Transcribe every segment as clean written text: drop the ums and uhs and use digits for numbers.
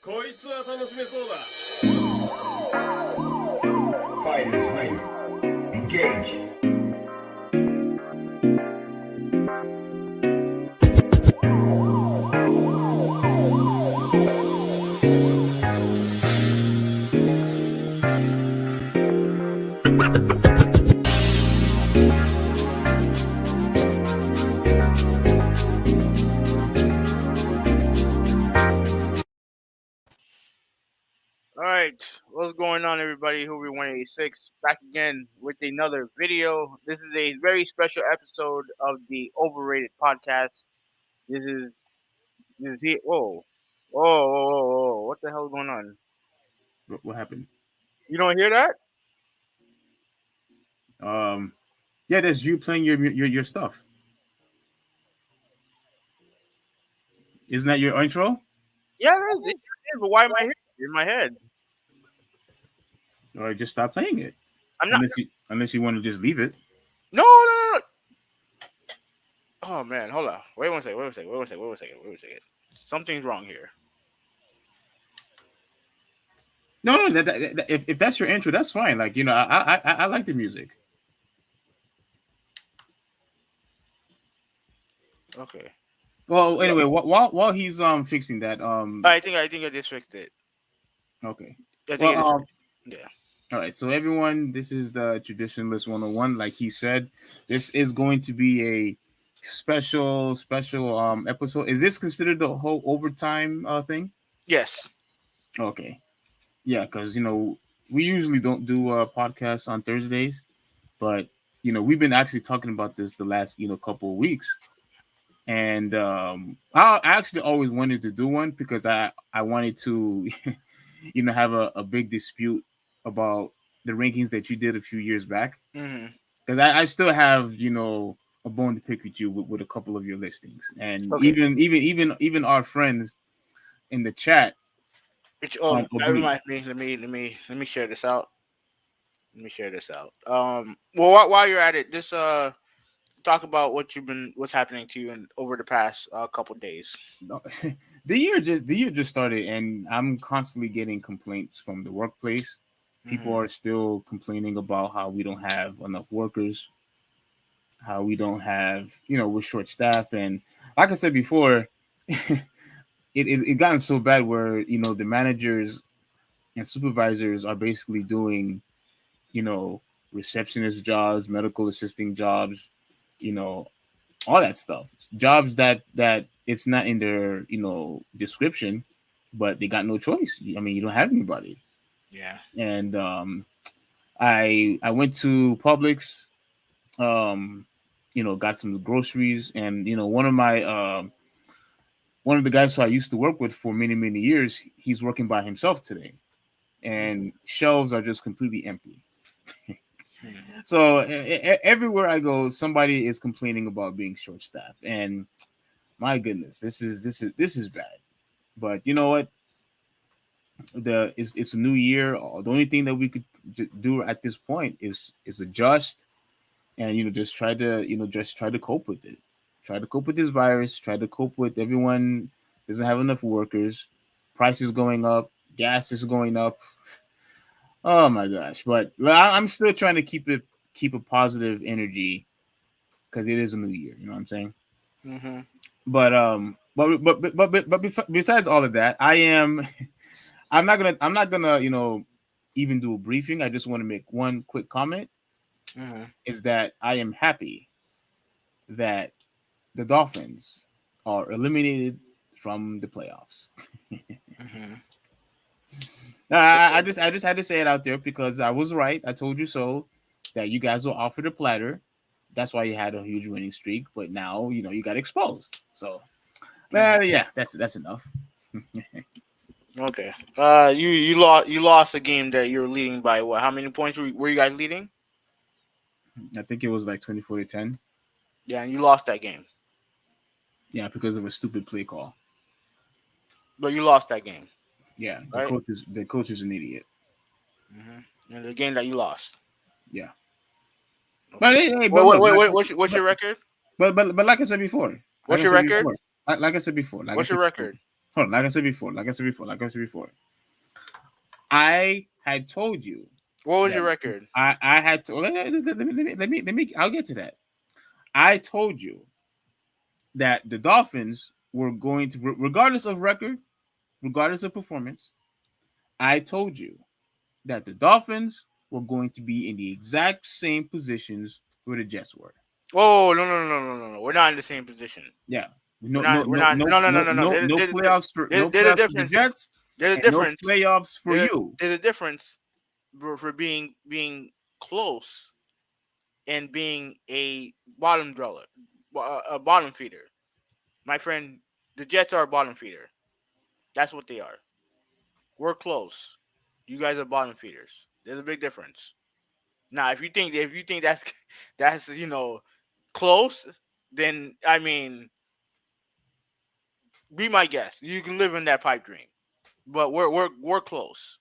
こいつは楽しめそうだ。 Fighters ready. Engage. Alright, what's going on, everybody? Hoover 186 back again with another video. This is a very special episode of the Overrated podcast. This is it. Whoa, what the hell is going on? What happened? You don't hear that? Yeah, that's you playing your stuff. Isn't that your intro? Yeah, it is. But why am I hearing it in my head? Or just stop playing it. I'm not. Unless you want to just leave it. No. Oh man, hold on. Wait one second. Something's wrong here. No. That if that's your intro, that's fine. Like, you know, I like the music. Okay. Well, anyway, while he's fixing that, I think I just fixed it. Okay. Yeah. All right, so everyone, this is the Traditionalist 101. Like he said, this is going to be a special episode. Is this considered the whole overtime thing? Yes. Okay. Yeah, because, you know, we usually don't do podcasts on Thursdays, but, you know, we've been actually talking about this the last, couple of weeks. And I actually always wanted to do one because I wanted to, have a big dispute about the rankings that you did a few years back. Because I still have, a bone to pick with you with a couple of your listings. And okay. even our friends in the chat. That reminds me. Let me share this out. Well, while you're at it, just talk about what's happening to you over the past couple days. The year just started, and I'm constantly getting complaints from the workplace. People are still complaining about how we don't have enough workers, how we don't have, we're short staffed, and like I said before, it gotten so bad where the managers and supervisors are basically doing, receptionist jobs, medical assisting jobs, all that stuff. Jobs that it's not in their, description, but they got no choice. I mean, you don't have anybody. Yeah. And I went to Publix, got some groceries, and one of the guys who I used to work with for many years, he's working by himself today, and shelves are just completely empty. So everywhere I go, somebody is complaining about being short-staffed, and my goodness, this is bad. But you know what? It's a new year. The only thing that we could do at this point is adjust, and just try to cope with it. Try to cope with this virus. Try to cope with everyone doesn't have enough workers. Prices going up. Gas is going up. Oh my gosh! But I'm still trying to keep a positive energy because it is a new year. You know what I'm saying? Mm-hmm. But besides all of that, I'm not gonna even do a briefing. I just want to make one quick comment. Is that I am happy that the Dolphins are eliminated from the playoffs. I just had to say it out there because I was right. I told you so that you guys were offered a platter. That's why you had a huge winning streak. But now you got exposed. So yeah, that's enough. Okay. You lost a game that you're leading by what? How many points were you guys leading? I think it was like 24-10. Yeah, and you lost that game. Yeah, because of a stupid play call. But you lost that game. Yeah, right? the coach is an idiot. And the game that you lost. Yeah. Okay. But hey, wait, what's your record? But like I said before. What's your record? Like I said before. What's your record? hold on, like I said before, I had told you What was that your record? I had to I'll get to that. I told you that the Dolphins were going to, regardless of record, regardless of performance, I told you that the Dolphins were going to be in the exact same positions where the Jets were. Oh, no. We're not in the same position. Yeah. We're No, no, not. We're no, not. no, No, no, no, no, no, no. no, no playoffs for There's a the difference. Jets, There's a and no difference. playoffs for you. There's a difference for being close and being a bottom dweller, a bottom feeder. My friend, the Jets are a bottom feeder. That's what they are. We're close. You guys are bottom feeders. There's a big difference. Now, if you think that's that's close, then I mean, be my guest. You can live in that pipe dream. But we're close.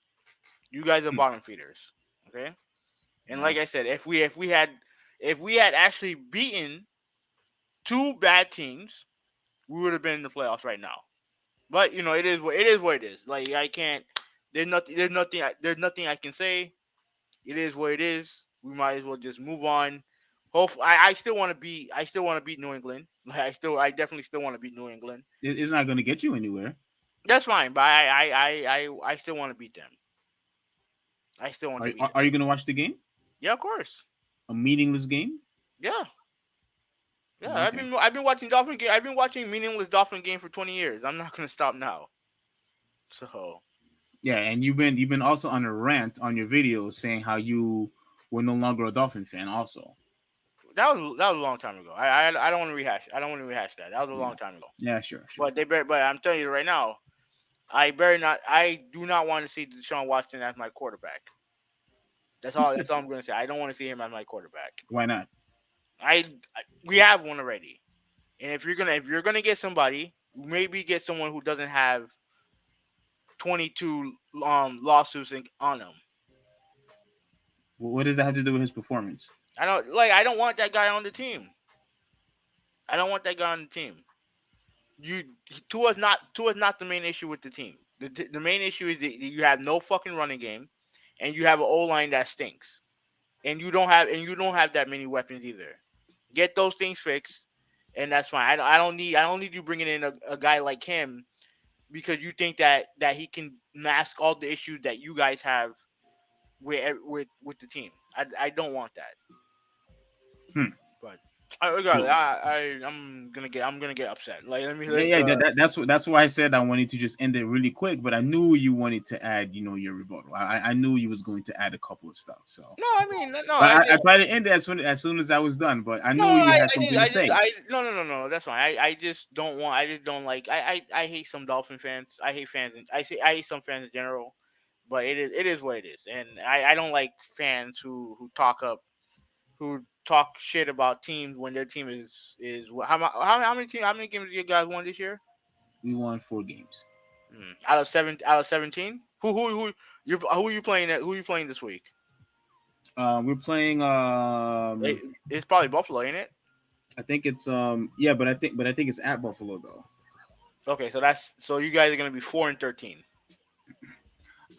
You guys are Hmm. bottom feeders. Okay? And Yeah. like I said, if we had actually beaten two bad teams, we would have been in the playoffs right now. But it is what it is. Like I can't. There's nothing I can say. It is what it is. We might as well just move on. Hopefully, I still want to beat. I still want to beat New England. Like I definitely still want to beat New England. It's not going to get you anywhere. That's fine, but I still want to beat them. I still want to beat them. Are you going to watch the game? Yeah, of course. A meaningless game? Yeah, yeah. I've Okay. been I've been watching Dolphin game. I've been watching meaningless Dolphin game for 20 years. I'm not gonna stop now. So Yeah, and you've been also on a rant on your videos saying how you were no longer a Dolphin fan. Also, that was a long time ago. I don't want to rehash. I don't want to rehash that. That was a yeah, long time ago. yeah, sure, sure. But I'm telling you right now, I better not. I do not want to see Deshaun Watson as my quarterback. That's all. That's all I'm gonna say. I don't want to see him as my quarterback. Why not? We have one already, and if you're gonna get somebody, maybe get someone who doesn't have 22 lawsuits on him. What does that have to do with his performance? I don't want that guy on the team. I don't want that guy on the team. You Tua's not the main issue with the team. The main issue is that you have no fucking running game, and you have an O line that stinks, and you don't have that many weapons either. Get those things fixed, and that's fine. I don't need you bringing in a guy like him because you think that he can mask all the issues that you guys have with the team. I don't want that. Hmm. But regardless, Well, I'm gonna get upset. Like let me yeah, let's yeah. That's why I said I wanted to just end it really quick. But I knew you wanted to add, your rebuttal. I knew you was going to add a couple of stuff. So, no. I mean no. but I I just tried to end it as soon as I was done. But I no. knew you had I just something I to just say. I no. That's fine. I just don't want. I just don't like. I hate some Dolphin fans. I hate fans. I hate some fans in general. But it is what it is, and I don't like fans who talk shit about teams when their team is how many games do you guys won this year? We won 4 games. Out of 17. Who you playing who you playing this week? We're playing. It's probably Buffalo, ain't it? I think it's yeah, but I think it's at Buffalo though. Okay, so you guys are gonna be 4-13.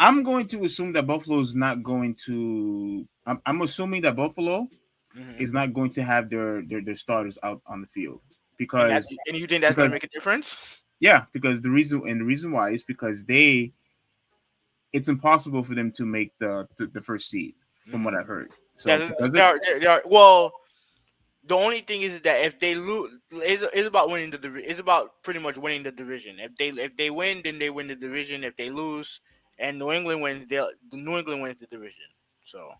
I'm going to assume that Buffalo's not going to. I'm assuming that Buffalo Hmm. is not going to have their starters out on the field And that because and you think that's gonna because make a difference? yeah, because the reason why is because it's impossible for them to make the first seed from what Hmm. I've heard. So Yeah, because they it, are. They are. Well, the only thing is that if they lose, it's about winning the division. It's about pretty much winning the division. If they win, then they win the division. If they lose, and New England wins, New England wins the division. So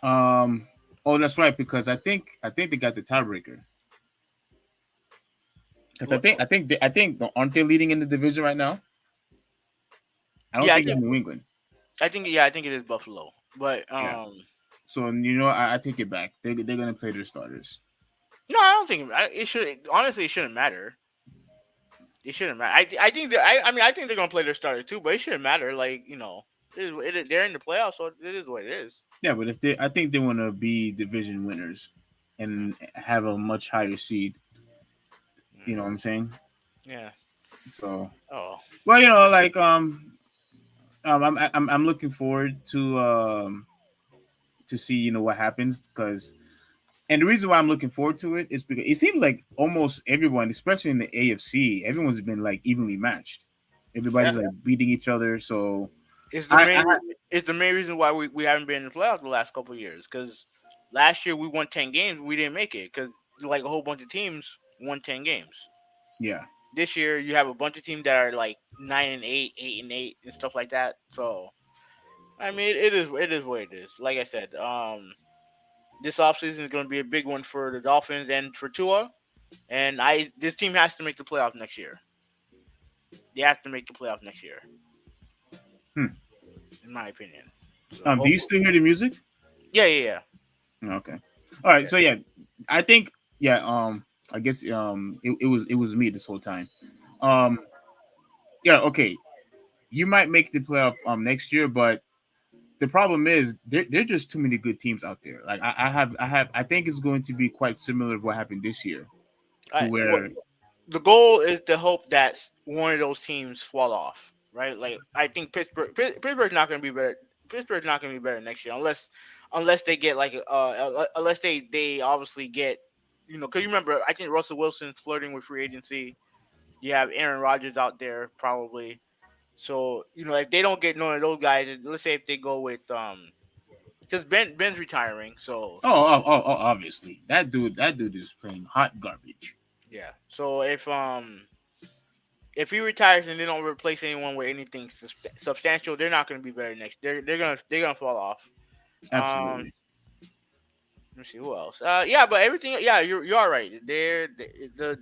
oh that's right because I think they got the tiebreaker because I well, think I think they, I think aren't they leading in the division right now? I don't yeah, think it's New England. I think it is Buffalo. But Yeah. So I take it back. They're gonna play their starters. no, I don't think it should. Honestly, it shouldn't matter. It shouldn't matter. I think that I mean I think they're gonna play their starter too, but it shouldn't matter. Like they're in the playoffs, so it is what it is. Yeah, but I think they want to be division winners and have a much higher seed. You know what Mm, I'm saying? yeah. So, Oh, well, like I'm looking forward to see what happens because and the reason why I'm looking forward to it is because it seems like almost everyone, especially in the AFC, everyone's been like evenly matched. yeah. Everybody's like beating each other. So It's the I main. It's the main reason why we haven't been in the playoffs the last couple of years. Because last year we won 10 games, we didn't make it because like a whole bunch of teams won 10 games. yeah, This year you have a bunch of teams that are like 9-8, 8-8, and stuff like that. So I mean, it is what it is. Like I said, this offseason is going to be a big one for the Dolphins and for Tua. And this team has to make the playoffs next year. They have to make the playoffs next year, hmm. in my opinion. So Do you hopefully, still hear the music? yeah, yeah, Okay. All right. yeah, So yeah, I think yeah. I guess it was me this whole time. Um, yeah. Okay. You might make the playoff next year, but the problem is there are just too many good teams out there. Like I think it's going to be quite similar to what happened this year to What where the goal is to hope that one of those teams fall off, right? Like I think Pittsburgh's not going to be better. Pittsburgh's not going to be better next year unless they get like unless they obviously get because you remember I think Russell Wilson's flirting with free agency. You have Aaron Rodgers out there probably. So if they don't get none of those guys, let's say if they go with because Ben's retiring, so obviously that dude is playing hot garbage. yeah. So if he retires and they don't replace anyone with anything substantial, they're not going to be better next. They're gonna fall off. Um, Absolutely. let me see who else. Yeah, but everything. Yeah, you're all right. The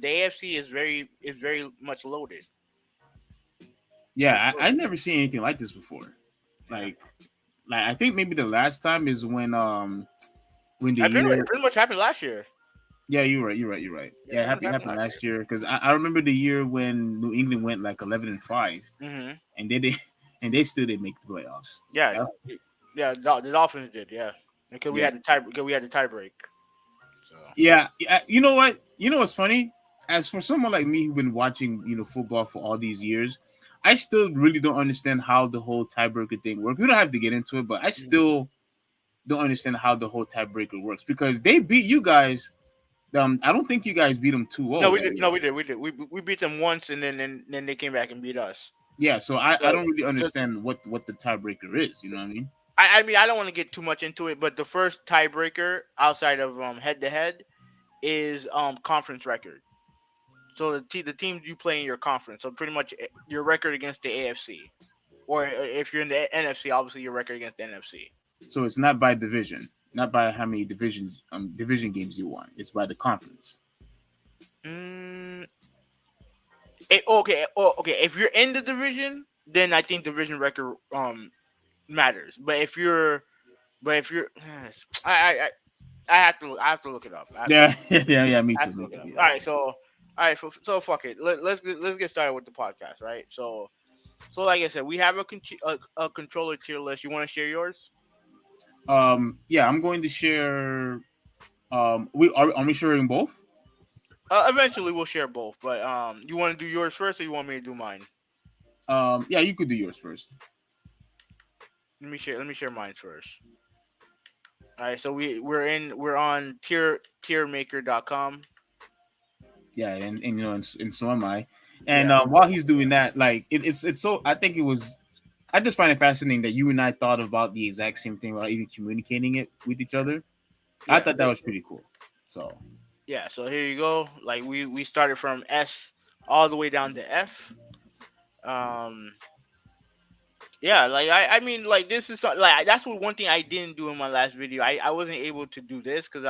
AFC is very much loaded. It's Yeah, I loaded. never seen anything like this before. Yeah, Like I think maybe the last time is when the I pretty, it year. pretty much happened last year. Yeah, you're right. Yeah, Yeah, it pretty much happened happened last year. last year because I remember the year when New England went like 11-5, Hmm. and they did, and they still didn't make the playoffs. Yeah, Yeah, yeah. The Dolphins did. Yeah, because we yeah, had the tie break. So yeah. You know what? You know what's funny? As for someone like me who's been watching football for all these years, I still really don't understand how the whole tiebreaker thing works. We don't have to get into it, but I mhm. still don't understand how the whole tiebreaker works because they beat you guys. I don't think you guys beat them 2-0 No, we that did. year. No, we did. We did. We beat them once, and then they came back and beat us. Yeah, so I The, don't really the understand what the tiebreaker is. You know what I mean? I mean I don't want to get too much into it, but the first tiebreaker outside of head to head is conference record. So the teams you play in your conference. So pretty much your record against the AFC, or if you're in the NFC, obviously your record against the NFC. So it's not by division, not by how many division games you won. It's by the conference. Mm, okay. Oh, okay. If you're in the division, then I think division record matters. But if you're I I have to look it up. Yeah, yeah. Me I have too. to Me look it too. up. Yeah. All right, so fuck it. Let's get started with the podcast, right? So like I said, we have a controller tier list. You want to share yours? Yeah. I'm going to share. Are we sharing both? Eventually we'll share both, but you want to do yours first, or you want me to do mine? Yeah. You could do yours first. Let me share mine first. All right, so we're on tiermaker.com. Yeah, and and so am I. Yeah, And while he's doing that, like it's so I think it was. I just find it fascinating that you and I thought about the exact same thing without even communicating it with each other. I yeah, thought that was pretty cool. So yeah. So here you go. Like we started from S all the way down to F. Um, Yeah, like I mean, like this is like that's what one thing I didn't do in my last video. I wasn't able to do this because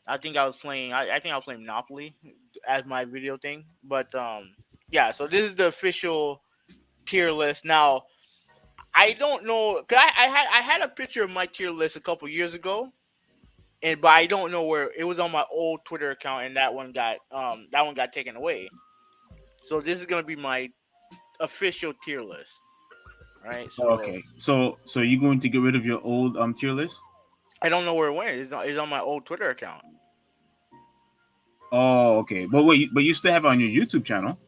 I think I was playing Monopoly as my video thing. But yeah, so this is the official tier list. Now I don't know, cause I had a picture of my tier list a couple years ago, but I don't know where it was on my old Twitter account, and that one got taken away. So this is gonna be my official tier list, right? So okay, so you're going to get rid of your old tier list? I don't know where it went. It's on my old Twitter account. Oh, okay. But wait, but you still have it on your YouTube channel.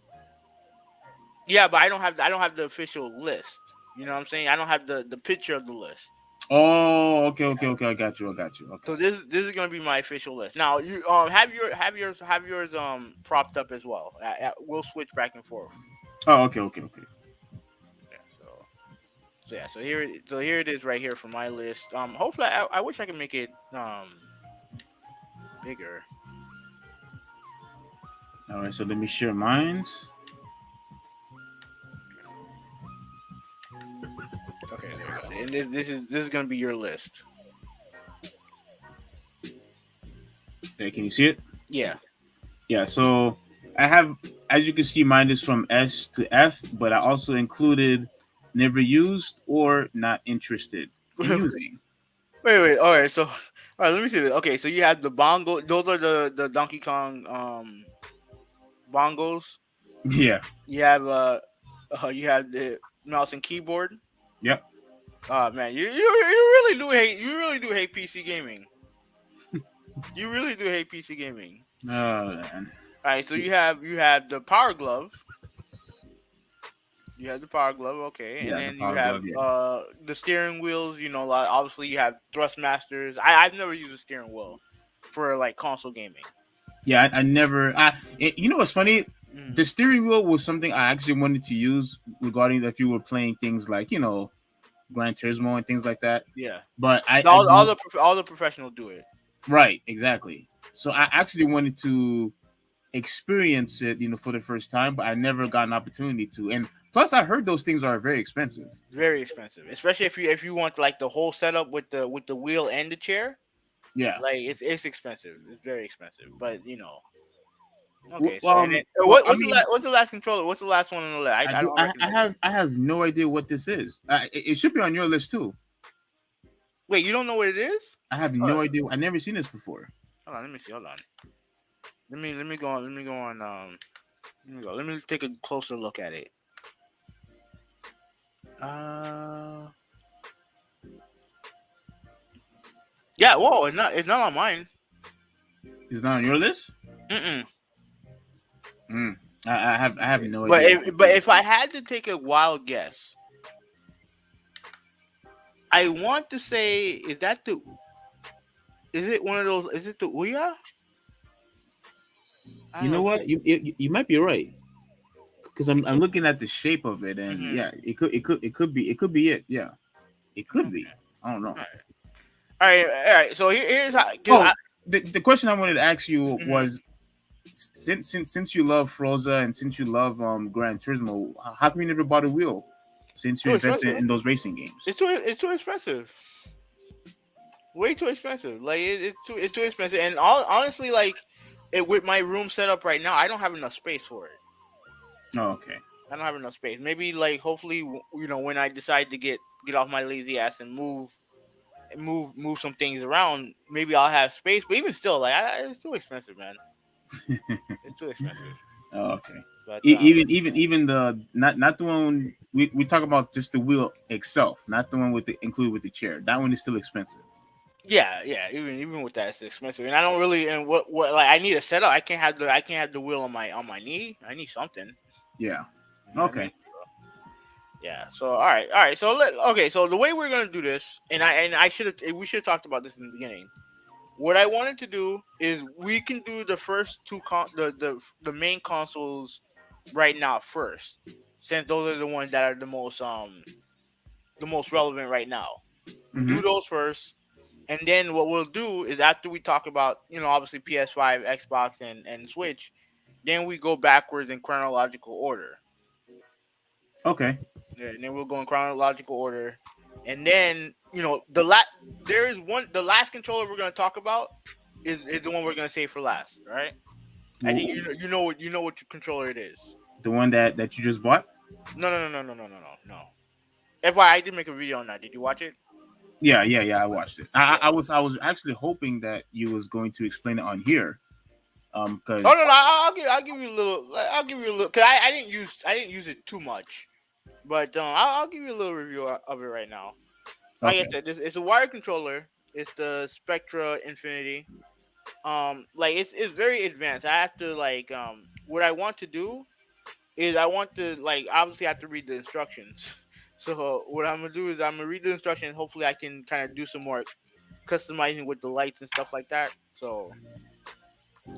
Yeah, but I don't have the official list. You know what I'm saying? I don't have the picture of the list. Oh, okay, Yeah. okay, okay. I got you. I got you. Okay. So this is gonna be my official list. Now you have yours propped up as well. We'll switch back and forth. Oh, okay, okay, okay. Yeah. So here it is right here for my list. Hopefully I wish I could make it bigger. All right. So let me share mines. Okay, there you go. And this is gonna be your list. There, can you see it? Yeah. Yeah. So I have, as you can see, mine is from S to F, but I also included never used or not interested in using. Wait. All right. So, all right. Let me see this. Okay. So you have the bongo. Those are the Donkey Kong bongos. Yeah. You have the mouse and keyboard. Yep. Oh man, you really do hate PC gaming. You really do hate PC gaming. Oh man. All right. So you have the power glove. You have the power glove, okay, and Yeah, the then you power have glove. Yeah. the steering wheels. Like, obviously you have thrust masters. I've never used a steering wheel for like console gaming. Yeah. I never. You know what's funny? Mm. The steering wheel was something I actually wanted to use regarding if you were playing things like Gran Turismo and things like that. Yeah, But all the professionals do it. right, exactly. So I actually wanted to experience it, for the first time, but I never got an opportunity to. And plus, I heard those things are very expensive. Very expensive, especially if you want like the whole setup with the wheel and the chair. Yeah. Like it's expensive. It's very expensive. But Well, okay. So and then well, I what's the mean, what's the last controller? What's the last one on the list? I I do. don't I recognize it. have no idea what this is. It should be on your list too. Wait, you don't know what it is? I have Hold on. no idea. I never seen this before. Hold on. Let me see. Hold on. Let me go on. Let me go on. Let me go. Let me take a closer look at it. Uh, yeah. Whoa, it's not on mine. It's not on your list. Mm-mm. Mm. I have no But idea. if I had to take a wild guess, I want to say is it one of those? Is it the Ouya? I You don't know know. what? You might be right because I'm looking at the shape of it, and Mm-hmm. yeah, it could be it. Yeah, it could be. Okay. I don't know. All right. All right. So here's how. Oh, the question I wanted to ask you Mhm. was since you love Froza and since you love Gran Turismo, how come you never bought a wheel? Since you Too invested expensive. in those racing games. It's too expensive. Way too expensive. Like it's too expensive. And honestly, like with my room set up right now, I don't have enough space for it. Oh, okay. I don't have enough space. Maybe like hopefully when I decide to get off my lazy ass and move some things around, maybe I'll have space. But even still, like it's too expensive, man. It's too expensive. Oh, okay. But Even the not the one we talk about, just the wheel itself, not the one with the included with the chair. That one is still expensive. yeah. Even with that, it's expensive. And I don't really and what like I need a setup. I can't have the wheel on my knee. I need something. Yeah. You know what I Okay. mean? Yeah. So all right. So okay. So the way we're gonna do this, and I should have we should have talked about this in the beginning. What I wanted to do is we can do the first two the main consoles right now first, since those are the ones that are the most relevant right now. Do Mm-hmm. those first, and then what we'll do is after we talk about obviously PS5, Xbox, and Switch, then we go backwards in chronological order. Okay. Yeah, and then we'll go in chronological order, and then there is the last controller we're gonna talk about is the one we're gonna save for last, right? I think W- you know what controller it is. The one that you just bought. No. FYI, I did make a video on that. Did you watch it? Yeah. I watched it. I, Yeah. I was I was actually hoping that you was going to explain it on here. Oh Because no, I'll give you a little. I'll give you a little because I didn't use it too much, but I'll give you a little review of it right now. Like I okay. said, it's a wired controller. It's the Spectra Infinity. like it's very advanced. I have to like what I want to do is I want to like obviously I have to read the instructions. So what I'm gonna do is I'm gonna read the instructions. Hopefully I can kind of do some more customizing with the lights and stuff like that. So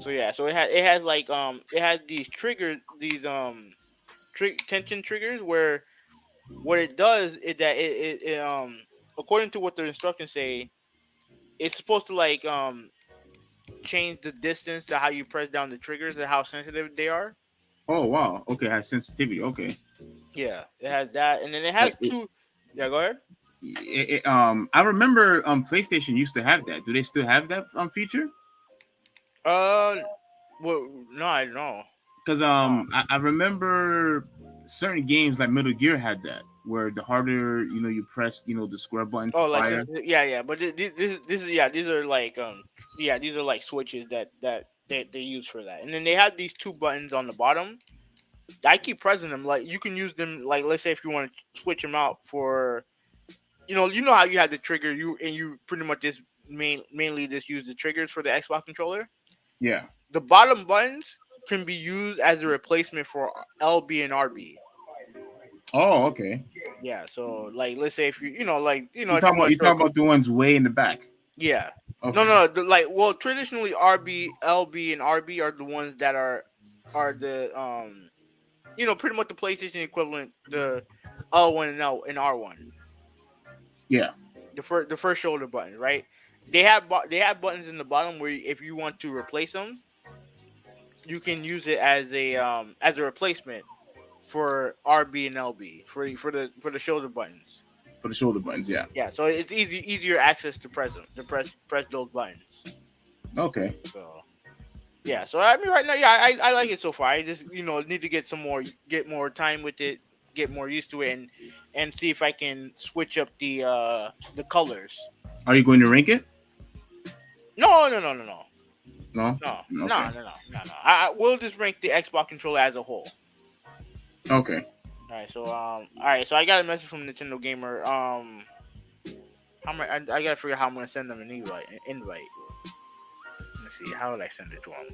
yeah, so it has like it has these triggers, these tension triggers where what it does is that it according to what the instructions say, it's supposed to like change the distance to how you press down the triggers and how sensitive they are. Oh wow. Okay, it has sensitivity. Okay. Yeah, it has that, and then it has Like two. Yeah, go ahead. I remember PlayStation used to have that. Do they still have that feature? Uh, well, no, I don't know. Because No. I remember certain games like Metal Gear had that, where the harder you press the square button to Oh, like fire. since yeah, yeah, but this is yeah, these are like yeah, these are like switches that they use for that, and then they have these two buttons on the bottom. I keep pressing them. Like you can use them. Like let's say if you want to switch them out for you know how you have the trigger you pretty much just mainly just use the triggers for the Xbox controller. Yeah. The bottom buttons can be used as a replacement for LB and RB. Oh, okay. Yeah, so like let's say if You if you talk about want you to throw talk about the ones way in the back. yeah. No, Okay. no, like well traditionally RB, LB and RB are the ones that are the pretty much the PlayStation equivalent, the L1 and L and R1. Yeah. The first shoulder buttons, right? They have buttons in the bottom where if you want to replace them, you can use it as a replacement for RB and LB for the shoulder buttons. For the shoulder buttons. Yeah. Yeah, so it's easier access to press them to press those buttons. Okay. So yeah, so I mean right now, yeah, I like it so far. I just need to get more time with it, get more used to it, and see if I can switch up the colors. Are you going to rank it? No, no, no, no, no. No. No, no, Okay. no, no, no, no. We'll just rank the Xbox controller as a whole. Okay. All right. So I got a message from Nintendo Gamer. How am I gotta figure out how I'm gonna send them an invite. Let's see. How would I send it to them?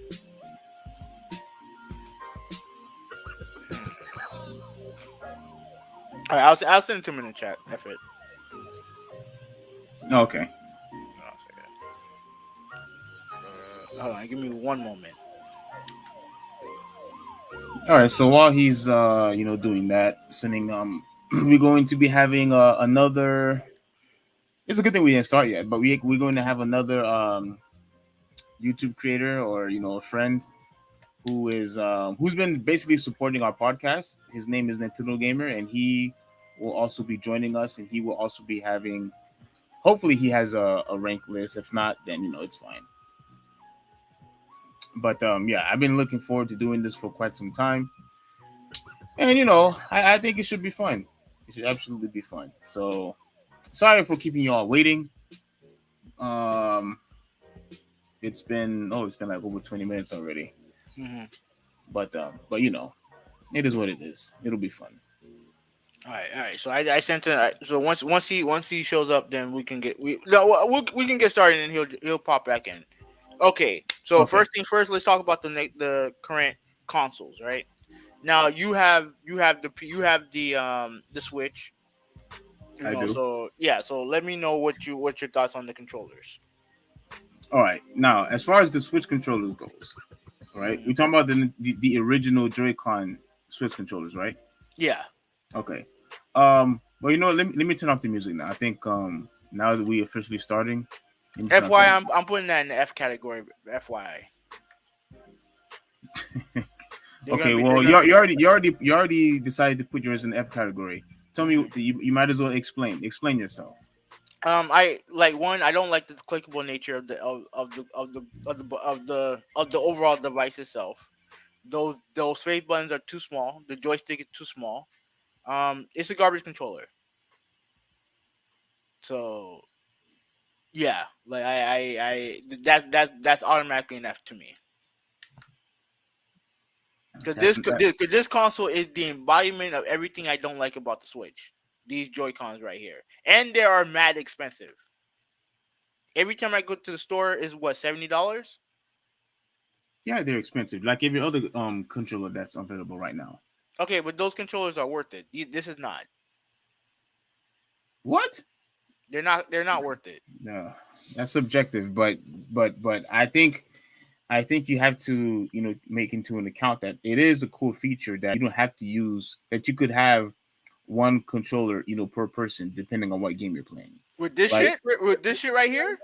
All right. I'll send it to them in the chat. F it. Okay. Hold on. Give me one moment. All right. So while he's doing that, sending we're going to be having another. It's a good thing we didn't start yet, but we're going to have another YouTube creator or a friend who's been basically supporting our podcast. His name is Nintendo Gamer, and he will also be joining us, and he will also be having. Hopefully, he has a rank list. If not, then it's fine. But yeah, I've been looking forward to doing this for quite some time, and I think it should be fun. It should absolutely be fun. So sorry for keeping you all waiting. Um, it's been like over 20 minutes already. Mm-hmm. But it is what it is. It'll be fun. All right, all right. So I sent it. So once he shows up, then we can get we no we can get started and he'll pop back in. Okay. So Okay. first thing first, let's talk about the current consoles. Right now, you have the Switch. I do. So yeah. So let me know what your thoughts on the controllers. All right. Now, as far as the Switch controller goes, all right, Mhm. we're talking about the original Joy-Con Switch controllers, right? Yeah. Okay. Well, let me turn off the music now. I think now that we officially starting. Let me turn off FYI, I'm putting that in the F category. FYI. Okay, well, you already decided to put yours in the F category. Tell me, you might as well explain yourself. I like one. I don't like the clickable nature of the overall device itself. Those face buttons are too small. The joystick is too small. It's a garbage controller. So yeah, like that's automatically enough to me. Because That's this console is the embodiment of everything I don't like about the Switch. These Joy Cons right here, and they are mad expensive. Every time I go to the store is what $70. Yeah, they're expensive. Like every other controller that's available right now. Okay, but those controllers are worth it. This is not. What? They're not worth it. No, that's subjective. But I think you have to make into an account that it is a cool feature that you don't have to use. That you could have one controller per person depending on what game you're playing. With this Like shit, with this shit right here,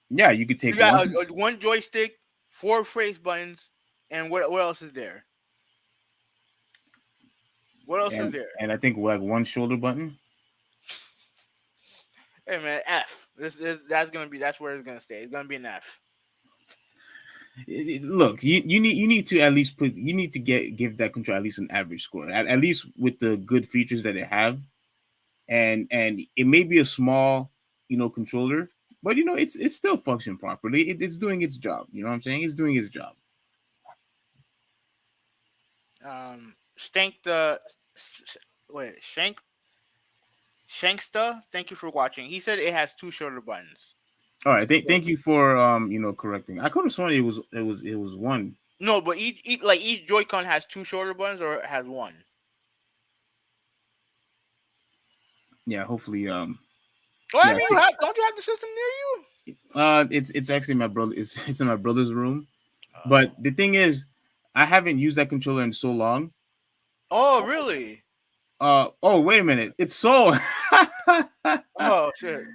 yeah, you could you take got one. one joystick, 4 face buttons, and what else is there? What else is and there? and I think like one shoulder button. Hey man, F. That's where it's gonna stay. It's gonna be an F. Look, you need to at least give that controller at least an average score, at least with the good features that it have, and it may be a small controller, but it's still functioning properly. It's doing its job. You know what I'm saying? It's doing its job. Stank the wait, Shanksta. Thank you for watching. He said it has 2 shoulder buttons. All right, thank you for correcting. I could have sworn it was one. No, but each Joy-Con has 2 shoulder buttons or it has one. Yeah, hopefully Well, I yeah. mean, don't you have the system near you? It's actually my brother. It's in my brother's room. Oh. But the thing is, I haven't used that controller in so long. Oh, really? Oh, wait a minute. It's Soul. Oh shit.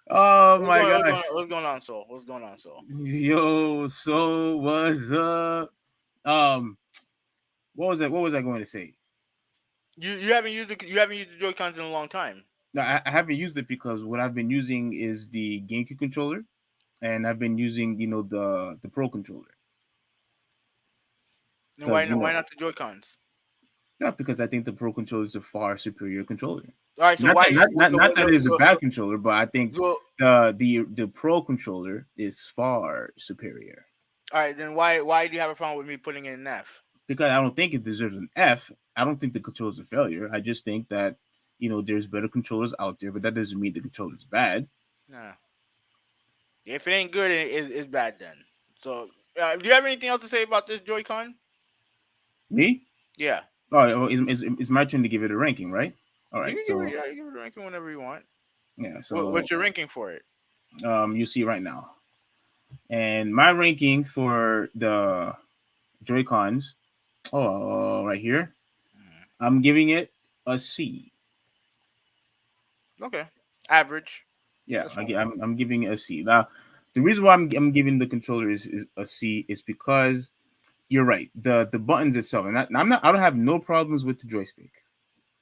Oh my gosh. What's going on, Soul? What's going on, Soul? Yo, Soul, what's up? What was I going to say? You haven't used the Joy-Cons in a long time. No, I haven't used it because what I've been using is the GameCube controller, and I've been using the Pro controller. And why not the Joy-Cons? Yeah, because I think the Pro controller is a far superior controller. All right, so Not why that it is a bad controller, but I think the Pro controller is far superior. All right, then why do you have a problem with me putting it in F? Because I don't think it deserves an F. I don't think the controller is a failure. I just think that there's better controllers out there, but that doesn't mean the controller is bad. Nah. If it ain't good, it's bad then. So, do you have anything else to say about this Joy-Con? Me? Yeah. Oh, it's my turn to give it a ranking, right? All right. You can give it a ranking whenever you want. Yeah. So what's your ranking for it? You see right now, and my ranking for the Joy-Cons. Oh, right here. I'm giving it a C. Okay. Average. Yeah, I'm giving it a C. Now, the reason why I'm giving the controller is a C is because you're right. The buttons itself, and I don't have no problems with the joystick.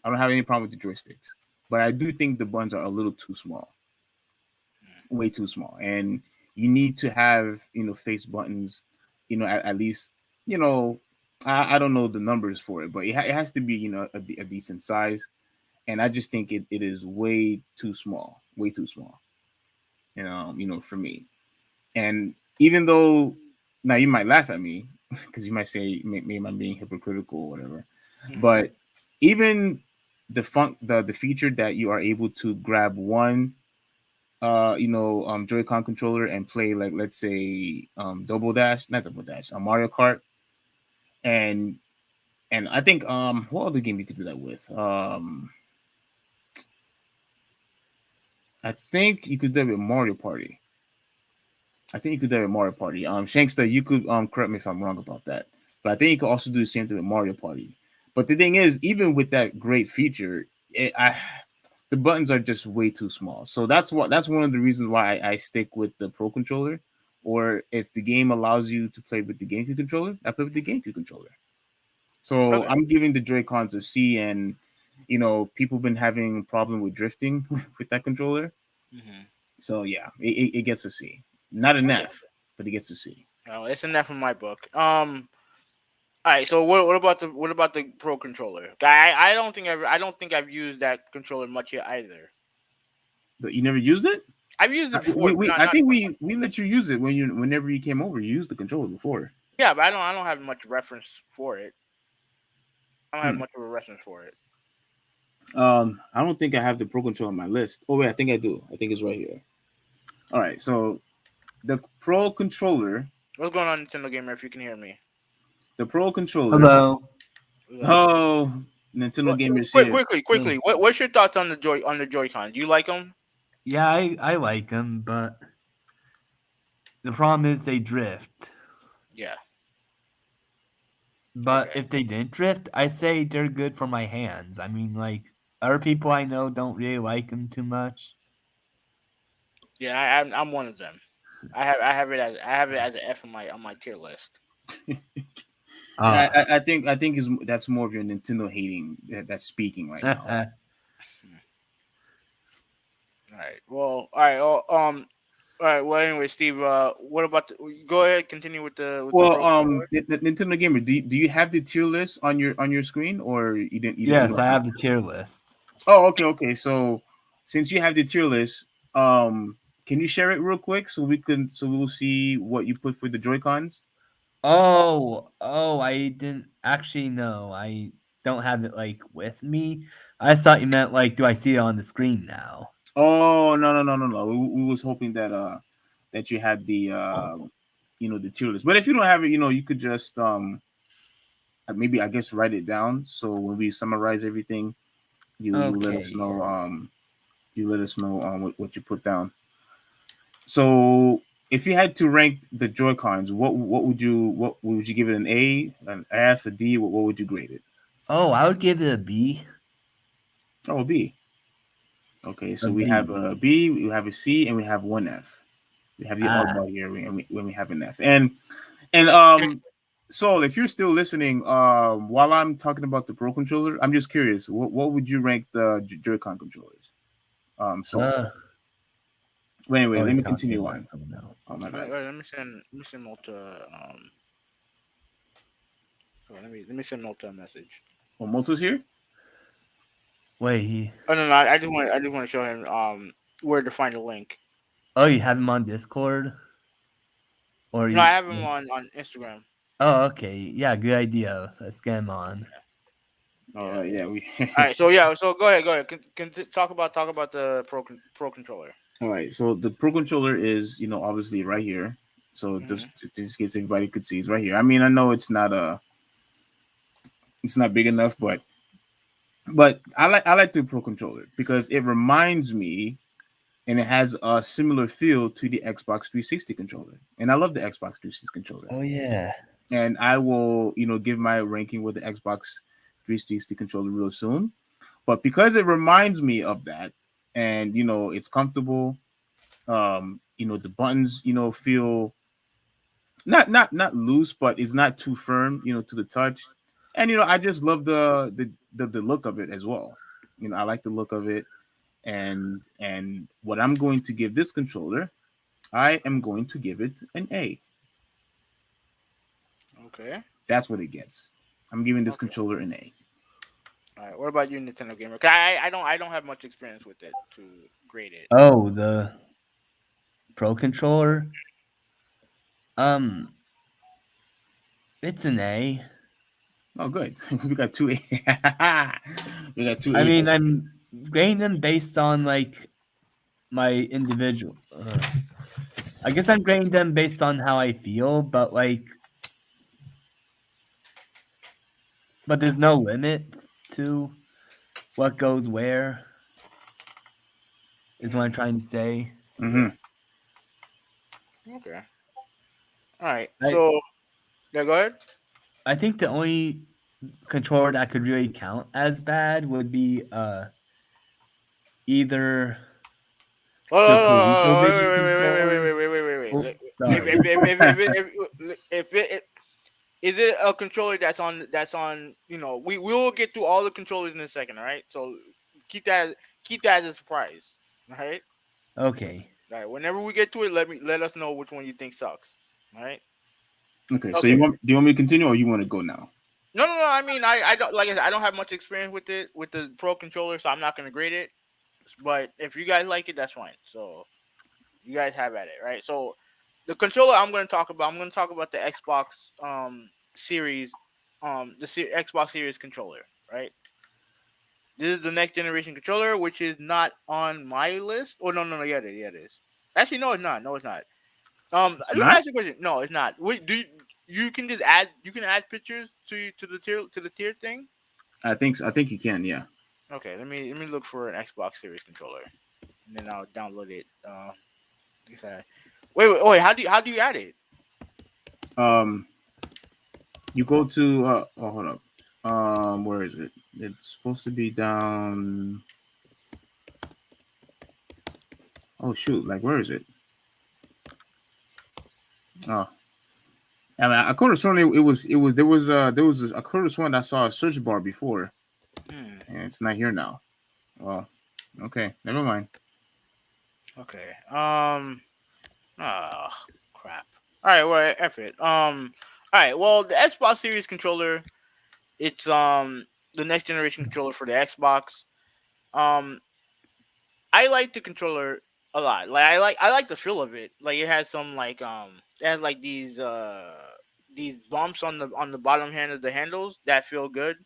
I don't have any problem with the joysticks, but I do think the buttons are a little too small, way too small, and you need to have face buttons, at least I don't know the numbers for it, but it has to be a decent size, and I just think it is way too small, for me. And even though now you might laugh at me because you might say maybe I'm being hypocritical or whatever, but even the feature that you are able to grab one Joy-Con controller and play, like, let's say Mario Kart, and I think what other game you could do that with? I think you could do it with Mario Party. Shankster, you could correct me if I'm wrong about that, but I think you could also do the same thing with Mario Party. But the thing is, even with that great feature, the buttons are just way too small. So that's one of the reasons why I stick with the Pro controller. Or if the game allows you to play with the GameCube controller, I play with the GameCube controller. So okay. I'm giving the Joy-Cons a C, and people been having a problem with drifting with that controller. Mm-hmm. So yeah, it gets a C. Not an F, but it gets a C. Oh, it's an F in my book. All right. So what about the Pro controller? I don't think I've used that controller much yet either. You never used it? I've used it before. I think we let you use it whenever you came over. You used the controller before. Yeah, but I don't have much reference for it. I don't have much of a reference for it. I don't think I have the Pro controller on my list. Oh wait, I think I do. I think it's right here. All right, so the Pro controller. What's going on, Nintendo Gamer? If you can hear me. The Pro Controller. Hello. Yeah. Oh, Nintendo gamers here. Quickly. What's your thoughts on the Joy-Con? Do you like them? Yeah, I like them, but the problem is they drift. Yeah. But Okay. if they didn't drift, I say they're good for my hands. I mean, like other people I know don't really like them too much. Yeah, I'm one of them. I have it as an F on my tier list. Yeah, Ah, I think is that's more of your Nintendo hating that's speaking right now. All right. Well. All right. All right. Well, anyway, Steve. What about go ahead. Continue with the Well, Pro Controller. Nintendo gamer, do you have the tier list on your screen, or you yes, don't I have have the tier list. Oh, okay. So since you have the tier list, can you share it real quick so we will see what you put for the Joy Cons? Oh, I didn't actually know. I don't have it like with me. I thought you meant like, do I see it on the screen now? Oh, no. We was hoping that that you had the the tier list. But if you don't have it, you could just maybe I guess write it down. So when we summarize everything, you let us Okay. know what you put down. So if you had to rank the Joy Cons, what would you give it, an A, an F, a D? What would you grade it? Oh, I would give it a B. Oh, a B. Okay, A so we have B. a B, we have a C, and we have one F. We have the Ah, oddball here, when we have an F. And Saul, if you're still listening, while I'm talking about the Pro Controller, I'm just curious, what would you rank the Joy-Con controllers? Saul. uh, Wait, anyway, oh, let you're me talking continue about on. someone else. Oh my bad. Let me send Malta. Let me send Malta a message. Oh, Moto's here. Wait, Oh no, I just want to show him where to find the link. oh, you have him on Discord, or No, I you? have him on Instagram. Oh, okay. Yeah, good idea. Let's get him on. Oh Yeah. yeah, we. All right. So yeah. So go ahead. Talk about the Pro Controller. All right, so the Pro Controller is, obviously right here. So Hmm. just in case everybody could see, it's right here. I mean, I know it's not big enough, but I like the Pro Controller because it reminds me, and it has a similar feel to the Xbox 360 controller, and I love the Xbox 360 controller. Oh yeah. And I will, give my ranking with the Xbox 360 controller real soon. But because it reminds me of that, and it's comfortable, the buttons, feel not loose, but it's not too firm, to the touch. And I just love the look of it as well. I like the look of it, and what I'm going to give this controller, I am going to give it an A. Okay. That's what it gets. I'm giving this Okay. controller an A. All right. What about you, Nintendo gamer? 'Cause I don't have much experience with it to grade it. Oh, the Pro Controller. Um, it's an A. Oh, good. We got two A. We got two I A's. mean, I'm grading them based on like my individual. I guess I'm grading them based on how I feel, but there's no limit to what goes where. Is what I'm trying to say. Mm-hmm. Okay. All right. I So yeah, go ahead. I think the only controller that could really count as bad would be either the ColecoVision controller. Wait. Oh, sorry. If it is it a controller that's on we will get through all the controllers in a second, all right? So keep that as a surprise. All right? Okay. All right. Whenever we get to it, let us know which one you think sucks. All right? Okay, so Okay. do you want me to continue, or you want to go now? No. I mean, I don't like I said, I don't have much experience with it with the Pro controller, so I'm not gonna grade it. But if you guys like it, that's fine. So you guys have at it, right? So the controller I'm going to talk about, the Xbox series, Xbox Series controller, right? This is the next generation controller, which is not on my list. Oh no, yeah it is. Actually, no, it's not. No, it's not. It's Let me not. ask you a question. No, it's not. you can just add pictures to the tier thing. I think you can. Yeah. Okay, let me look for an Xbox Series controller, and then I'll download it. Wait. How do you add it? Um, you go to oh, hold up. Where is it? It's supposed to be down. Oh shoot! Like where is it? Oh, I mean, I could have sworn I could have sworn I saw a search bar before, Hmm. and it's not here now. Well, okay, never mind. Okay. Oh, crap. All right. Well, F it. All right. Well, the Xbox Series controller. It's the next generation controller for the Xbox. Um, I like the controller a lot. Like I like the feel of it. Like it has some it has like these bumps on the bottom hand of the handles that feel good.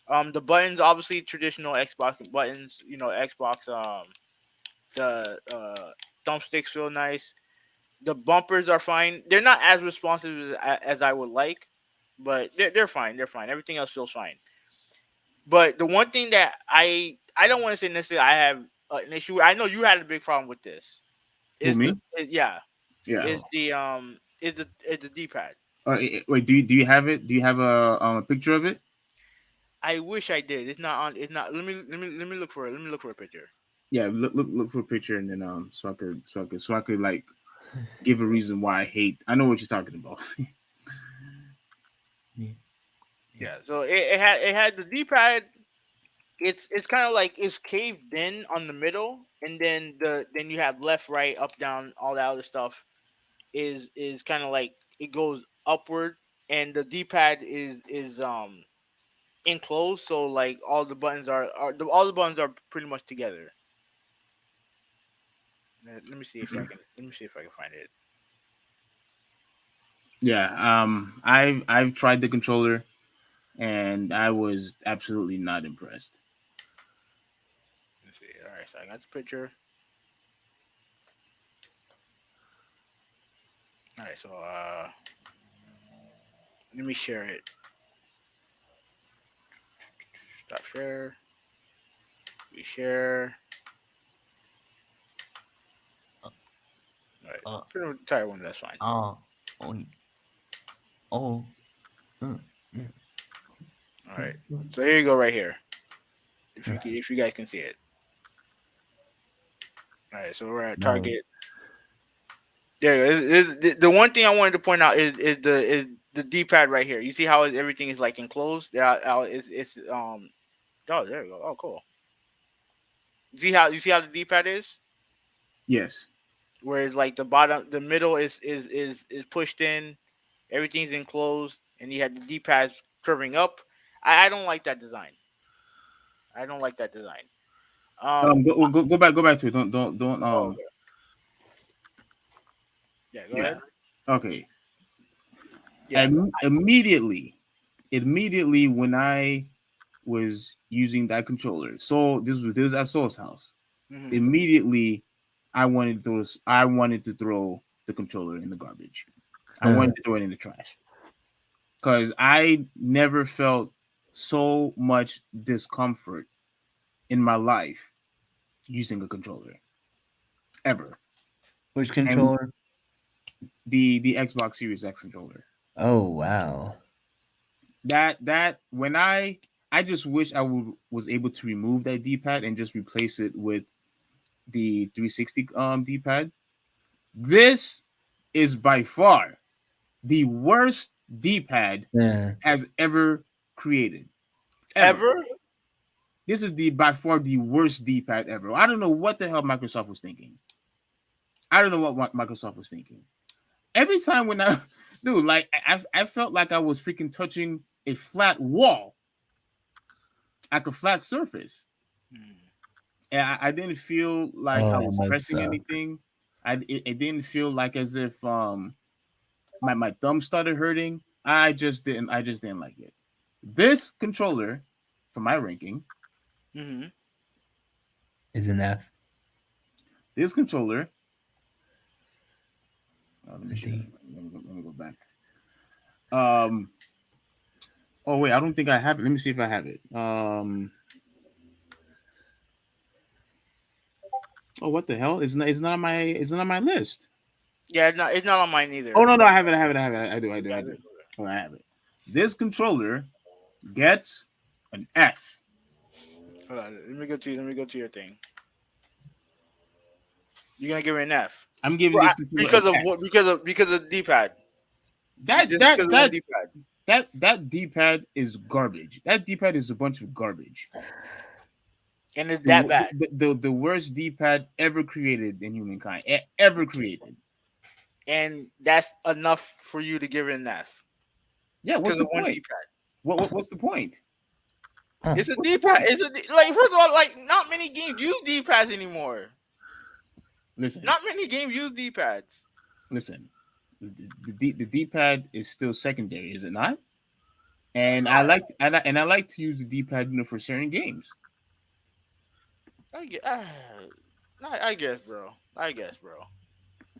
The buttons obviously traditional Xbox buttons. You know, Xbox the thumbsticks feel nice. The bumpers are fine. They're not as responsive as I would like, but they're fine. They're fine. Everything else feels fine. But the one thing that I don't want to say necessarily I have an issue. I know you had a big problem with this. Who Is the me? yeah Yeah. is the D pad. Wait, do you have it? Do you have a picture of it? I wish I did. It's not on. It's not. Let me look for it. Let me look for a picture. Yeah, look for a picture, and then so I could like give a reason why I hate. I know what you're talking about. Yeah. Yeah. So it had the D pad. It's kind of like it's caved in on the middle, and then you have left, right, up, down, all that other stuff is kind of like it goes upward, and the D pad is enclosed, so like all the buttons are pretty much together. Let me see if I can find it. Yeah, I've tried the controller, and I was absolutely not impressed. Let's see. All right, so I got the picture. All right, so let me share it. Stop share. We share. All right, Uh, put the entire one. That's fine. oh, oh, oh. Mm, All right. mm. So here you go, right here. Yeah. If you guys can see it. All right. So we're at No. Target. There. The one thing I wanted to point out is the D pad right here. You see how everything is like enclosed? Yeah. It's. Oh, there you go. Oh, cool. You see how the D pad is? Yes. Whereas like the bottom, the middle is pushed in. Everything's enclosed, and you have the D pads curving up. I don't like that design. I don't like that design. Um. Go back to it. Don't Oh, okay. Yeah. Go Yeah. ahead. Okay. Yeah. Immediately when I was using that controller, so this was at Soul's house. Hmm. Immediately, I wanted to throw the controller in the garbage. I wanted to throw it in the trash because I never felt so much discomfort in my life using a controller ever. Which And controller? the Xbox Series X controller. Oh wow. That when I just wish was able to remove that D-pad and just replace it with the 360 D-pad. This is by far the worst D-pad Yeah. has ever created. Ever. Ever? This is the by far the worst D-pad ever. I don't know what the hell Microsoft was thinking. I don't know what Microsoft was thinking. Every time when I dude, like I felt like I was freaking touching a flat wall, like a flat surface. Hmm. And I didn't feel like Oh, I that was must pressing suck. anything. It didn't feel like as if my thumb started hurting. I just didn't like it. This controller, for my ranking, Hmm. Is an F. this controller. Let me A share. D. Let me go back. Um. Oh wait, I don't think I have it. Let me see if I have it. Oh, what the hell? It's not on my. It's not on my list. Yeah, it's not on mine either. Oh no, no, But I have it. I have it. I have it. I do. I do. yeah, I do. Oh, I have it. This controller gets an F. hold on. Let me go to. Let me go to your thing. You're gonna give it an F. I'm giving this controller Because an of F. what? Because of the D-pad. That Just that because of the that D-pad. that D-pad is garbage. That D-pad is a bunch of garbage. And it's that bad. The worst D-pad ever created in humankind. Ever created. And that's enough for you to give it an F. Yeah, what's Because the of one point? D-pad. What's the point? It's a D-pad. Like, first of all, like, not many games use D-pads anymore. Listen, Not many games use D-pads. listen. The D-pad is still secondary, is it not? And I like to use the D-pad, for certain games. I guess, bro. I guess, bro.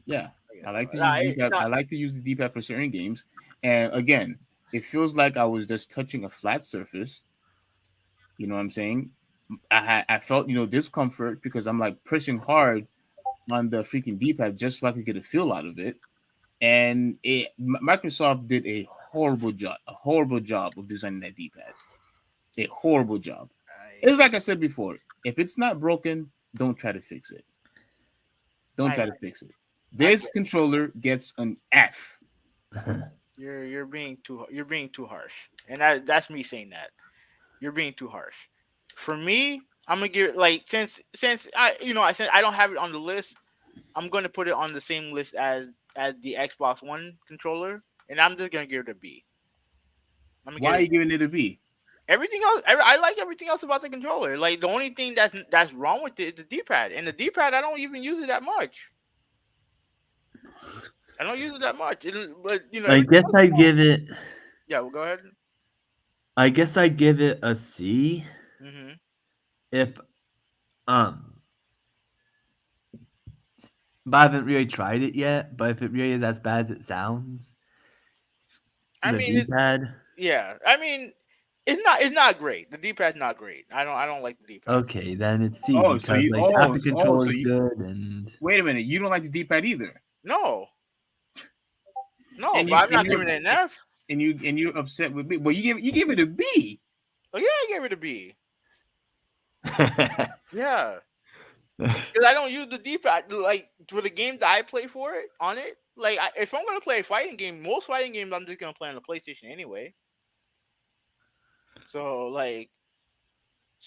Yeah, I like to Nah, use the D-pad. I like to use the D-pad for certain games. And again, it feels like I was just touching a flat surface. You know what I'm saying? I felt discomfort because I'm like pressing hard on the freaking D-pad just so I could get a feel out of it. And Microsoft did a horrible job of designing that D-pad. A horrible job. It's like I said before. If it's not broken, don't try to fix it. Don't try to fix it. This controller gets an F. You're being too harsh, and that's me saying that. You're being too harsh. For me, I'm gonna give it, like, since I don't have it on the list. I'm gonna put it on the same list as the Xbox One controller, and I'm just gonna give it a B. Why are you giving it a B? Everything else, I like everything else about the controller. Like, the only thing that's wrong with it is the D-pad, and the D-pad I don't even use it that much. I don't use it that much, but I guess I'd give it. Yeah, well, go ahead. I guess I'd give it a C. Mm-hmm. If but I haven't really tried it yet. But if it really is as bad as it sounds, I the mean, D-pad. yeah. I mean, it's not great. The D-pad's not great. I don't like the D-pad. Okay, then it's C Oh, because so you half the so controller is you good and. wait a minute. You don't like the D-pad either. No, And but I'm not giving it an F. And you're upset with me. Well, you give it a B. Oh yeah, I gave it a B. Yeah, because I don't use the D-pad, like, for the games that I play for it on it. Like, if I'm gonna play a fighting game, most fighting games I'm just gonna play on the PlayStation anyway. So like,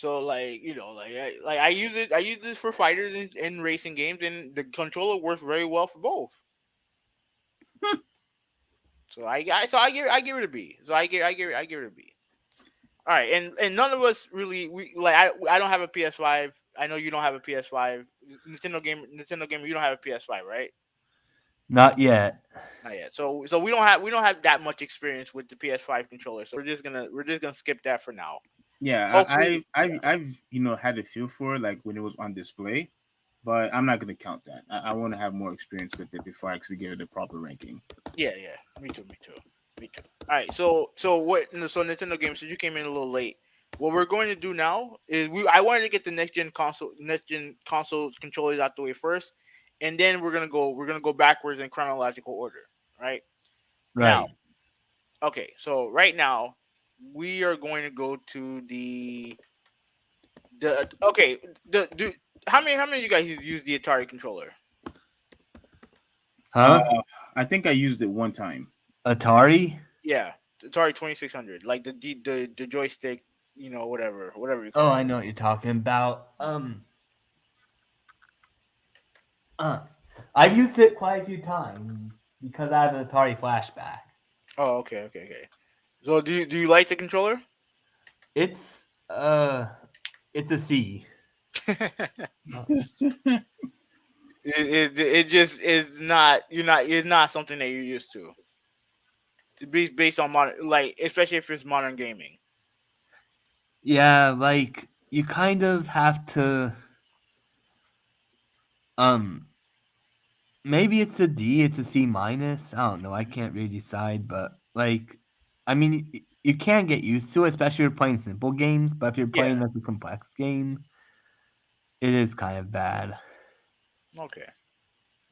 I use it. I use this for fighters in racing games, and the controller works very well for both. So I give it a B. So I give it a B. All right, and none of us really, I don't have a PS5. I know you don't have a PS5. Nintendo gamer, you don't have a PS5, right? Not yet. Not yet. So we don't have that much experience with the PS5 controller. So we're just gonna skip that for now. Yeah, I've had a feel for it, like when it was on display, but I'm not gonna count that. I want to have more experience with it before I actually give it a proper ranking. Yeah, me too. All right, so Nintendo games. So you came in a little late. What we're going to do now is I wanted to get the next gen console controllers out the way first, and then we're gonna go backwards in chronological order. Right. Right. Now, okay, so right now we are going to go to how many of you guys use the Atari controller? Huh? I think I used it one time. Atari? Yeah, Atari 2600, like the joystick, whatever you Oh, call it. I know what you're talking about. I've used it quite a few times because I have an Atari flashback. Oh, okay. So do you like the controller? It's a C. It just is not. It's not something that you're used to. Based on modern, like, especially if it's modern gaming. Yeah, like you kind of have to. Maybe it's a D. It's a C minus. I don't know. I can't really decide, but like, I mean, you can get used to it, especially if you're playing simple games. But if you're Yeah. playing like a complex game, it is kind of bad. Okay.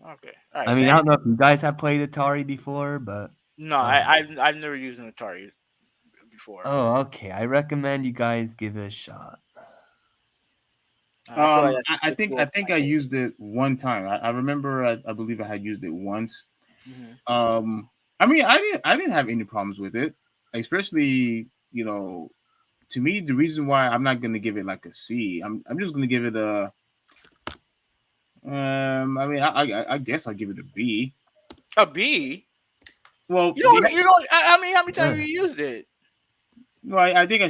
Okay. All I right. So, mean, I don't know if you guys have played Atari before, but no, um, I've never used an Atari before. oh, okay. I recommend you guys give it a shot. I feel like that's I just think too old I for my think I taste. used it one time. I remember I believe I had used it once. Mhm. I mean I didn't have any problems with it, especially to me the reason why I'm not gonna give it like a C. I'm just gonna give it a I mean I guess I'll give it a B. A B. Well, You don't. I mean, how many times have Ugh. you used it? no, I think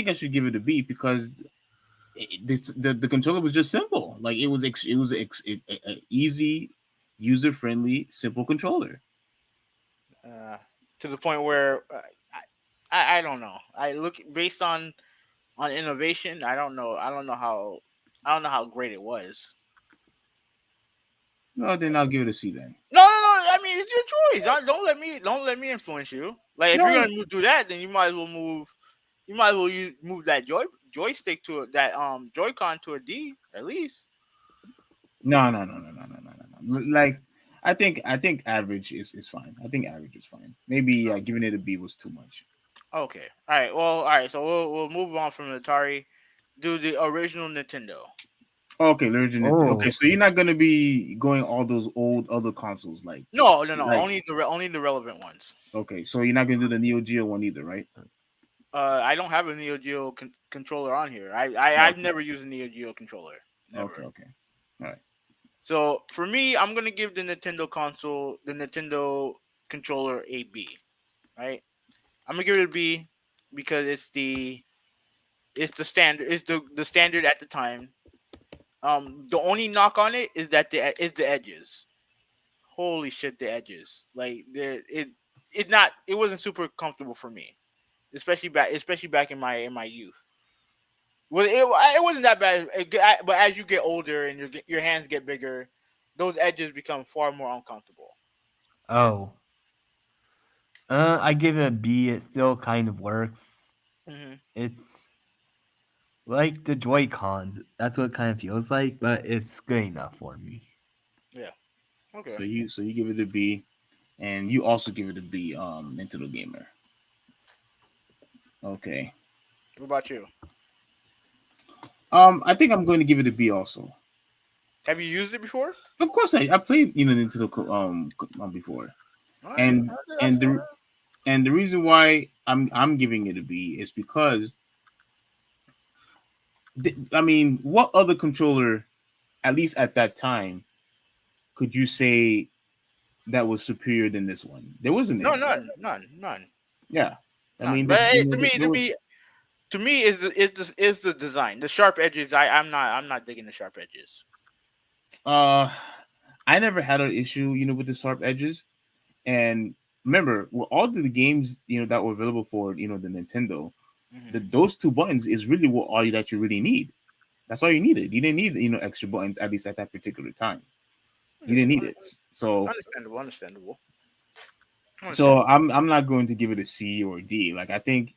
I should give it a B because the controller was just simple. Like a easy, user friendly, simple controller. Uh, to the point where I don't know. I look based on innovation. I don't know. I don't know how great it was. No, then I'll give it a C then. No, no, no. I mean, it's your choice. Don't let me influence you. Like if you're No, gonna do that, then you might as well move. You might as well move that joystick to that Joy-Con to a D at least. no. Like I think average is fine. I think average is fine. Maybe giving it a B was too much. Okay. All right. Well, all right. So we'll move on from Atari. Do the original Nintendo. Okay, Legend. Okay, Oh, so you're not gonna be going all those old other consoles No, no, no. like Only the relevant ones. okay, so you're not gonna do the Neo Geo one either, right? I don't have a Neo Geo controller on here. I've Okay, never used a Neo Geo controller. okay, Never. okay. All right. So for me, I'm gonna give the Nintendo controller a B. Right. I'm gonna give it a B because it's the standard. It's the standard at the time. The only knock on it is that the edges. Holy shit, the edges. Like it wasn't super comfortable for me, especially back in my youth. Well, it wasn't that bad, but as you get older and your hands get bigger, those edges become far more uncomfortable. oh. I give it a B. It still kind of works. Hmm. It's like the Joy Cons. That's what it kind of feels like, but it's good enough for me. Yeah. Okay. So you give it a B, and you also give it a B. Nintendo Gamer. Okay. What about you? I think I'm going to give it a B also. Have you used it before? Of course, I played Nintendo before, All right. and That's and the and the reason why I'm giving it a B is because I mean, what other controller, at least at that time, could you say that was superior than this one? There wasn't no, any. none. Yeah, I None. mean, But there was. to me is the design, the sharp edges. I'm not digging the sharp edges. Uh, I never had an issue, with the sharp edges. And remember, with all of the games, that were available for, the Nintendo, Hmm. those two buttons is really what all that you really need. That's all you needed. You didn't need, extra buttons, at least at that particular time. You Yeah, didn't need it. So understandable, understandable, so understandable. I'm not going to give it a C or a D. Like I think,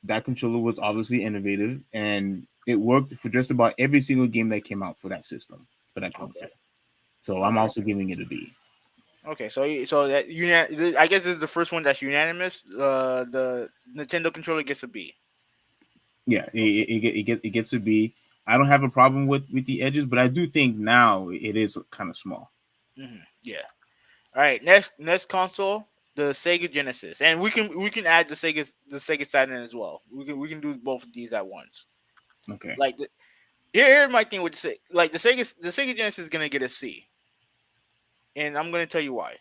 that controller was obviously innovative and it worked for just about every single game that came out for that system, for that Okay, console. So I'm okay, also giving it a B. okay. So that I guess this is the first one that's unanimous. The Nintendo controller gets a B. Yeah, it gets a B. I don't have a problem with the edges, but I do think now it is kind of small. Yeah. All right. Next console, the Sega Genesis, and we can add the Sega Saturn as well. We can do both of these at once. Okay. Like here's my thing with like the Sega Genesis is gonna get a C, and I'm gonna tell you why.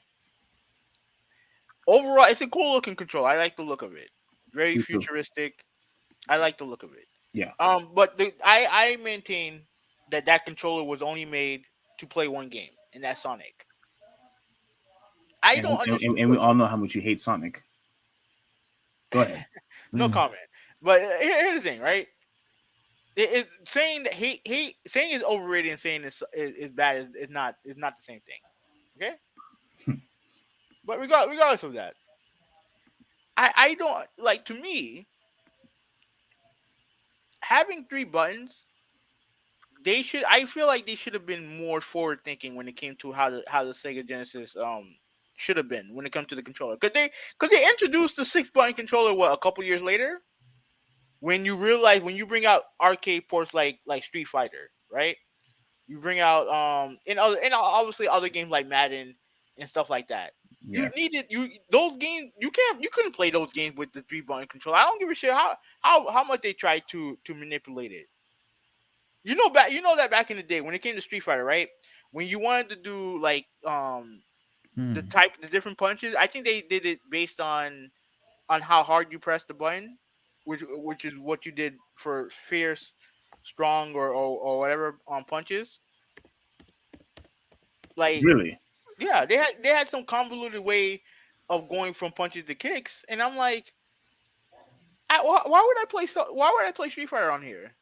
Overall, it's a cool looking controller. I like the look of it. Very Me too. futuristic. I like the look of it. Yeah. But I maintain that controller was only made to play one game, and that's Sonic. I And, don't and we all know how much you hate Sonic. Go ahead. no Mm. comment. But here's the thing, right? Saying that saying it's overrated and saying is bad is not the same thing. Okay, but regardless of that, I don't like, to me, having 3 buttons. I feel like they should have been more forward thinking when it came to how the Sega Genesis should have been when it comes to the controller. Because they introduced the 6 button controller a couple years later, when you realize, when you bring out arcade ports like Street Fighter, right? You bring out and obviously other games like Madden and stuff like that. You Yeah, needed those games. You couldn't play those games with the 3 button controller. I don't give a shit how much they tried to manipulate it. That back in the day when it came to Street Fighter, right? When you wanted to do like Hmm. the different punches, I think they did it based on how hard you press the button, which is what you did for fierce, strong, or whatever on punches. Like, really. yeah, they had some convoluted way of going from punches to kicks, and I'm like, why would I play Street Fighter on here?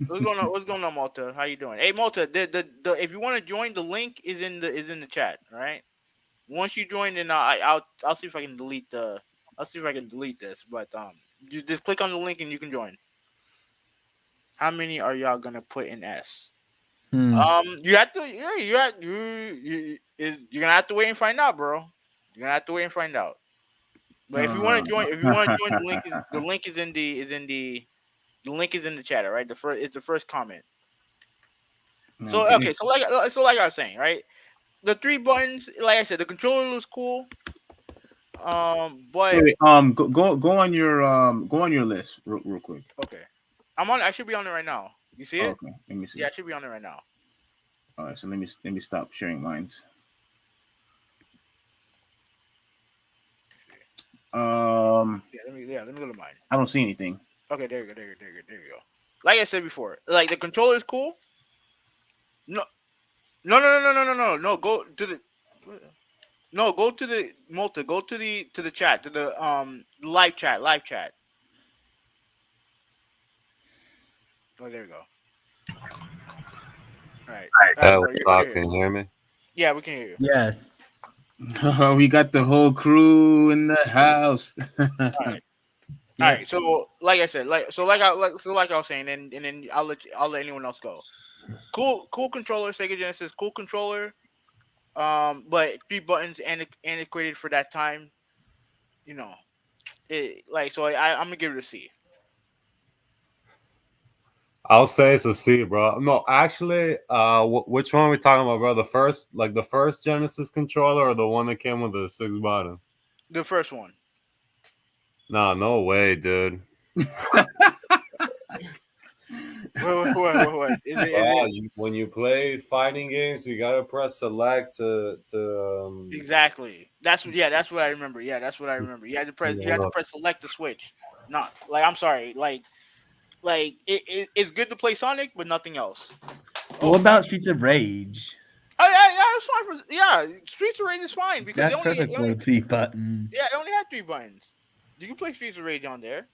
What's going on? What's going on, Malta? How you doing? Hey, Malta, if you want to join, the link is in the chat. All right. Once you join, then I'll see if I can delete this. But you just click on the link and you can join. How many are y'all gonna put in S? Hmm. You have to. Yeah, you're gonna have to wait and find out, bro. You're gonna have to wait and find out. But if you want to join, the link is in the chat. All right. It's the first comment. So Okay. okay, so like I was saying, right? The 3 buttons, like I said, the controller looks cool. But Wait, go on your list real quick. okay, I should be on it right now. You see it? Okay, let me see. Yeah, I should be on it right now. All right, so let me stop sharing lines. Yeah, let me go to mine. I don't see anything. Okay, there you go. Like I said before, like the controller is cool. No, no. Go to the. No, go to the Malta. Go to the chat, to the live chat. Oh, there we go. All right. What's up? Can you hear me? Yeah, we can hear you. Yes. We got the whole crew in the house. All right. All right. So, like I said, like I was saying, and then I'll let anyone else go. Cool controller, Sega Genesis, cool controller. But 3 buttons antiquated for that time. You know, I'm gonna give it a C. I'll say it's a C, bro. No, actually, which one are we talking about, bro? The first Genesis controller, or the one that came with the 6 buttons? The first one. Nah, no way, dude. What? When you play fighting games, you gotta press select to Exactly. That's what I remember. Yeah, that's what I remember. You had to press select to switch. Not like, I'm sorry. It's good to play Sonic, but nothing else. What about Streets of Rage? Oh yeah, it's fine for Streets of Rage is fine because That's perfect for a 3 button. yeah, it only had 3 buttons. You can play Streets of Rage on there,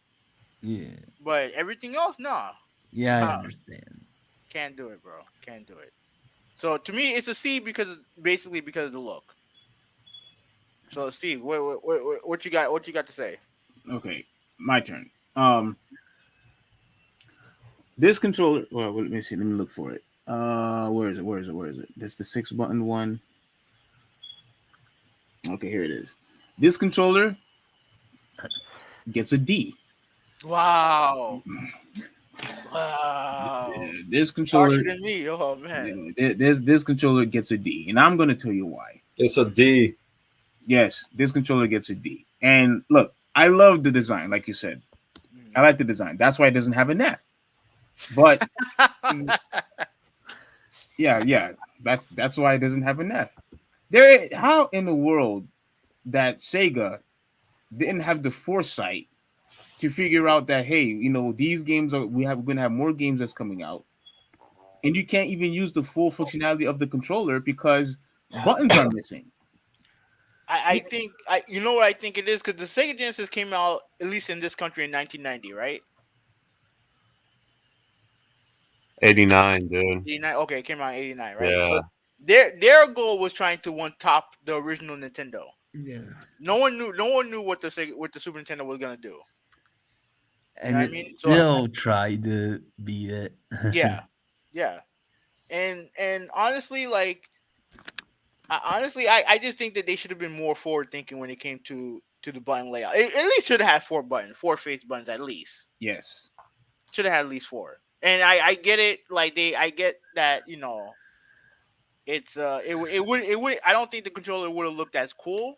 Yeah. but everything else, nah, Yeah, I Huh. understand. can't do it, bro. Can't do it. So to me, it's a C basically because of the look. So Steve, what you got? What you got to say? Okay, my turn. This controller. Well, let me see. Let me look for it. Where is it? That's the 6 button one. Okay, here it is. This controller gets a D. Wow. This controller. Harsher than me. Oh man. This controller gets a D, and I'm going to tell you why. It's a D. Yes, this controller gets a D. And look, I love the design, like you said. I like the design. That's why it doesn't have an F. But yeah, that's why it doesn't have an F. How in the world that Sega didn't have the foresight to figure out that, hey, these games we're gonna have more games that's coming out, and you can't even use the full functionality of the controller because buttons are missing. I think you know what I think it is, because the Sega Genesis came out, at least in this country, in 1990, right? 89, dude. 89. Okay, it came out in 89, right? Yeah. So their goal was trying to one top the original Nintendo. Yeah. No one knew what the Super Nintendo was gonna do. You know And what I it mean? So still tried to beat it. yeah, yeah. And honestly, like I just think that they should have been more forward thinking when it came to the button layout. At least should have had 4 buttons, 4 face buttons at least. Yes. Should have had at least 4. And I get it. Like I get that. It's it would. I don't think the controller would have looked as cool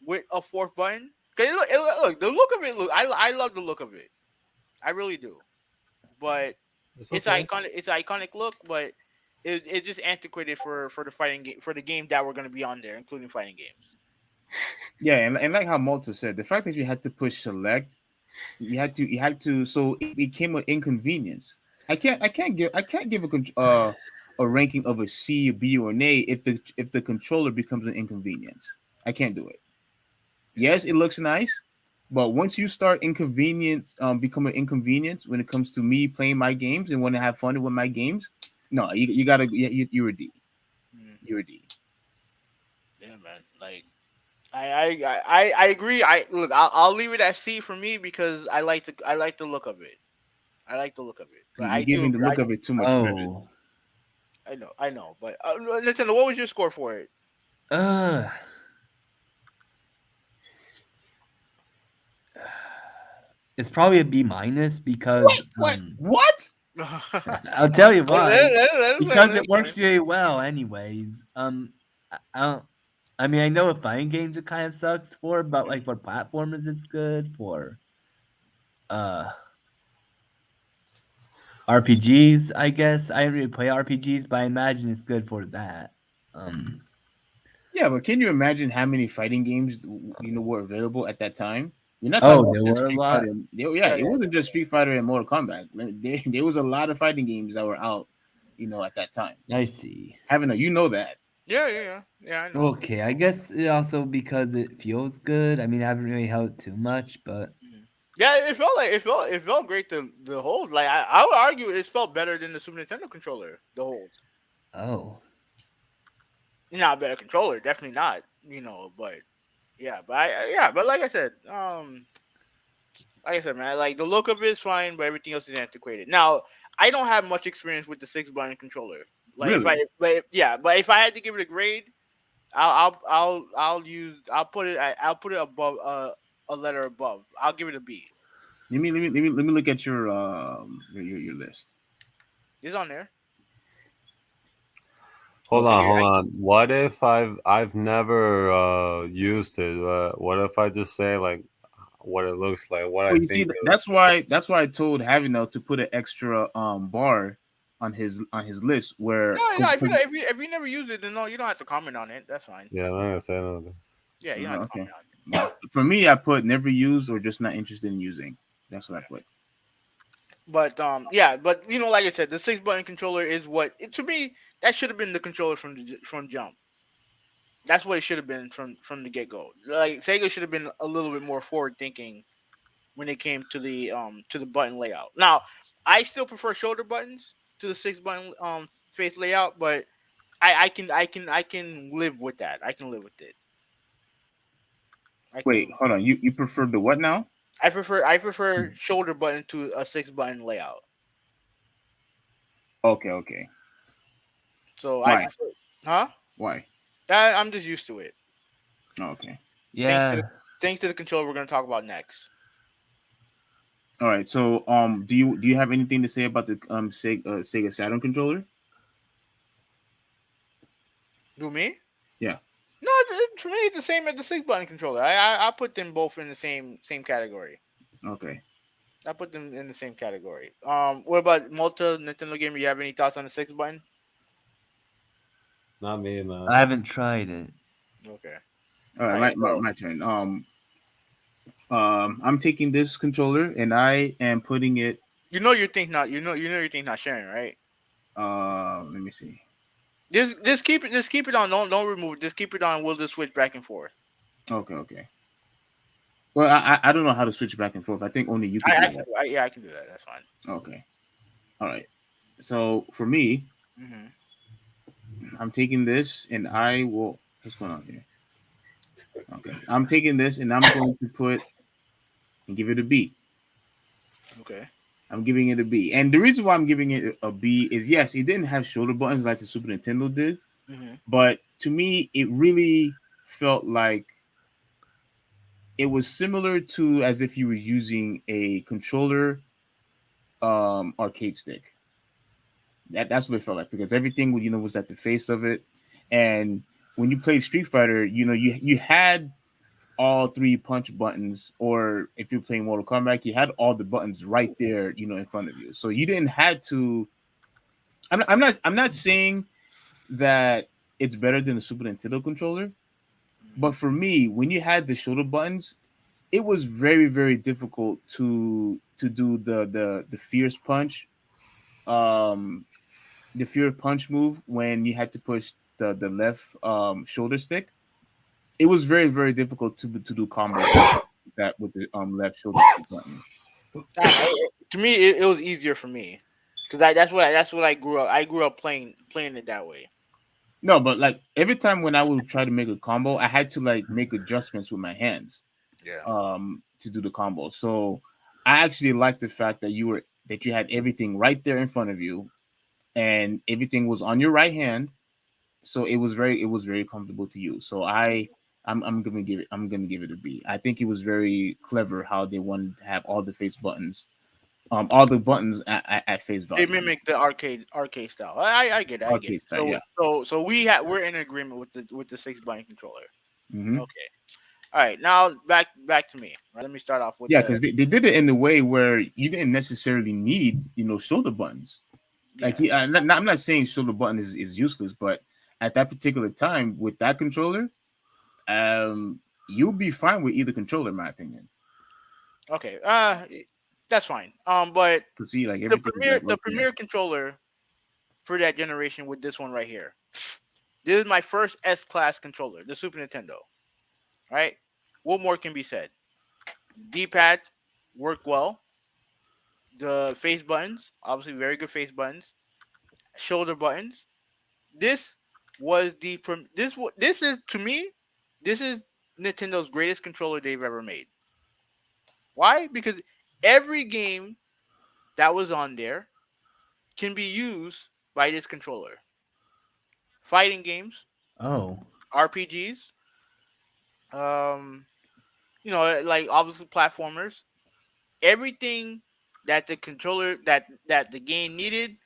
with a fourth button. Cause look, the look of it. I love the look of it. I really do. But It's it's okay. iconic. It's an iconic look, but it's just antiquated for the fighting game for the games that were going to be on there, including fighting games. Yeah, and like how Malta said, the fact that you had to push select, you had to, so it became an inconvenience. I can't give a ranking of a C, a B, or an A if the controller becomes an inconvenience. I can't do it. Yes, it looks nice, but once you start become an inconvenience when it comes to me playing my games and want to have fun with my games, no, you gotta you're a D. Mm, You're a D. yeah, man. Like I agree. I'll leave it at C for me because I like the look of it. I like the look of it, but You're I do giving the agree. look of it too much credit. Oh. I know. But Nintendo, what was your score for it? Uh. It's probably a B minus because What? I'll tell you why. Because That's it works fine. very well, anyways. I don't. I mean, I know fighting games it kind of sucks for, but like for platformers, it's good for uh RPGs. I guess I didn't really play RPGs, but I imagine it's good for that. Um. Yeah, but can you imagine how many fighting games were available at that time? We're not talking Oh, about there just were a Street lot. Fighter. Yeah, Yeah, it yeah, wasn't just Street Fighter and Mortal Kombat. There was a lot of fighting games that were out, at that time. I see. Having you know that. yeah. I know. Okay, I guess it also because it feels good. I mean, I haven't really held it too much, but Mhm. Yeah, it felt like it felt great the hold. Like I would argue it felt better than the Super Nintendo controller. The hold, oh, not a better controller, definitely not. But yeah, but like I said, man, like the look of it's fine, but everything else is antiquated. Now, I don't have much experience with the 6 button controller. Like if Really? I, but if I had to give it a grade, I'll put it above a letter above. I'll give it a B. Let me look at your list. It's on there. Hold I on, give, hold I, on. What if I've never used it? What if I just say like what it looks like, what I Well, you see, think it looks that's why I told Havino to put an extra bar on his list where no, no. If you never use it, then no, you don't have to comment on it. That's fine. like? Yeah, I'm not gonna say nothing. Yeah, you don't have to okay. comment on it. For me, I put never used or just not interested in using. That's what I put. But yeah, but like I said, the 6 button controller is to me that should have been the controller from jump. That's what it should have been from the get go. Like Sega should have been a little bit more forward thinking when it came to the button layout. Now, I still prefer shoulder buttons to the 6 button face layout, but I can live with that. I can live with it. I can live Wait, with hold on. You prefer the what now? I prefer shoulder button to a 6 button layout. Okay. So I Why? prefer, huh? Why? I'm just used to it. Okay. Thanks to the, yeah. thanks to the controller we're gonna talk about next. All right. So, do you have anything to say about the Sega Saturn controller? Do me? Yeah. No, for me it's the same as the 6 button controller. I put them both in the same category. Okay. I put them in the same category. What about Malta Nintendo Gamer? You have any thoughts on the 6 button? Not me, man. I haven't tried it. Okay. All All right. right. My turn. I'm taking this controller and I am putting it. Your thing's not. Your thing's not sharing, right? Let me see. Just keep it on. Don't remove it. Just keep it on. We'll just switch back and forth. Okay. Well, I don't know how to switch back and forth. I think only you could do that. I can do that. That's fine. Okay. All right. So for me, Hmm. I'm taking this and I will. What's going on here? Okay, I'm taking this and I'm going to put and give it a B. Okay. I'm giving it a B. And the reason why I'm giving it a B is yes, it didn't have shoulder buttons like the Super Nintendo did, Mm-hmm. but to me, it really felt like it was similar to as if you were using a controller arcade stick. That's what it felt like because everything was at the face of it. And when you played Street Fighter, you had all three punch buttons, or if you're playing Mortal Kombat, you had all the buttons right there, in front of you. So you didn't have to. I'm not saying that it's better than the Super Nintendo controller, Mm-hmm. but for me, when you had the shoulder buttons, it was very very difficult to do the fierce punch, um, the fierce punch move when you had to push the left shoulder stick. It was very very difficult to do combos that with the left shoulder stick button. To me, it was easier for me because that's what I grew up. I grew up playing it that way. No, but like every time when I would try to make a combo, I had to like make adjustments with my hands Yeah. to do the combo. So I actually like the fact that you had everything right there in front of you and everything was on your right hand. So it was very comfortable to use. So I'm gonna give it a B. I think it was very clever how they wanted to have all the face buttons, all the buttons at face They value, mimic the arcade style. I get it. I get arcade it. style. Yeah. So we're in agreement with the 6 button controller. Hmm. Okay. All right. Now back to me. Right. Let me start off with Yeah, the because they did it in a way where you didn't necessarily need shoulder buttons. Like yeah. I'm not saying shoulder button is useless, but at that particular time with that controller, you'll be fine with either controller, in my opinion. Okay. That's fine. But Cause see, like the everything is premier like the right there. premier controller for that generation with this one right here. This is my first S class controller, the Super Nintendo. Right. What more can be said? D-pad work well. The face buttons, obviously very good face buttons. Shoulder buttons. This was this is to me, this is Nintendo's greatest controller they've ever made. Why? Because every game that was on there can be used by this controller. Fighting games, Oh. RPGs, um, like obviously platformers. Everything that the game needed,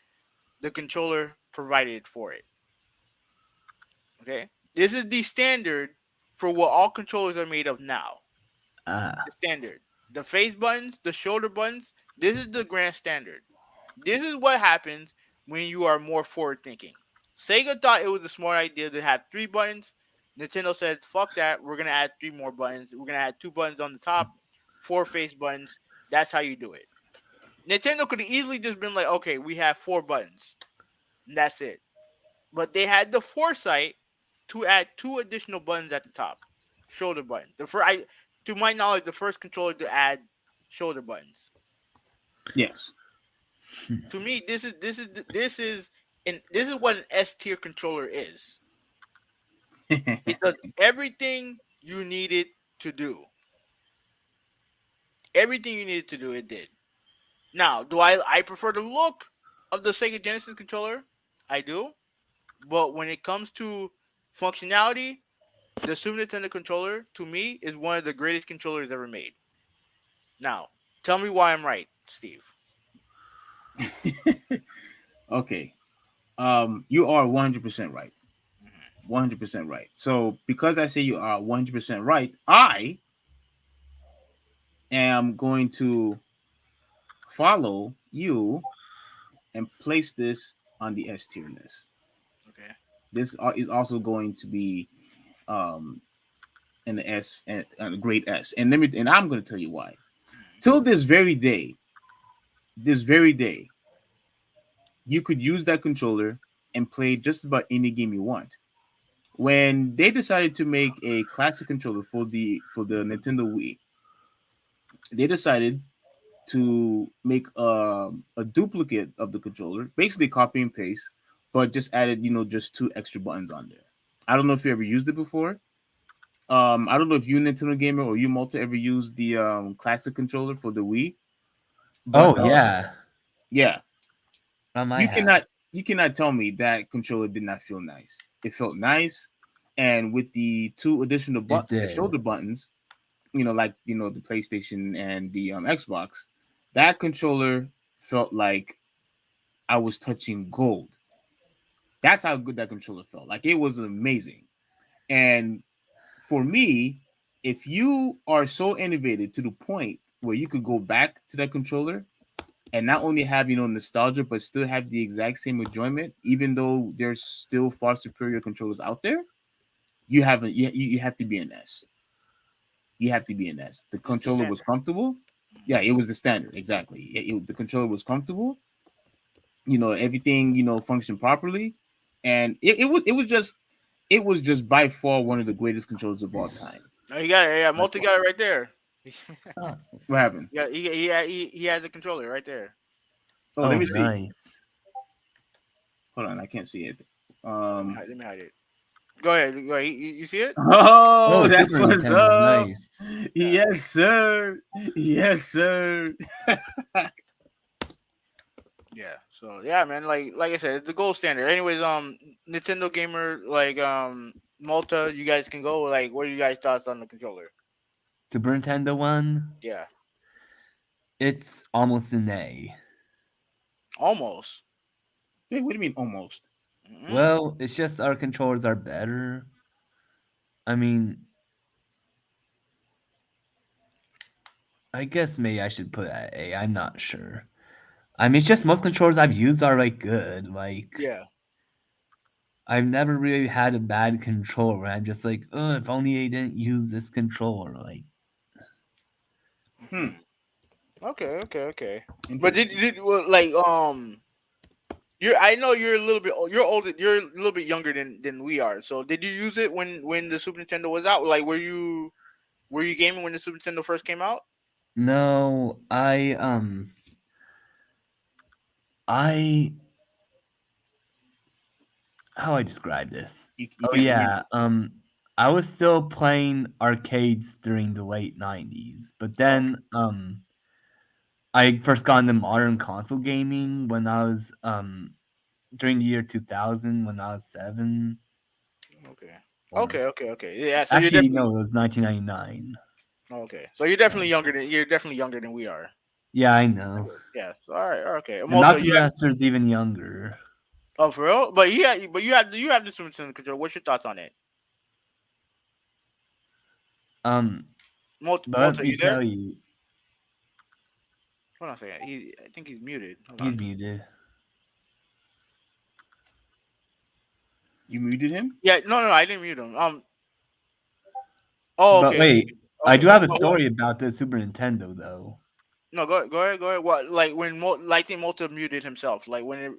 the controller provided for it. Okay, this is the standard for what all controllers are made of now. Ah. The standard, the face buttons, the shoulder buttons. This is the grand standard. This is what happens when you are more forward thinking. Sega thought it was a smart idea to have 3 buttons. Nintendo said, "Fuck that. We're gonna add 3 more buttons. We're gonna add 2 buttons on the top, 4 face buttons. That's how you do it." Nintendo could have easily just been like, "Okay, we have 4 buttons, and that's it." But they had the foresight to add 2 additional buttons at the top, shoulder buttons. To my knowledge, the first controller to add shoulder buttons. Yes. To me, this is what an S tier controller is. It does everything you need it to do. Everything you needed to do, it did. Now, do I prefer the look of the Sega Genesis controller? I do. But when it comes to functionality, the Super Nintendo controller, to me, is one of the greatest controllers ever made. Now, tell me why I'm right, Steve. Okay. You are 100% right. 100% right. So because I say you are 100% right, I am going to follow you and place this on the S tier list. Okay. This is also going to be um an S and a great S. And I'm going to tell you why. Till this very day, you could use that controller and play just about any game you want. When they decided to make a classic controller for the Nintendo Wii, they decided to make a duplicate of the controller, basically copy and paste, but just added just 2 extra buttons on there. I don't know if you ever used it before, I don't know if you Nintendo gamer or you Malta ever used the classic controller for the Wii, but Oh yeah, yeah, on my you house. cannot tell me that controller did not feel nice. It felt nice, and with the two additional It the did. shoulder buttons, like the PlayStation and the Xbox, that controller felt like I was touching gold. That's how good that controller felt. Like it was amazing. And for me, if you are so innovative to the point where you could go back to that controller and not only have nostalgia, but still have the exact same enjoyment, even though there's still far superior controllers out there, you haven't. You have to be an S. You have to be an S. The It's the controller was standard. comfortable. Yeah, it was the standard exactly. The controller was comfortable. Everything functioned properly, and it was just by far one of the greatest controllers of all time. Oh, you got it. Yeah, By Multi far. got it right there. Oh, What happened? Yeah, he has the controller right there. Oh, let oh me see. nice. Hold on, I can't see it. Let me hide it. Go ahead. Go ahead. You see it? Oh, Oh, that's Super what's Nintendo, up. nice. Yeah. Yes, sir. Yes, sir. Yeah. So yeah, man. Like I said, it's the gold standard. Anyways, Nintendo gamer, like Malta, you guys can go. Like, what are you guys' thoughts on the controller? Super Nintendo one, Yeah. it's almost an A. Almost. Wait, what do you mean almost? Mm-mm. Well, it's just our controllers are better. I mean, I guess maybe I should put at A. I'm not sure. I mean, it's just most controllers I've used are like good. Like Yeah. I've never really had a bad controller. I'm just like, oh, if only I didn't use this controller. Like, Hmm. Hmm. Okay. Okay. Okay. But Interesting. well, like you're I know you're a little bit you're older, you're a little bit younger than we are. So did you use it when the Super Nintendo was out? Like, were you gaming when the Super Nintendo first came out? no, I how I describe this? You Oh can't remember. yeah, I was still playing arcades during the late '90s, but Okay. then I first got into modern console gaming when I was during the year 2000 when I was 7. Okay. Or Okay. Yeah. So you're actually, definitely no, it was 1999. okay. So you're definitely younger than we are. Yeah, I know. Yeah. So, all right. Okay. And Malta, Matsu you have Master's even younger. oh for real? But you have the Super Nintendo control. What's your thoughts on it? Um, but let Malta, me you there? tell you, Hold on a second. I think he's muted. Hold he's on. muted. You muted him? Yeah. No. I didn't mute him. Oh. But Okay. wait, I Okay. do have a What? story about the Super Nintendo though. No, go ahead. What, like when like think Malta muted himself, like when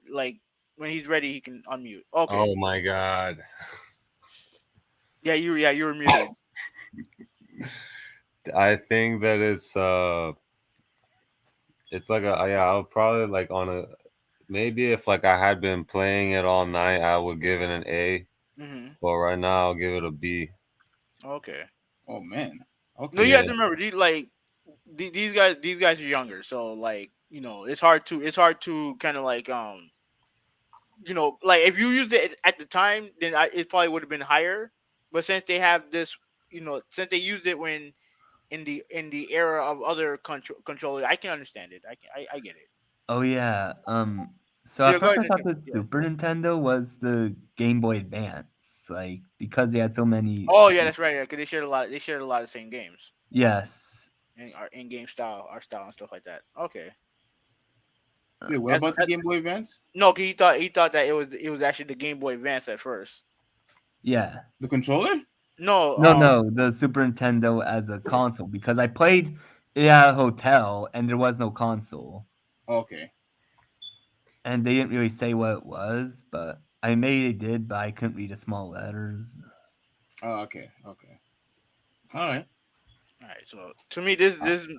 he's ready, he can unmute. Okay, Oh my god. you were muted. I think that it's like a yeah, I'll probably like on a maybe if like I had been playing it all night, I would give it an A. Hmm. But right now I'll give it a B. Okay. Oh man. No, Okay. you have Yeah. to remember these guys are younger, so like it's hard to kind of like like if you used it at the time, then it probably would have been higher. But since they have this, since they used it when in the era of other controllers, I can understand it. I get it. Oh yeah. So Yeah, at go first ahead, I thought Nintendo. the Yeah. Super Nintendo was the Game Boy Advance, like because they had so many. Oh yeah, that's right. Yeah, because they shared a lot. They shared a lot of the same games Yes. and our in-game style, our style, and stuff like that. Okay. Wait, what That, about the that, Game Boy Advance? no, 'cause he thought that it was actually the Game Boy Advance at first. Yeah. The controller? No, No, no, the Super Nintendo as a console because I played it at a hotel and there was no console. Okay. And they didn't really say what it was, but I maybe they did, but I couldn't read the small letters. Oh, okay. Okay. All right. all right. So to me, this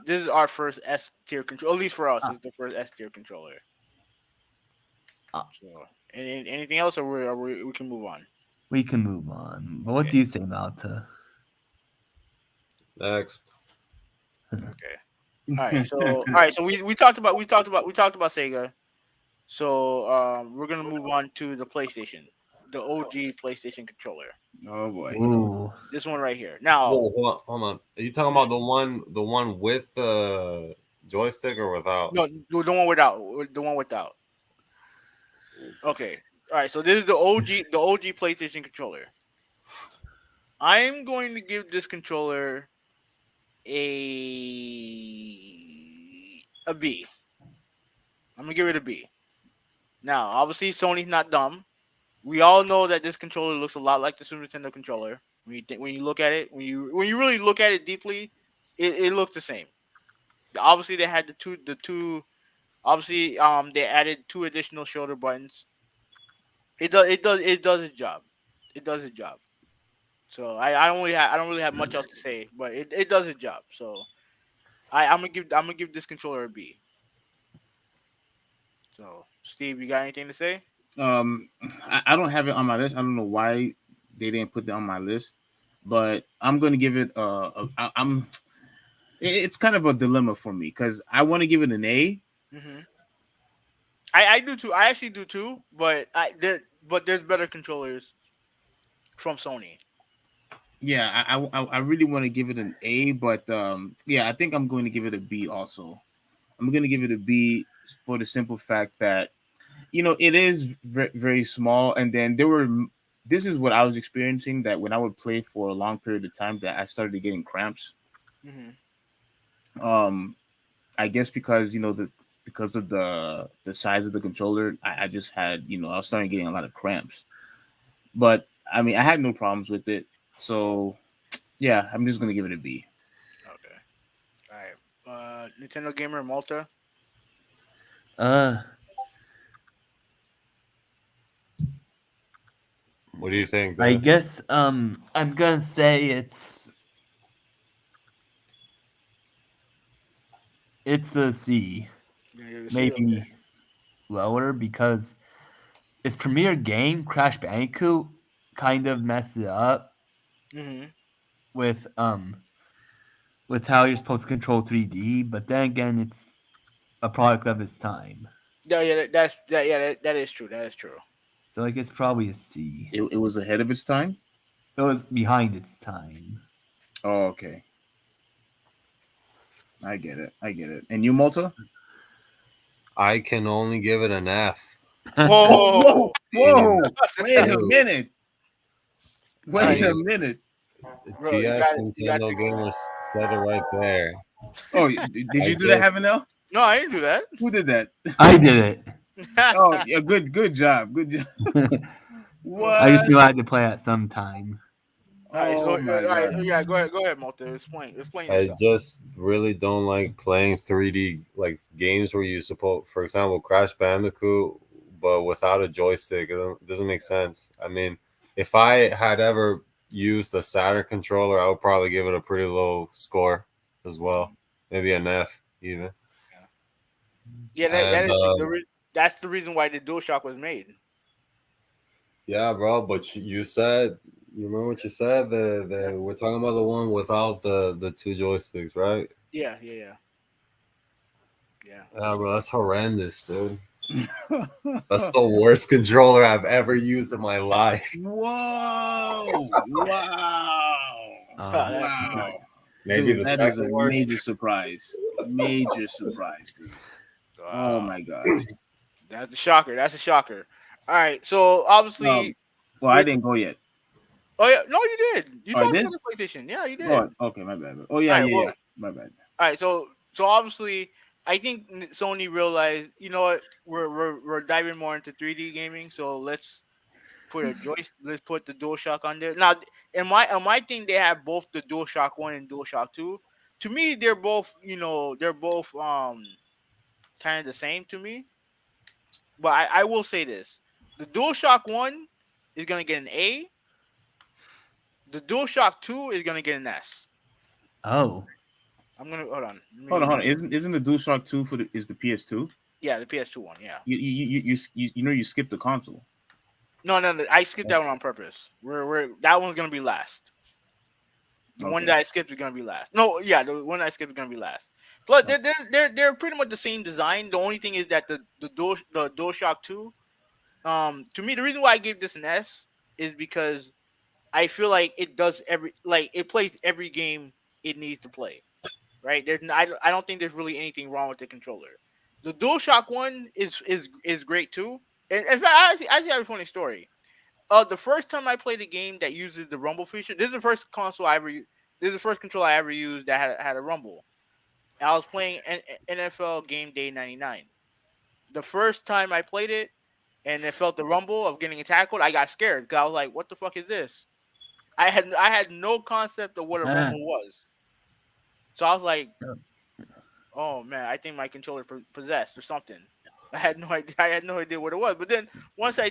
is our first S tier control. At least for us, Uh, it's the first S tier controller. uh, So, anything else, or we can move on. we can move on. But what Okay. do you say, Malta? Next. Okay. All right. So we talked about Sega. So we're gonna move on to the PlayStation, the OG PlayStation controller. Oh boy. Ooh. This one right here. Now, Whoa, hold on. Are you talking about the one with the joystick or without? no, the one without, the one without. Okay. All right. So this is the OG PlayStation controller. I'm going to give this controller a B. I'm gonna give it a B. Now, obviously, Sony's not dumb. We all know that this controller looks a lot like the Super Nintendo controller. When you look at it, when you really look at it deeply, it looks the same. Obviously, they had the two. Obviously, they added two additional shoulder buttons. It does its job. It does its job. So I don't really have much else to say, but it does its job. So I'm gonna give this controller a B. So Steve, you got anything to say? Um, I don't have it on my list. I don't know why they didn't put that on my list, but I'm going to give it. I'm. It's kind of a dilemma for me because I want to give it an A. Hmm. I do too. I actually do too. But there's better controllers from Sony. Yeah, I really want to give it an A, but yeah, I think I'm going to give it a B also. I'm going to give it a B for the simple fact that it is very small, and then there were. This is what I was experiencing, that when I would play for a long period of time, that I started getting cramps. Hmm. Um, I guess because because of the size of the controller, I just had I was starting getting a lot of cramps. But I mean, I had no problems with it, so yeah, I'm just gonna give it a B. Okay. All right. Nintendo Gamer Malta. Uh, What do you think? I Dave? guess I'm gonna say it's a C, Yeah, you see, okay. maybe lower because its premier game, Crash Bandicoot, kind of messed it up Hmm. with how you're supposed to control 3D, but then again, it's a product of its time. Yeah, that is true. That is true. So I guess probably a C. It was ahead of its time. It was behind its time. Oh, okay. I get it. I get it. And you, Malta? I can only give it an F. Whoa! Whoa! Wait a Dude, minute. Wait Nice. a minute. Bro, TS you got Nintendo the. Gamers said it right there. Oh, did I you do that, just Havanel? No, I didn't do that. Who did that? I did Oh, yeah, good job. Good job. it. I just What? knew I had to play at some time. All right, so Oh my all right, god. yeah, go ahead, Malta. Explain I yourself. just really don't like playing 3D like games where you suppose, for example, Crash Bandicoot, but without a joystick. It doesn't make sense. I mean, if I had ever used a Saturn controller, I would probably give it a pretty low score as well, maybe an F even. Yeah, that And is true. That's the reason why the DualShock was made. yeah, bro. But you said, you remember what you said? The we're talking about the one without the two joysticks, right? Yeah, yeah, yeah, yeah. Yeah, bro, that's horrendous, dude. That's the worst controller I've ever used in my life. Whoa! Wow! That's Wow! nuts. Maybe Dude, the that is a second worst. major surprise. Major surprise, dude. Oh Wow, my gosh. that's a shocker. That's a shocker. All right, so obviously, Well, I with didn't go yet. oh yeah, no, you did. You Oh, I talked did? about the PlayStation. Yeah, you did. Oh, okay, my bad. Oh All yeah, right, yeah, well, yeah. My bad. all right, so obviously, I think Sony realized, you know what, we're diving more into 3D gaming, so let's put the DualShock on there. Now, in my thing, they have both the DualShock One and DualShock Two. To me, they're both kind of the same to me. But I will say this: the DualShock One is gonna get an A. The DualShock Two is gonna get an S. Oh, I'm gonna hold on. Hold on. Isn't the DualShock 2 is the PS2? Yeah, the PS2 one. Yeah. You skipped the console. No. I skipped that one on purpose. We're that one's gonna be last. The one Okay. that I skipped is gonna be last. No, yeah, the one I skipped is gonna be last. Plus, they're pretty much the same design. The only thing is that the DualShock 2. To me, the reason why I gave this an S is because I feel like it does it plays every game it needs to play. Right? I don't think there's really anything wrong with the controller. The DualShock one is great too. And in fact, I actually have a funny story. The first time I played a game that uses the rumble feature, this is the first console I ever. This is the first controller I ever used that had a rumble. And I was playing NFL Game Day '99. The first time I played it, and it felt the rumble of getting tackled, I got scared because I was like, "What the fuck is this?" I had no concept of what a Ah, rumble was, so I was like, "Oh man, I think my controller possessed or something." I had no idea. I had no idea what it was. But then once I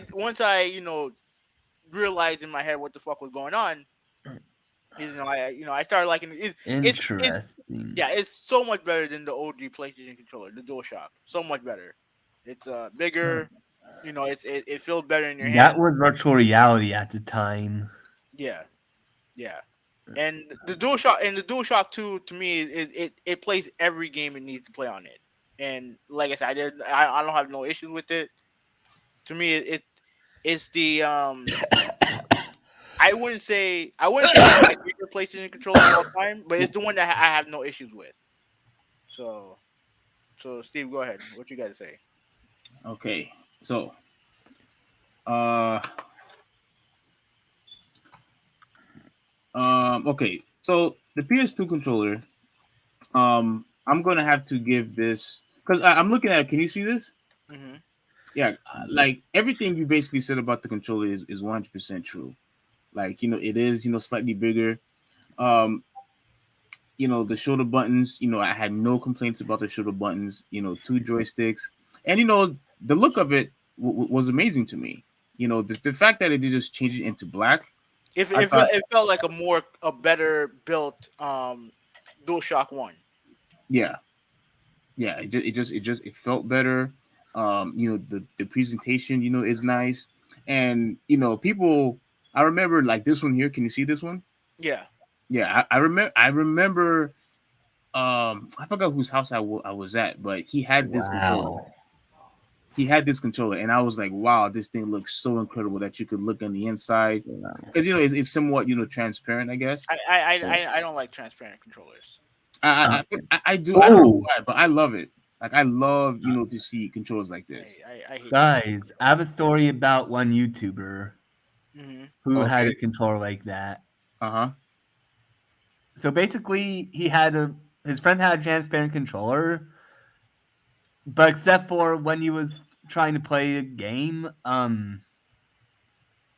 realized in my head what the fuck was going on, I started liking it. It's interesting. yeah, it's so much better than the OG PlayStation controller, the DualShock. So much better. It's bigger. It feels better in your That hand. was virtual reality at the time. Yeah, yeah. And the DualShock 2 to me it plays every game it needs to play on it. And like I said, I don't have no issues with it. To me, it's the I wouldn't say it's my favorite PlayStation controller of all time, but it's the one that I have no issues with. So Steve, go ahead. What you got to say? Okay. So, uh, okay. So the PS2 controller, I'm gonna have to give this because I'm looking at it. Can you see this? Hmm. Yeah, like everything you basically said about the controller is 100% true. Like it is slightly bigger. Um, the shoulder buttons. I had no complaints about the shoulder buttons. Two joysticks, and the look of it was amazing to me. The fact that it did just change it into black. If I it, thought, felt- it felt like a better built DualShock One. yeah, yeah. It felt better. The presentation is nice, and people. I remember like this one here. Can you see this one? Yeah. Yeah, I remember. I forgot whose house I was at, but Wow. he had this controller, and I was like, wow, this thing looks so incredible that you could look on the inside because it's somewhat transparent, I guess. I don't like transparent controllers. I do. I don't know Oh, why, but I love it. Like I love to see controllers like this. I hate guys, I have a story about one YouTuber Hmm. who had a Okay. controller like that. Uh-huh. So basically, his friend had a transparent controller, but except for when he was trying to play a game,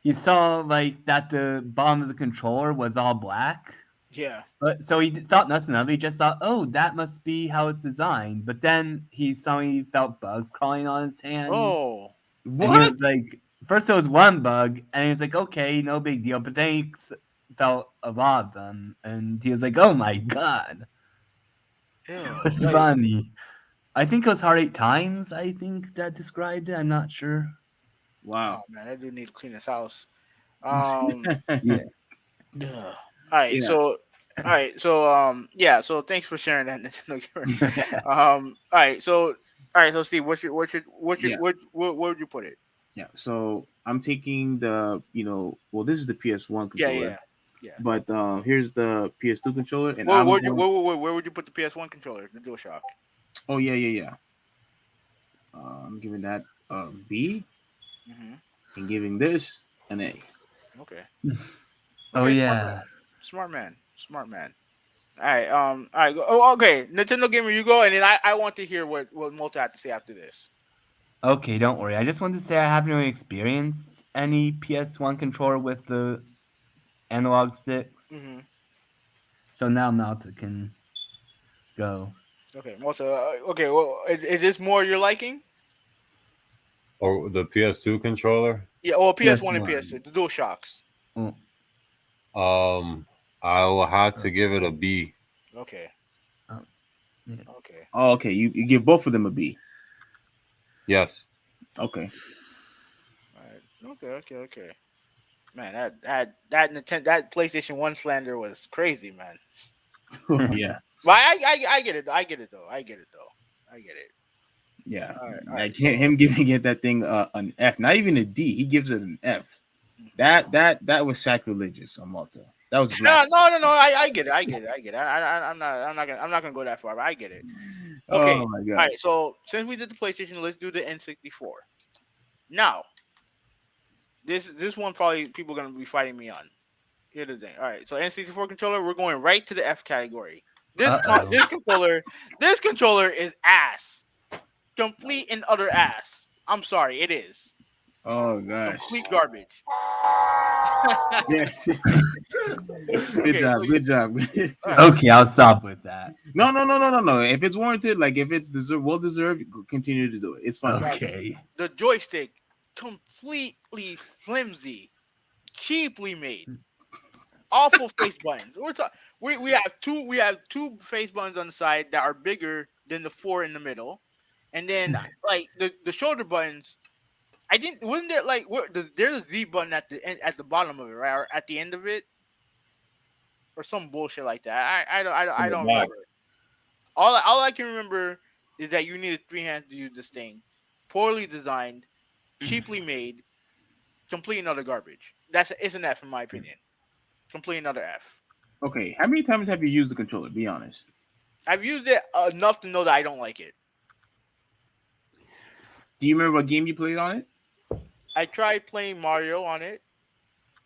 he saw like that the bottom of the controller was all black. Yeah. But so he thought nothing of it. He just thought, "Oh, that must be how it's designed." But then he suddenly felt bugs crawling on his hand, Oh. and he What? was like, first it was one bug, and he was like, "Okay, no big deal." But then he felt a lot of them, and he was like, "Oh my god, Ew. it's funny." I think it was Heart 8 Times. I think that described it. I'm not sure. Wow. Oh man, I do need to clean this house. Um. Yeah. Ugh. All right. Yeah. So. All right. So yeah. So thanks for sharing that, Nintendo Gamer. All right. So Steve, Yeah. where would you put it? Yeah. So I'm taking well, this is the PS1 Yeah. controller, Yeah. Yeah. but here's the PS2 controller, and Where I'm would you going. where would you put the PS1 controller, the DualShock? Oh yeah. I'm giving that a B Mm-hmm. and giving this an A. Okay. Oh Okay. yeah. Smart man. Smart man. All right. All right. Oh, okay. Nintendo Gamer, you go, and then I want to hear what Malta had to say after this. Okay, don't worry. I just wanted to say I haven't really experienced any PS1 controller with the analog sticks. Mm-hmm. So now Malta can go. Okay, Malta. Okay. Well, is this more your liking? Or the PS2 controller. Yeah. Well, PS1 and PS1. PS2, the DualShocks. Oh, I will have to give it a B. Okay. oh, yeah. Okay. Oh, okay. You give both of them a B. Yes. Okay. All right. Okay. Man, that PlayStation 1 slander was crazy, man. Yeah, But I get it. I get it though. I get it. yeah. All right. Like So, him giving it that thing an F, not even a D. He gives it an F. That was sacrilegious on Malta. That was black. no. I get it. I'm not gonna go that far, but I get it. Okay. Oh my All gosh. right. So since we did the PlayStation, let's do the N64. Now, this one probably people are gonna be fighting me on. Here's the thing. All right. So N64 controller, we're going right to the F category. This controller is ass. Complete and utter ass. I'm sorry, it is. Oh gosh. Complete garbage. Yes. Okay, Good job. Okay, I'll stop with that. No. If it's warranted, like if it's well deserved, continue to do it. It's fun. Okay. The joystick, completely flimsy, cheaply made. Awful face buttons. We have two face buttons on the side that are bigger than the four in the middle, and then like the shoulder buttons. I didn't. Wasn't there like there's a Z button at the end, at the bottom of it, right, or at the end of it, or some bullshit like that. I don't remember. All I can remember is that you needed three hands to use this thing. Poorly designed, cheaply made, complete and utter garbage. It's an F in my opinion. Complete another F. Okay, how many times have you used the controller? Be honest. I've used it enough to know that I don't like it. Do you remember what game you played on it? I tried playing Mario on it.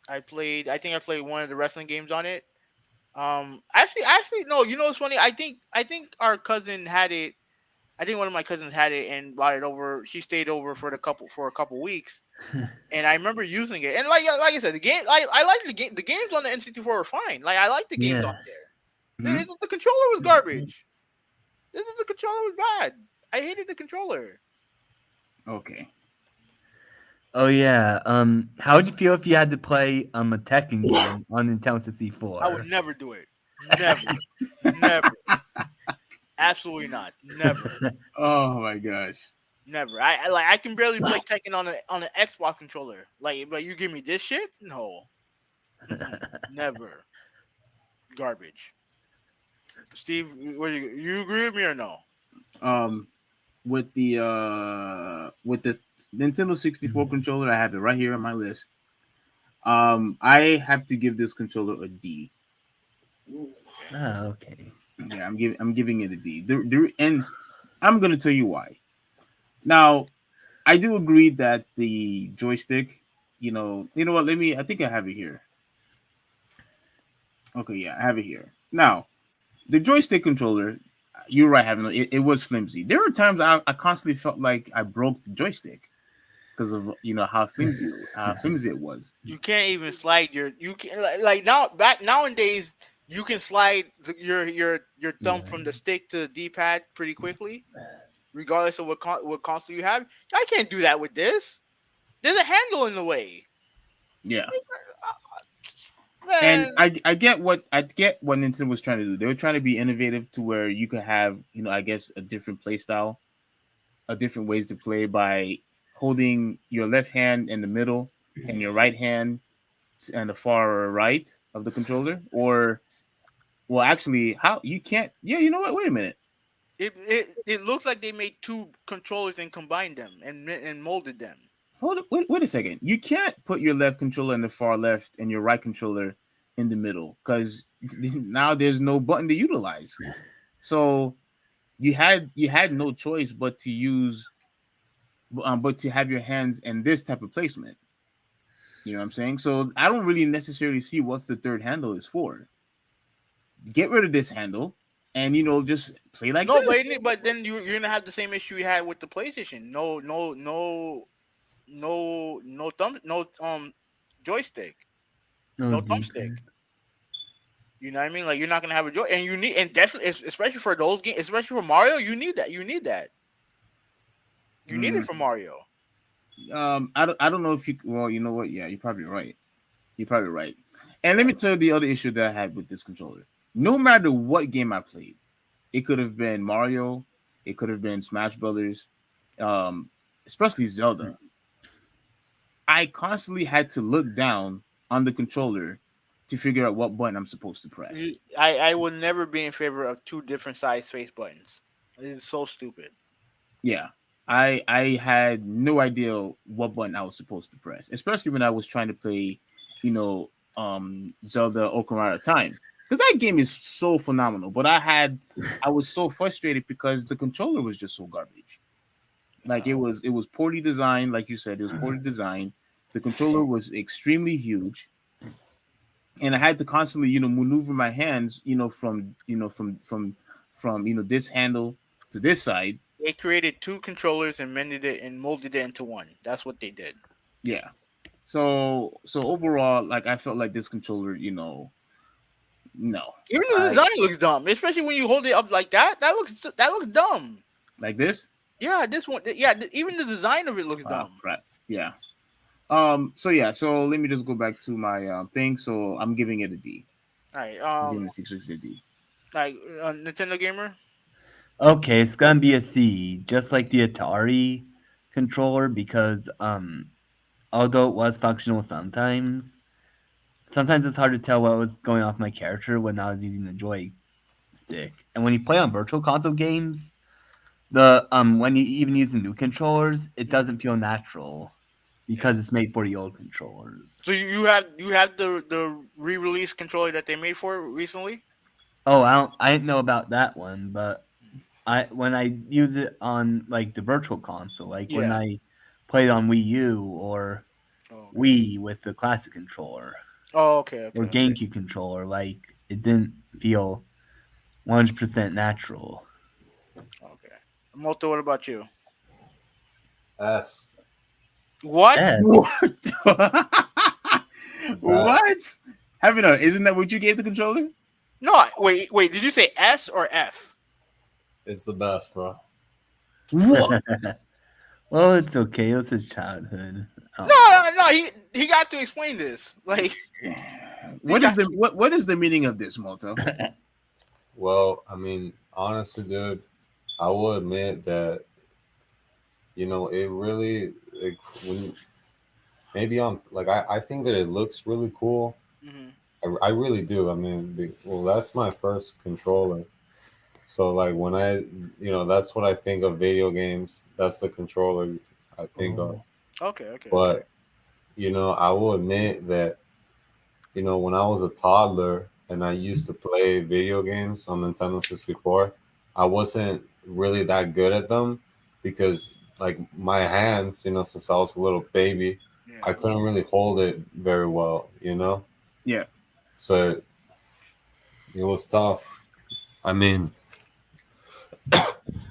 I think I played one of the wrestling games on it. Actually, no. You know what's funny? I think our cousin had it. I think one of my cousins had it and brought it over. She stayed over for a couple weeks, and I remember using it. And like I said, the game. I like the game. The games on the N64 were fine. Like I like the games on there. Mhm. The controller was garbage. The controller was bad. I hated the controller. Okay. Oh yeah. How would you feel if you had to play a Tekken game on Nintendo 64? I would never do it. Never. Absolutely not. Never. Oh my gosh. Never. I can barely play Tekken on an Xbox controller. But you give me this shit? No. Never. Garbage. Steve, you agree with me or no? With the Nintendo 64 controller, I have it right here on my list. I have to give this controller a D. Oh, okay. Yeah, I'm giving it a D. And I'm gonna tell you why. Now, I do agree that the joystick, you know what? I think I have it here. Okay, yeah, I have it here. Now, the joystick controller, you're right, having it was flimsy. There were times I constantly felt like I broke the joystick because of how flimsy it was. You can't even slide nowadays you can slide your thumb from the stick to the D-pad pretty quickly, regardless of what console you have. I can't do that with this. There's a handle in the way. Yeah. Man. And I get what Nintendo was trying to do. They were trying to be innovative to where you could have, I guess a different play style, a different ways to play by holding your left hand in the middle and your right hand and the far right of the controller. Or, well, actually, how you can't? Yeah, you know what? Wait a minute. It looks like they made two controllers and combined them and molded them. Hold up, wait a second. You can't put your left controller in the far left and your right controller in the middle because now there's no button to utilize. So you had no choice but to use, but to have your hands in this type of placement. You know what I'm saying? So I don't really necessarily see what's the third handle is for. Get rid of this handle and just play like this. But then you're gonna have the same issue you had with the PlayStation. No joystick. No thumbstick. You know what I mean? Like you're not gonna have a joy, and definitely, especially for those games, especially for Mario, you need that. You need it for Mario. I don't know if you. Well, you know what? Yeah, you're probably right. And let me tell you the other issue that I had with this controller. No matter what game I played, it could have been Mario, it could have been Smash Brothers, especially Zelda. I constantly had to look down on the controller to figure out what button I'm supposed to press. I would never be in favor of two different size face buttons. It is so stupid. Yeah. I had no idea what button I was supposed to press, especially when I was trying to play, Zelda Ocarina of Time. Because that game is so phenomenal. But I was so frustrated because the controller was just so garbage. Like it was poorly designed, like you said, it was poorly designed. The controller was extremely huge. And I had to constantly, maneuver my hands, from this handle to this side. They created two controllers and mended it and molded it into one. That's what they did. Yeah. So overall, like I felt like this controller, no. Even the design looks dumb, especially when you hold it up like that. That looks dumb. Like this? Yeah, this one. Yeah, even the design of it looks dumb. Crap. Yeah. So let me just go back to my thing. So I'm giving it a D. All right. I'm giving the 660 a D. Like Nintendo gamer. Okay, it's gonna be a C, just like the Atari controller, because although it was functional sometimes it's hard to tell what was going off my character when I was using the joystick. And when you play on virtual console games, the when you even use the new controllers, it doesn't feel natural because it's made for the old controllers. So you have the re-release controller that they made for it recently. Oh, I didn't know about that one, but when I use it on like the virtual console, like when Yeah. I played on Wii U or Wii with the classic controller Oh, okay. or GameCube controller, like it didn't feel 100% natural. Okay. Moto, what about you? S. What? S. What? Isn't that what you gave the controller? No, wait. Did you say S or F? It's the best, bro. What? Well, it's okay. It was his childhood. No. He got to explain this. Like, what is the meaning of this, Moto? Well, I mean, honestly, dude, I will admit that, it really, like, when maybe on, like, I think that it looks really cool. mhm. I really do. I mean, that's my first controller. So, like, when that's what I think of video games. That's the controller I think of. Okay. But, I will admit that, when I was a toddler and I used to play video games on Nintendo 64, I wasn't really that good at them because, like, my hands, since I was a little baby, Yeah. I couldn't really hold it very well, Yeah. So it was tough. I mean,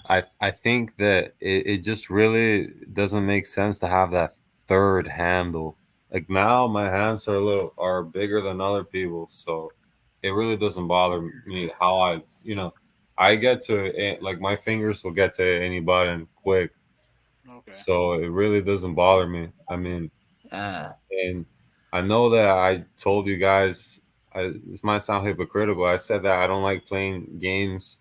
I think that it just really doesn't make sense to have that third handle. Like now my hands are bigger than other people's, so it really doesn't bother me how I get to like my fingers will get to any button quick. Okay. So it really doesn't bother me. I mean, Ah. and I know that I told you guys this might sound hypocritical. I said that I don't like playing games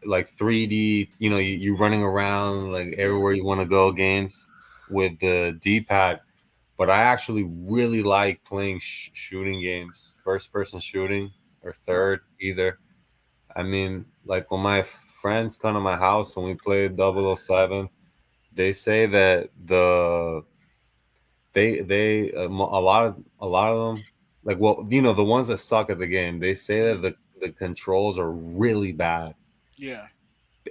like 3D, you running around like everywhere you want to go games with the D-pad, but I actually really like playing shooting games, first person shooting or third either. I mean, like when my friends come to my house and we play 007, they say that a lot of them, like, well, the ones that suck at the game, they say that the controls are really bad, Yeah.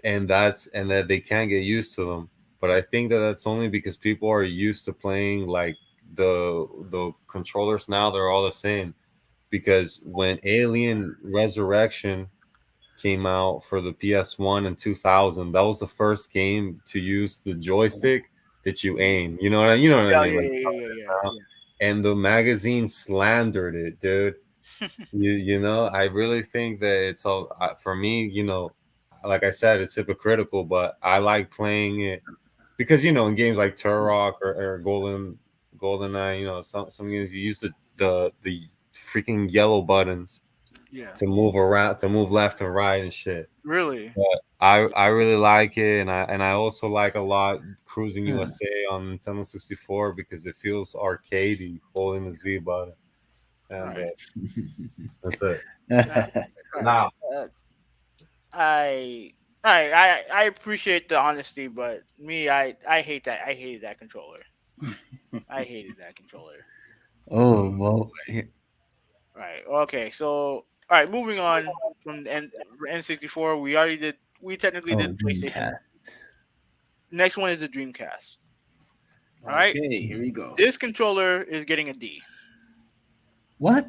and that they can't get used to them. But I think that that's only because people are used to playing like the controllers now, they're all the same. Because when Alien Resurrection came out for the PS1 in 2000, that was the first game to use the joystick that you aim. You know what I mean? Like, Yeah. and the magazine slandered it, dude. I really think that it's all for me. Like I said, it's hypocritical, but I like playing it because in games like Turok or GoldenEye, some games you use the freaking yellow buttons. Yeah. to move around, to move left and right and shit. Really? But I really like it, and I also like a lot Cruising Huh. USA on Nintendo 64 because it feels arcadey, holding the Z button, All and right. that's it. All right. Now, I all right. I appreciate the honesty, but me, I hate that. I hated that controller. I hated that controller. Oh well, here, Right. Okay. So, all right. Moving on from the N64, we already did. We technically oh did PlayStation. Dreamcast. Next one is the Dreamcast. All right. Okay, here we go. This controller is getting a D. What?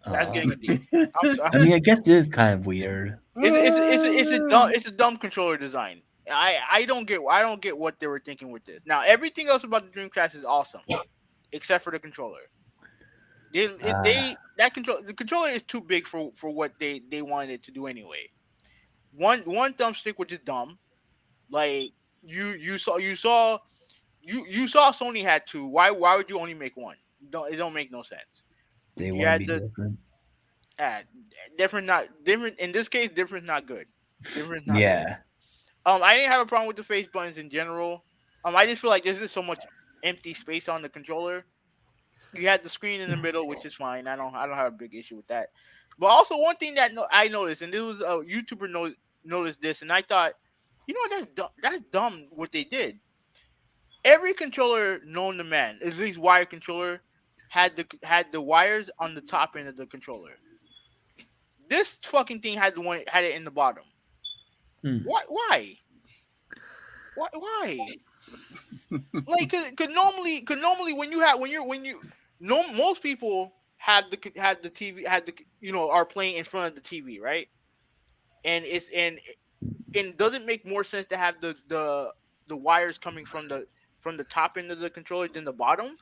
That's getting a D. I mean, I guess it is kind of weird. It's a dumb controller design. I don't get what they were thinking with this. Now everything else about the Dreamcast is awesome, except for the controller. The controller is too big for what they wanted it to do anyway. One thumbstick, which is dumb. Like you saw Sony had two. Why would you only make one? It don't make no sense. They You want to had be the different. different in this case. Different not good. Different not good. Yeah, I didn't have a problem with the face buttons in general. I just feel like there's just so much empty space on the controller. You had the screen in the middle, which is fine. I don't have a big issue with that. But also one thing that I noticed, and this was a YouTuber noticed this, and I thought, you know what, that's dumb what they did. Every controller known to man, at least wired controller, had the wires on the top end of the controller. This fucking thing had it in the bottom. Hmm. Why? Why? Like, cause normally when you no most people have the TV are playing in front of the TV, right? And doesn't make more sense to have the wires coming from the top end of the controller than the bottom.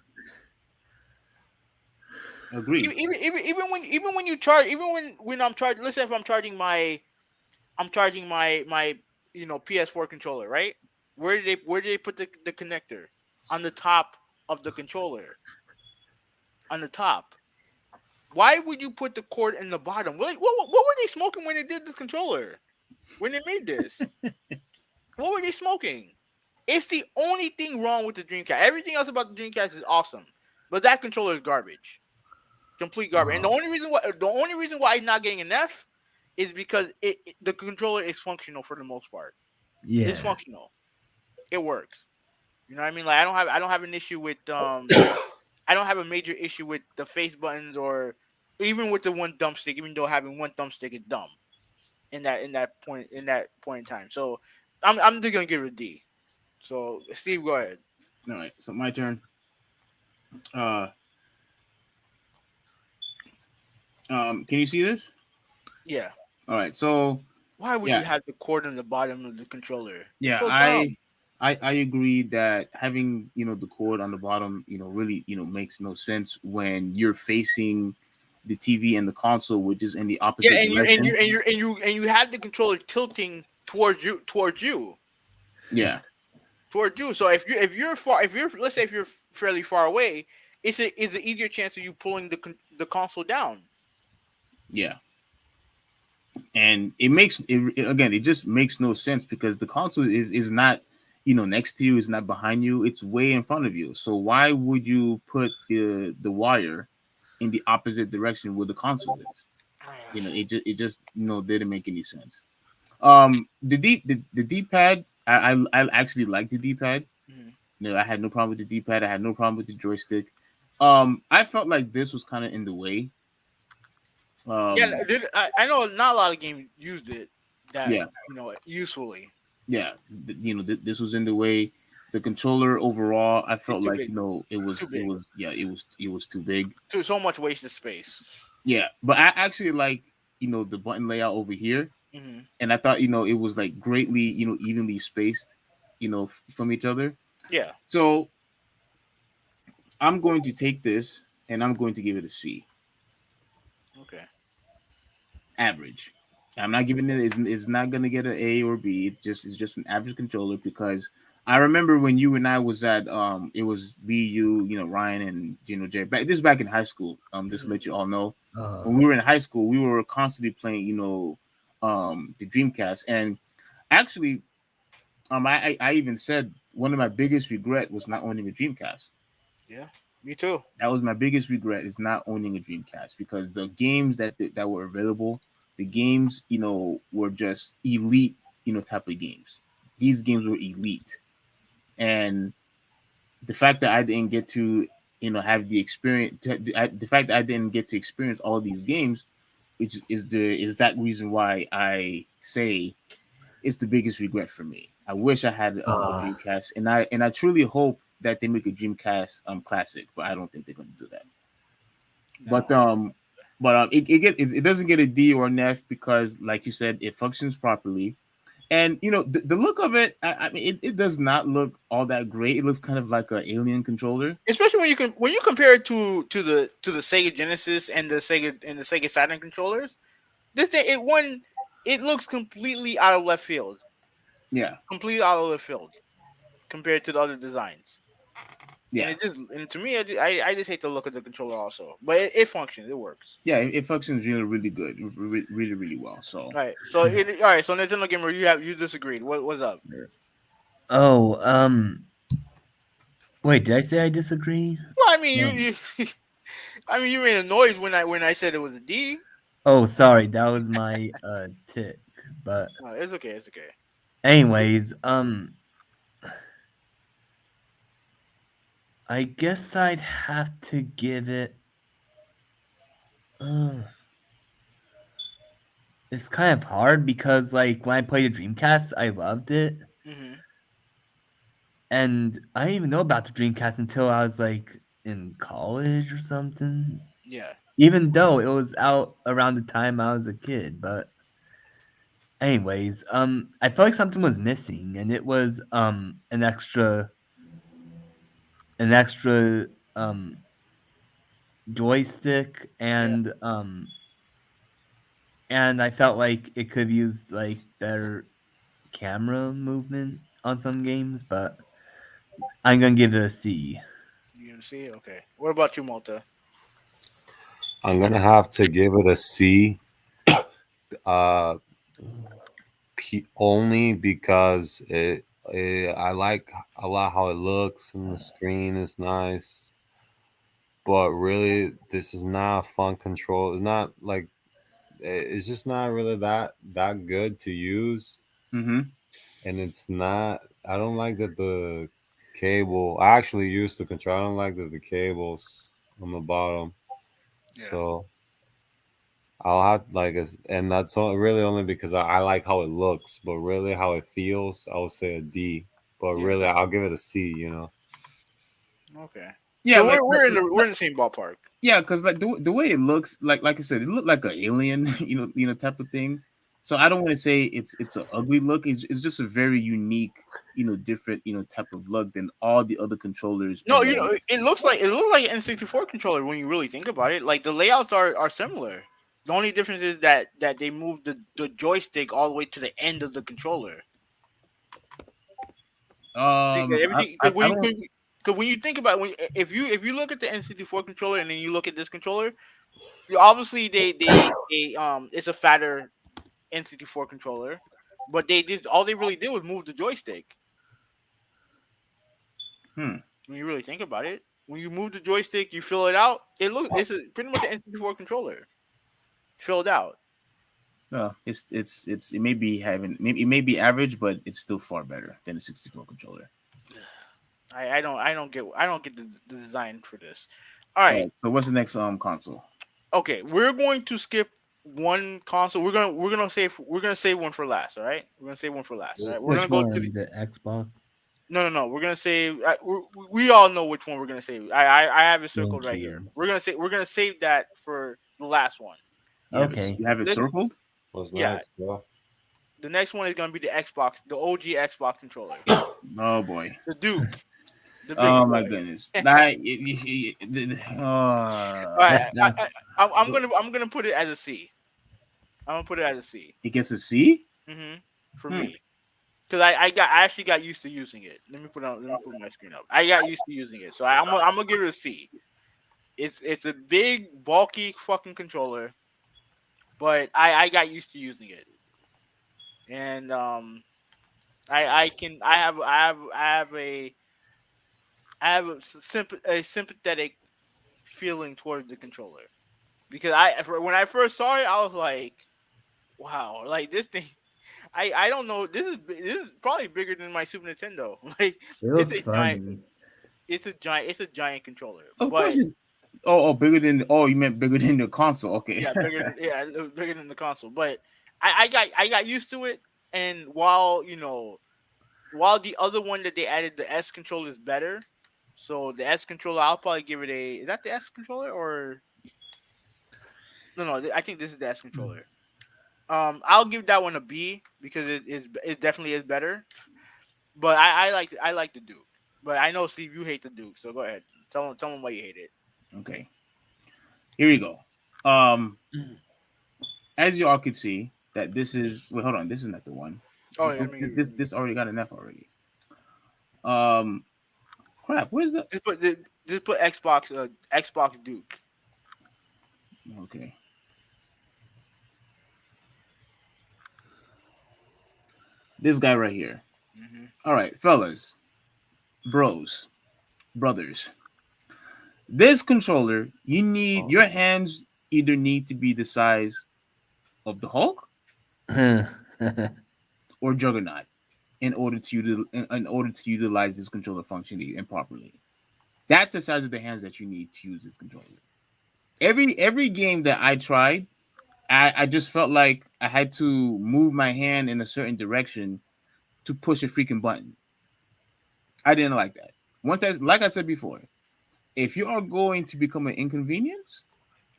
Agreed. Even when you charge, when I'm charging, let's say if I'm charging my PS4 controller, right? Where did they put the connector? On the top of the controller. On the top. Why would you put the cord in the bottom? What were they smoking when they did this controller? When they made this? What were they smoking? It's the only thing wrong with the Dreamcast. Everything else about the Dreamcast is awesome. But that controller is garbage. Complete garbage. And the only reason why it's not getting an F is because the controller is functional for the most part. yeah. It's functional. It works. You know what I mean? Like I don't have an issue with I don't have a major issue with the face buttons or even with the one thumbstick, even though having one thumbstick is dumb in that point in time. So I'm just gonna give it a D. So Steve, go ahead. All right, so my turn. Can you see this? Yeah. All right, so Why would Yeah. you have the cord on the bottom of the controller? yeah, So dumb. I agree that having the cord on the bottom really makes no sense when you're facing the TV and the console, which is in the opposite Yeah, and direction. you have the controller tilting towards you. Yeah, So if you're let's say if you're fairly far away, it's an easier chance of you pulling the console down. yeah, and it just makes no sense because the console is not next to you, is not behind you, it's way in front of you. So why would you put the wire in the opposite direction where the console is? It just didn't make any sense. The D-pad, I actually like the D-pad. Mhm. I had no problem with the D-pad. I had no problem with the joystick. I felt like this was kind of in the way. I know not a lot of games used it that Yeah. usefully. Yeah, this was in the way. The controller overall, I felt too like big. Too big. it was too big. So much wasted space. Yeah, but I actually like the button layout over here, Hmm. and I thought it was like greatly evenly spaced, from each other. Yeah. So I'm going to take this and I'm going to give it a C. Okay. Average. I'm not giving it's not gonna get an A or B. It's just an average controller because I remember when you and I was at it was BU, Ryan and Jerry back in high school. Just to let you all know. when we were in high school, we were constantly playing, the Dreamcast. And actually, I even said one of my biggest regret was not owning a Dreamcast. Yeah, me too. That was my biggest regret, is not owning a Dreamcast, because the games that were available, the games, were just elite, type of games. These games were elite, and the fact that I didn't get to, have the experience, the fact that I didn't get to experience all these games, which is the exact reason why I say it's the biggest regret for me. I wish I had a Dreamcast, and I truly hope that they make a Dreamcast classic, but I don't think they're going to do that. No. It doesn't get a D or an F because, like you said, it functions properly. And the look of it, I mean, it does not look all that great. It looks kind of like an alien controller. Especially when you compare it to the Sega Genesis and the Sega Saturn controllers, this thing it looks completely out of left field. Yeah, Completely out of left field compared to the other designs. yeah, And to me, I just hate the look of the controller also, but it functions, it works. yeah. It functions really, really good, really, really well. So, All right, so Nintendo Gamer, you disagreed. What's up? Oh, wait, did I say I disagree? Well, I mean, you I mean, you made a noise when I said it was a D. Oh, sorry, that was my tick. But No, it's okay. It's okay. anyways, I guess I'd have to give it. It's kind of hard because, like, when I played the Dreamcast, I loved it, Mm-hmm. and I didn't even know about the Dreamcast until I was like in college or something. Yeah. Even though it was out around the time I was a kid, but anyways, I felt like something was missing, and it was an extra joystick, and I felt like it could have used like better camera movement on some games, but I'm gonna give it a C. You can see. Okay. What about you, Malta? I'm gonna have to give it a C. Only because I like a lot how it looks and the screen is nice, but really this is not a fun control. It's not like it's just not really that good to use, mm-hmm. and it's not. I don't like that the cable. I actually used the control. I don't like that the cables on the bottom. Yeah. So I'll have and that's really only because I like how it looks, but really how it feels, I would say a D. But Yeah. really, I'll give it a C. You know. Okay. Yeah, So like, we're in the same ballpark. yeah, because like the way it looks, like I said, it looked like an alien, type of thing. So I don't want to say it's an ugly look. It's just a very unique, different, type of look than all the other controllers. No, it looks like an N64 controller when you really think about it. Like the layouts are similar. The only difference is that they moved the joystick all the way to the end of the controller. Everything I don't. because when you think about if you look at the N64 controller and then you look at this controller, obviously they it's a fatter N64 controller, but all they really did was move the joystick. Hmm. When you really think about it, when you move the joystick, you fill it out. Pretty much an N64 controller filled out. No, it may be it may be average, but it's still far better than the 64 controller. I don't get the design for this. All All right. right. So what's the next console? Okay, we're going to skip one console. We're gonna save one for last. All right, we're gonna save one for last. All right, we're Which gonna go to one? The Xbox? no. We're gonna save. We all know which one we're gonna save. I have it circled right Thank here. you. We're gonna save that for the last one. Okay. You have it This- circled? What's Yeah. next? Bro? The next one is gonna be the Xbox, the OG Xbox controller, Oh boy. the Duke, the big Oh boy. my goodness. All right. All right, I'm gonna put it as a C. I'm gonna put it as a C. It gets a C? For Hmm. me. Because I actually got used to using it. Let me put my screen up. I got used to using it, so I'm gonna give it a C. It's a big, bulky fucking controller, but I got used to using it, and I have a sympathetic feeling towards the controller because when I first saw it, I was like, wow, like this thing. I don't know. This is probably bigger than my Super Nintendo. Like It it's looks a giant. funny. It's a giant controller. Of course, But it's bigger than you meant bigger than the console. Okay. yeah, it was bigger than the console. But I got used to it. And while the other one that they added, the S controller is better. So the S controller, I'll probably give it a. Is that the S controller or no? I think this is the S controller. I'll give that one a B because it definitely is better. But I like the Duke. But I know Steve, you hate the Duke, so go ahead. Tell him why you hate it. Okay. Here we go. As you all can see, that this is hold on, this is not the one. Oh yeah, This already got an F already. Um, crap. Where's the? Just put Xbox Duke. Okay. This guy right here. Mm-hmm. All right, fellas, bros, brothers. This controller, your hands either need to be the size of the Hulk or Juggernaut in order to utilize this controller functionally and properly. That's the size of the hands that you need to use this controller. Every game that I tried, I just felt like I had to move my hand in a certain direction to push a freaking button. I didn't like that. Like I said before, if you are going to become an inconvenience,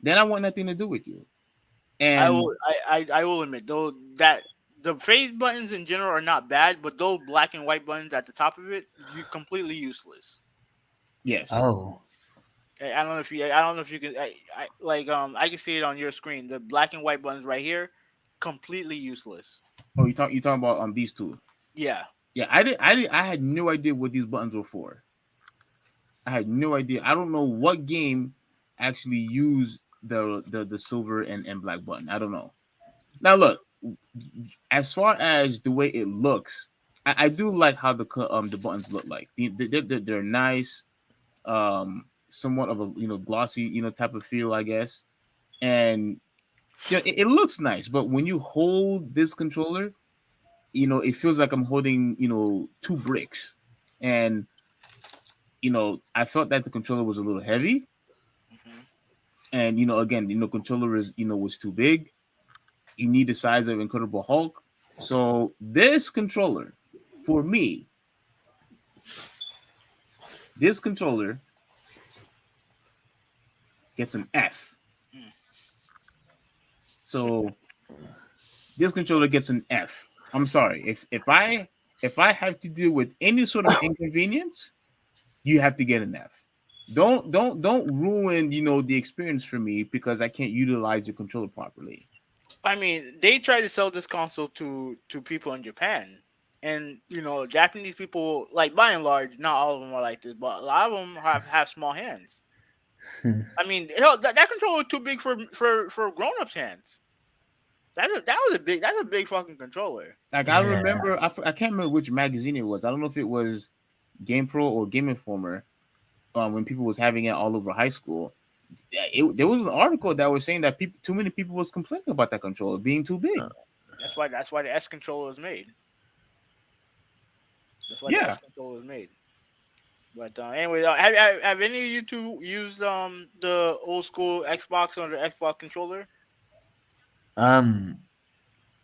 then I want nothing to do with you. And I will admit though that the phase buttons in general are not bad, but those black and white buttons at the top of it, completely useless. yes. Oh. I don't know if you can. I can see it on your screen. The black and white buttons right here, completely useless. Oh, you talking about these two? Yeah. Yeah, I had no idea what these buttons were for. I had no idea. I don't know what game actually used the silver and black button. I don't know. Now look, as far as the way it looks, I do like how the buttons look like. They're nice, somewhat of a glossy type of feel, I guess. And it looks nice, but when you hold this controller, it feels like I'm holding two bricks, and I felt that the controller was a little heavy, Mm-hmm. and again, controller is was too big. You need the size of Incredible Hulk, so this controller, for me, this controller gets an F. So this controller gets an F. I'm sorry. If I have to deal with any sort of inconvenience, you have to get an F. Don't ruin the experience for me because I can't utilize the controller properly. I mean, they tried to sell this console to people in Japan, and Japanese people, like by and large, not all of them are like this, but a lot of them have small hands. I mean, hell, that controller was too big for grown ups' hands. That's a big fucking controller. Like I remember, I can't remember which magazine it was. I don't know if it was GamePro or Game Informer. When people was having it all over high school, there was an article that was saying that too many people was complaining about that controller being too big. That's why the S controller was made. That's why the Yeah. S controller was made. But anyway, have any of you two used the old school Xbox or the Xbox controller? I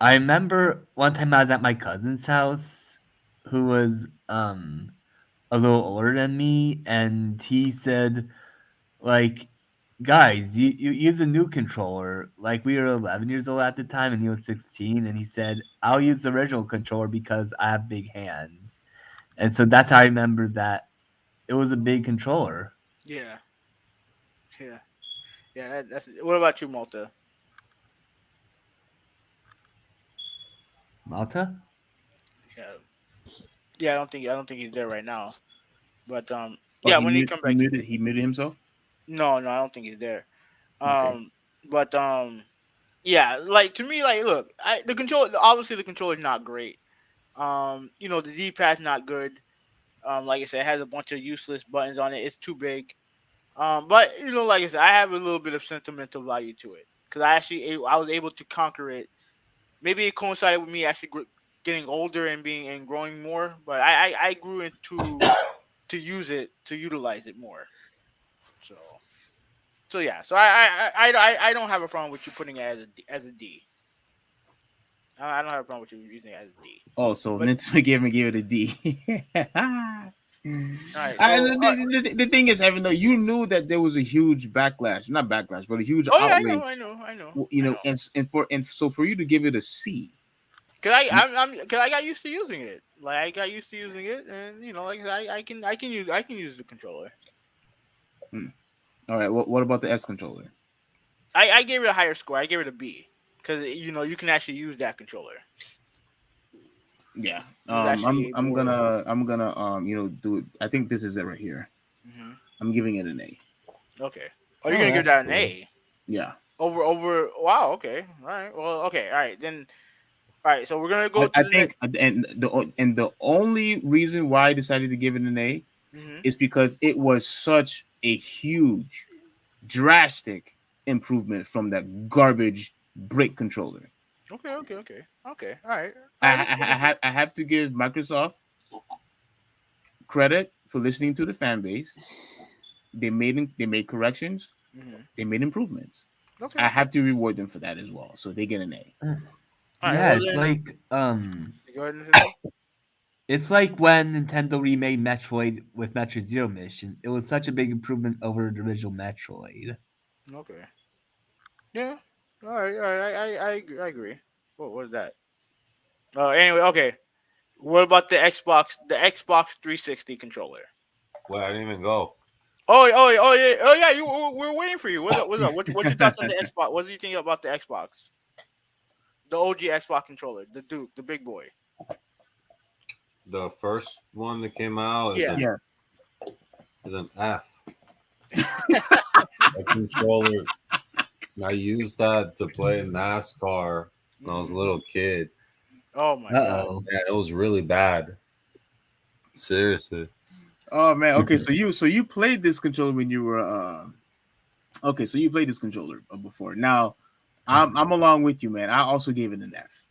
remember one time I was at my cousin's house, who was a little older than me, and he said, like, guys, you use a new controller. Like, we were 11 years old at the time, and he was 16, and he said, I'll use the original controller because I have big hands. And so that's how I remember that it was a big controller. Yeah. That's. What about you, Malta? Malta? Yeah. I don't think he's there right now. But Oh, when he come back, he muted himself. No, I don't think he's there. Okay. But yeah, like to me, like look, the controller obviously the controller's not great. The D pad's not good. Like I said, it has a bunch of useless buttons on it. It's too big. But like I said, I have a little bit of sentimental value to it because I was able to conquer it. Maybe it coincided with me actually getting older and growing more, but I grew into to utilize it more. So yeah, so I don't have a problem with you putting it as a D. I don't have a problem with you using it as a D. Oh, so But Nintendo gave it a D. all right, so The thing is, Evan, though, you knew that there was a huge backlash, not backlash, but a huge oh yeah, I outrage. know, I know. And so for you to give it a C, Cause I got used to using it. Like I got used to using it, and like I said, I can use the controller. all right. What about the S controller? I gave it a higher score. I gave it a B because you can actually use that controller. Yeah. It's actually I'm more. gonna do it. I think this is it right here. Mhm. I'm giving it an A. Okay. Oh, you're gonna give that's that an cool. A Yeah. over. Wow. Okay. All right. Well. Okay. All right. Then. All right. So we're gonna go I to the think next. and the only reason why I decided to give it an A Mhm. is because it was such a huge, drastic improvement from that garbage brick controller. Okay. Okay. Okay. Okay. All right. I, All I, right. I have to give Microsoft credit for listening to the fan base. They made corrections. Mhm. They made improvements. Okay. I have to reward them for that as well. So they get an A. All right. Yeah, Well it's then, like go ahead and finish. it's like when Nintendo remade Metroid with Metroid Zero Mission. It was such a big improvement over the original Metroid. Okay. Yeah. All right. All right. I agree. I agree. What is that? Anyway. Okay. What about the Xbox? The Xbox 360 controller. Well, I didn't even go. Oh yeah. We're waiting for you. What's up? What's your thoughts on the Xbox? What do you think about the Xbox? The OG Xbox controller, the Duke, the big boy. The first one that came out Yeah. Yeah. is an F. A controller. I used that to play NASCAR when I was a little kid. Oh my Uh god. oh. Yeah, it was really bad. Seriously. Oh man. Okay. So you played this controller when you were okay. So you played this controller before. Now I'm along with you, man. I also gave it an F.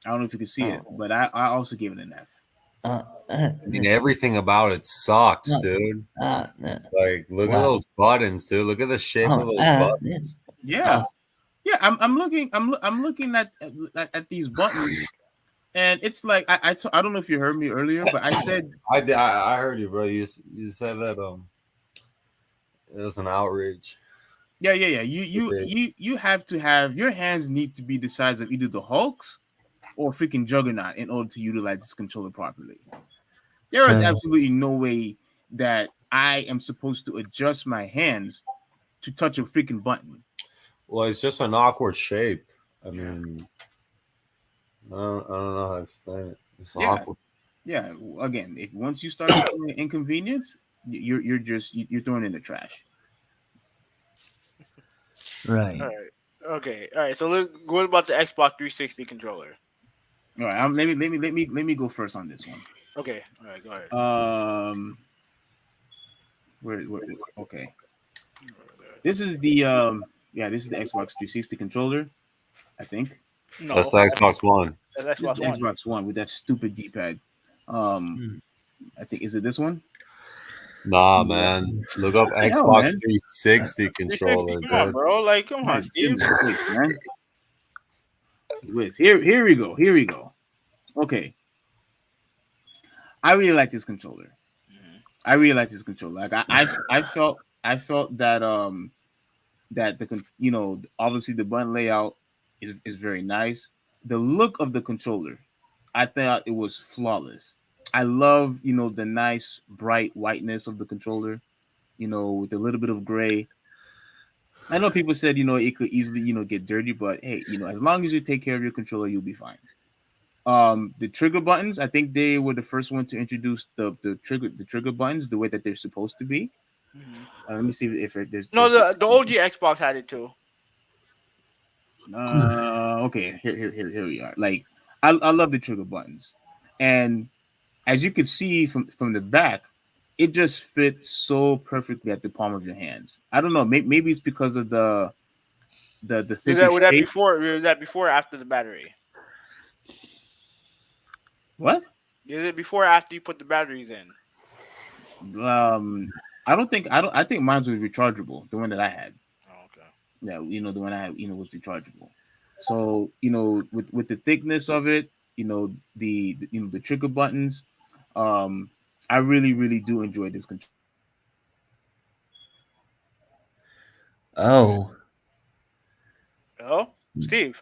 I don't know if you can see it, but I also gave it an F. I mean, everything about it sucks, dude. Like, look at those buttons, dude. Look at the shape of those buttons. Yeah. Yeah. I'm looking at these buttons, and it's like I don't know if you heard me earlier, but I said I heard you, bro. You said that it was an outrage. yeah. You have to have your hands need to be the size of either the Hulks or freaking Juggernaut in order to utilize this controller properly. There is absolutely no way that I am supposed to adjust my hands to touch a freaking button. Well, it's just an awkward shape. I Yeah. mean, I don't know how to explain it. It's Yeah. awkward. Yeah, again, if once you start becoming an inconvenience, you're throwing it in the trash. Right. All right. Okay. All right. So what about the Xbox 360 controller? All right, let me go first on this one. Okay. All right. Go ahead. Where okay. This is the this is the Xbox 360 controller, I think. No. That's the Xbox One. That's This is Xbox the One. Xbox One with that stupid D-pad. I think is it this one? Nah, man. Look up What the hell, Xbox man? 360 360. controller, Come on, dude. bro. Like, come My on, Steve. goodness sakes, man. Wait, here we go. Here we go. Okay. I really like this controller. I really like this controller. Like I felt that that obviously the button layout is very nice. The look of the controller, I thought it was flawless. I love the nice bright whiteness of the controller, with a little bit of gray. I know people said it could easily get dirty, but hey, as long as you take care of your controller, you'll be fine. The trigger buttons, I think they were the first one to introduce the trigger buttons the way that they're supposed to be. Mhm. Let me see if there's. No, the OG Xbox had it too. Okay, here we are. Like, I love the trigger buttons, and as you can see from the back, it just fits so perfectly at the palm of your hands. I don't know. Maybe it's because of the thicker shape. Was that before or after the battery? What? Is it before or after you put the batteries in? Um, I don't think I don't. I think mine was rechargeable. The one that I had. Oh, okay. Yeah, the one I had, was rechargeable. So with the thickness of it, the trigger buttons, um, I really do enjoy this controller. Okay. Oh. Oh, Steve.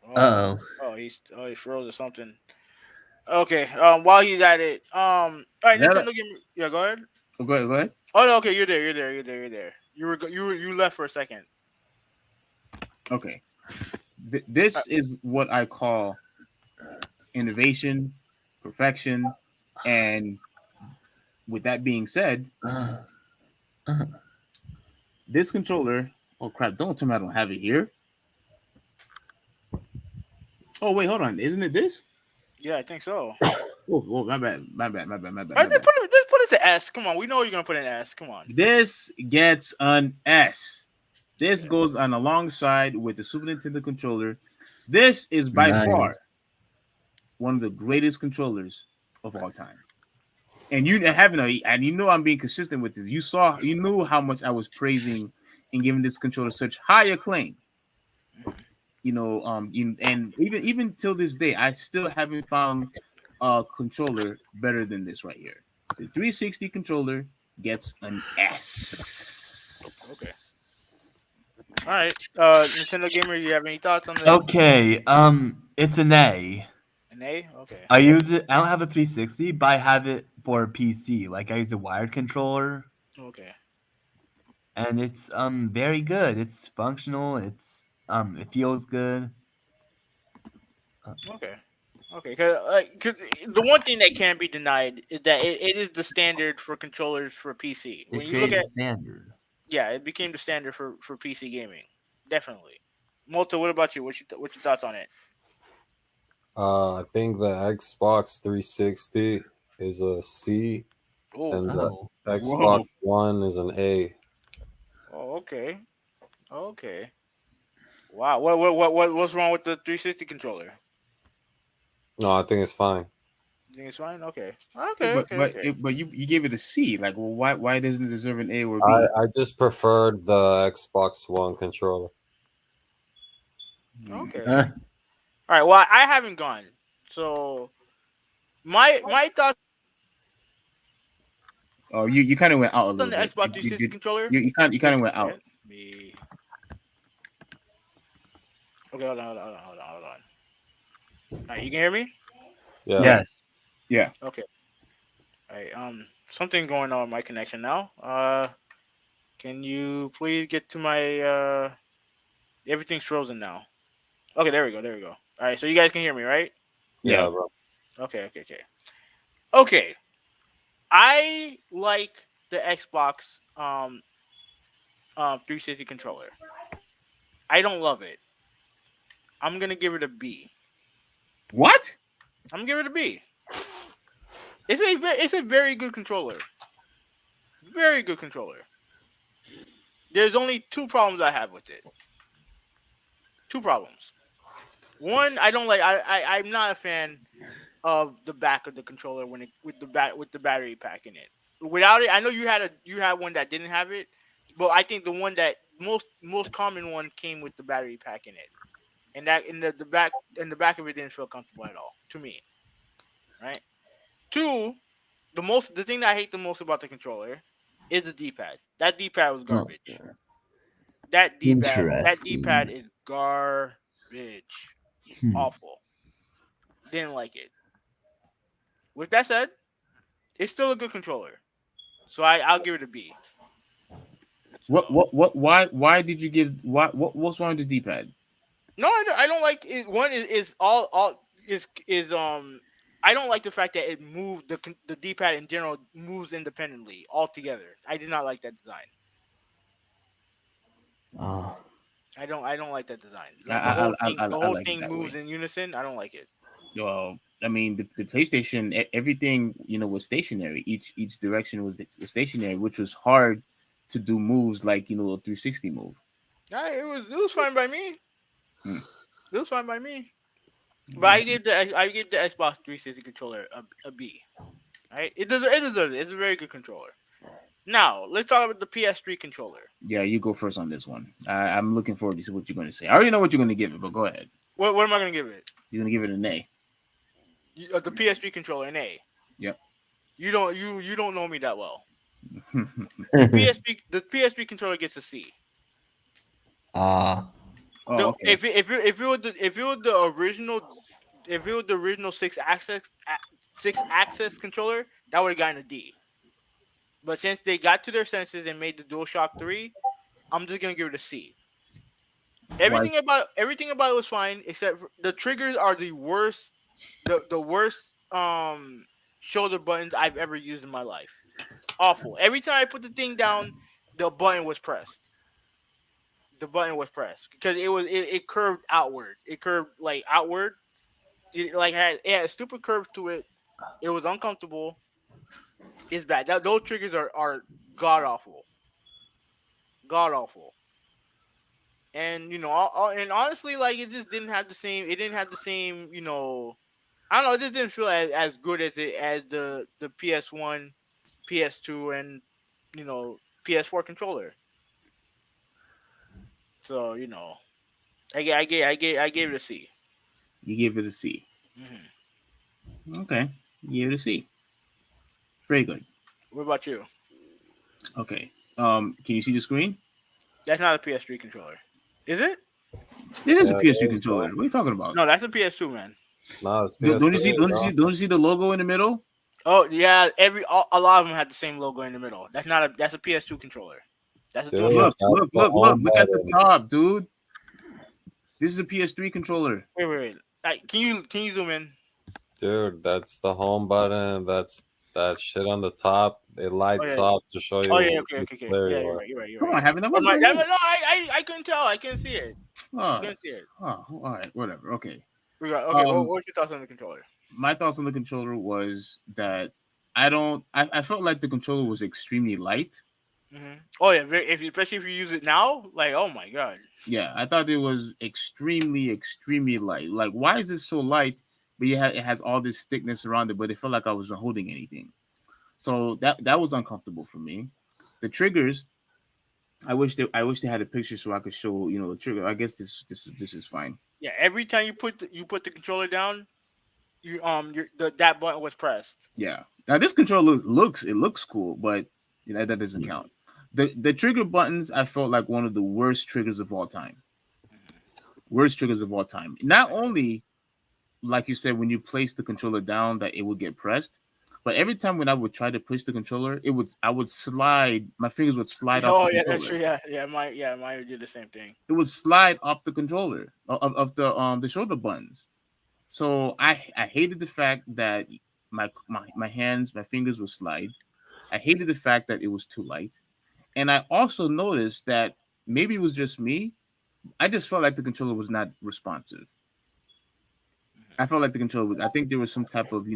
Oh, Uh-oh. he froze or something. Okay. While he's at it, all right, That, Nintendo, give me. Yeah, go ahead. go ahead, go ahead. Oh no, okay, you're there, you're there. You left for a second. Okay, Uh, this is what I call innovation, perfection, and with that being said, Uh, uh, this controller. Oh crap! Don't tell me I don't have it here. Oh wait, hold on. Isn't it this? yeah, I think so. Oh, my bad, my bad, my bad, my bad, All my right, bad. just put it to S. Come on, we know you're gonna put an S. Come on. This gets an S. This Okay. goes on alongside with the Super Nintendo controller. This is by nice. far one of the greatest controllers of all time. And I'm being consistent with this. You knew how much I was praising and giving this controller such high acclaim. And even till this day, I still haven't found a controller better than this right here. The 360 controller gets an Okay. S. All right. Nintendo gamer, you have any thoughts on the Okay, it's an A. an A? Okay. I use it. I don't have a 360, but I have it for a PC. Like I use a wired controller, Okay. and it's very good. It's functional. It feels good. Okay. Okay. Cause the one thing that can't be denied is that it is the standard for controllers for PC. It When you look created at a standard. yeah, it became the standard for PC gaming. Definitely. Malta, what about you? What's your thoughts on it? I think the Xbox 360 is a C, Oh. and the Oh, Xbox Whoa. One is an A. Oh. Okay. Okay. Wow. What's wrong with the 360 controller? No, I think it's fine. You think it's fine? Okay. Yeah, Okay. Okay. Okay. but you gave it a C. Like, well, why doesn't it deserve an A or I, B? I just preferred the Xbox One controller. Okay. uh, All right. Well, I haven't gone. So my thoughts Oh, you kind of went out a on little the bit. Xbox 360 controller. You kind of went out. Let me. Okay. Hold on. All right. You can hear me? Yeah. yes. Yeah. Okay. All right. Something going on with my connection now. Can you please get to my everything's frozen now. Okay, there we go. There we go. All right, so you guys can hear me, right? Yeah, Yeah. bro. Okay. Okay. I like the Xbox 360 controller. I don't love it. I'm gonna give it a B. What? I'm gonna give it a B. It's a very good controller. Very good controller. There's only two problems I have with it. Two problems. One, I don't like. I'm not a fan of the back of the controller when it with the battery pack in it. Without it, I know you had one that didn't have it, but I think the one that most common one came with the battery pack in it, and that in the back of it didn't feel comfortable at all to me. Right. Two, the thing that I hate the most about the controller is the D-pad. That D-pad was Oh, garbage. That D-pad interesting. is garbage. Hmm. Awful. Didn't like it. With that said, it's still a good controller. So I'll give it a B. So Why did you give what's wrong with the D-pad? no, I don't like it. One is all is I don't like the fact that it moved the D-pad in general moves independently altogether. I did not like that design. Oh. I don't like that design. I Like the whole thing, I like it that moves way. in unison. I don't like it. Well, I mean, the PlayStation, everything was stationary. Each direction was stationary, which was hard to do moves like a 360 move. It was fine by me. Hmm. It was fine by me. But I gave the Xbox 360 controller a B. Right? It deserves it. It's a very good controller. Now let's talk about the PS3 controller. Yeah, you go first on this one. I'm looking forward to see what you're going to say. I already know what you're going to give it, but go ahead. What am I gonna give it? You're going to give it an A. The PS3 controller an A. Yep. You don't know me that well. The PS3 controller gets a C. Ah. Oh, okay. If it was the original six axis controller, that would have gotten a D. But since they got to their senses and made the DualShock 3, I'm just gonna give it a C. Everything about it was fine except the triggers are the worst. The worst shoulder buttons I've ever used in my life. Awful. Every time I put the thing down, the button was pressed. Because it curved outward. It curved like outward. It had a stupid curve to it. It was uncomfortable. It's bad. Those triggers are god awful. God awful. And and honestly, like it just didn't have the same. It didn't have the same. I don't know. It just didn't feel as good as the PS1, PS2, and PS4 controller. So I gave it a C. You gave it a C. Mm-hmm. Okay, you gave it a C. Very good. What about you? Okay. Can you see the screen? That's not a PS3 controller, is it? It is a Yeah, PS3 it is, controller. What are you talking about? No, that's a PS2, man. No, it's Don't you see? PS3, Don't you see the logo in the middle? Oh yeah, a lot of them had the same logo in the middle. That's a PS2 controller. That's a Dude, DualShock. Look at the top, dude. This is a PS3 controller. Wait. Can you zoom in? Dude, that's the home button. That's that shit on the top. It lights yeah. up to show you. Oh yeah, okay. There Yeah, you you're are. right. You're right. Come on, having that. No, I couldn't tell. I couldn't see it. Oh, Couldn't see it. all right, whatever. Okay. Okay. What's your thoughts on the controller? My thoughts on the controller was that I felt like the controller was extremely light. Mm-hmm. Oh yeah, especially if you use it now, like oh my god. Yeah, I thought it was extremely light. Like, why is it so light? But it has all this thickness around it, but it felt like I wasn't holding anything. So that was uncomfortable for me. The triggers, I wish they had a picture so I could show the trigger. I guess this is fine. Yeah, every time you put the controller down, that button was pressed. Yeah. Now this controller looks cool, but that doesn't count. The trigger buttons I felt like one of the worst triggers of all time. Worst triggers of all time. Not only, like you said, when you place the controller down that it would get pressed, but every time when I would try to push the controller, I would slide. My fingers would slide off. Oh the yeah, controller. that's true. Yeah, mine did the same thing. It would slide off the controller of the shoulder buttons. So I hated the fact that my hands, my fingers would slide. I hated the fact that it was too light. And I also noticed that maybe it was just me. I just felt like the controller was not responsive. I felt like the controller was, I think there was some type of,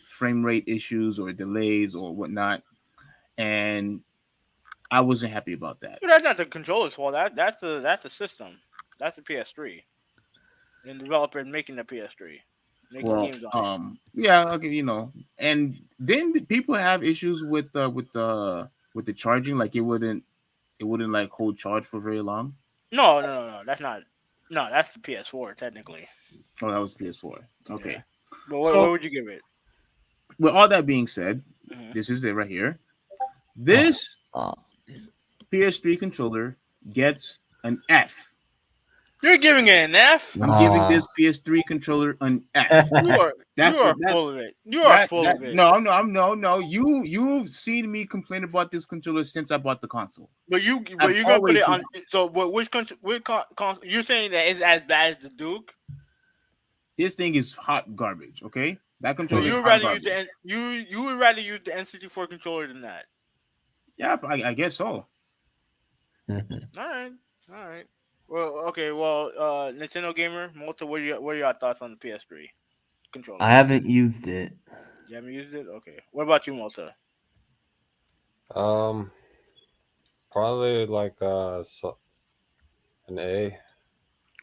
frame rate issues or delays or whatnot. And I wasn't happy about that. But that's not the controller's fault. That's the system. That's the PS3. And the developer making the PS3. Making games on it. Yeah, okay, and then people have issues with the charging, like it wouldn't like hold charge for very long. No, that's not. No, that's the PS4 technically. Oh, that was PS4. Okay. Yeah. But what would you give it? With all that being said, This is it right here. This PS3 controller gets an F. You're giving it an F? I'm giving this PS3 controller an F. You are full of it. You are full of it. No. You've seen me complain about this controller since I bought the console. But you're gonna put it on. So which console? You're saying that it's as bad as the Duke? This thing is hot garbage. Okay. That So controller you is would hot rather use garbage. you would rather use the N64 controller than that. Yeah, I guess so. All right, all right. Well, okay. Well, Nintendo gamer, Malta, what are your thoughts on the PS3 I controller? haven't used it. You haven't used it? Okay. What about you, Malta? Um, Probably like an A.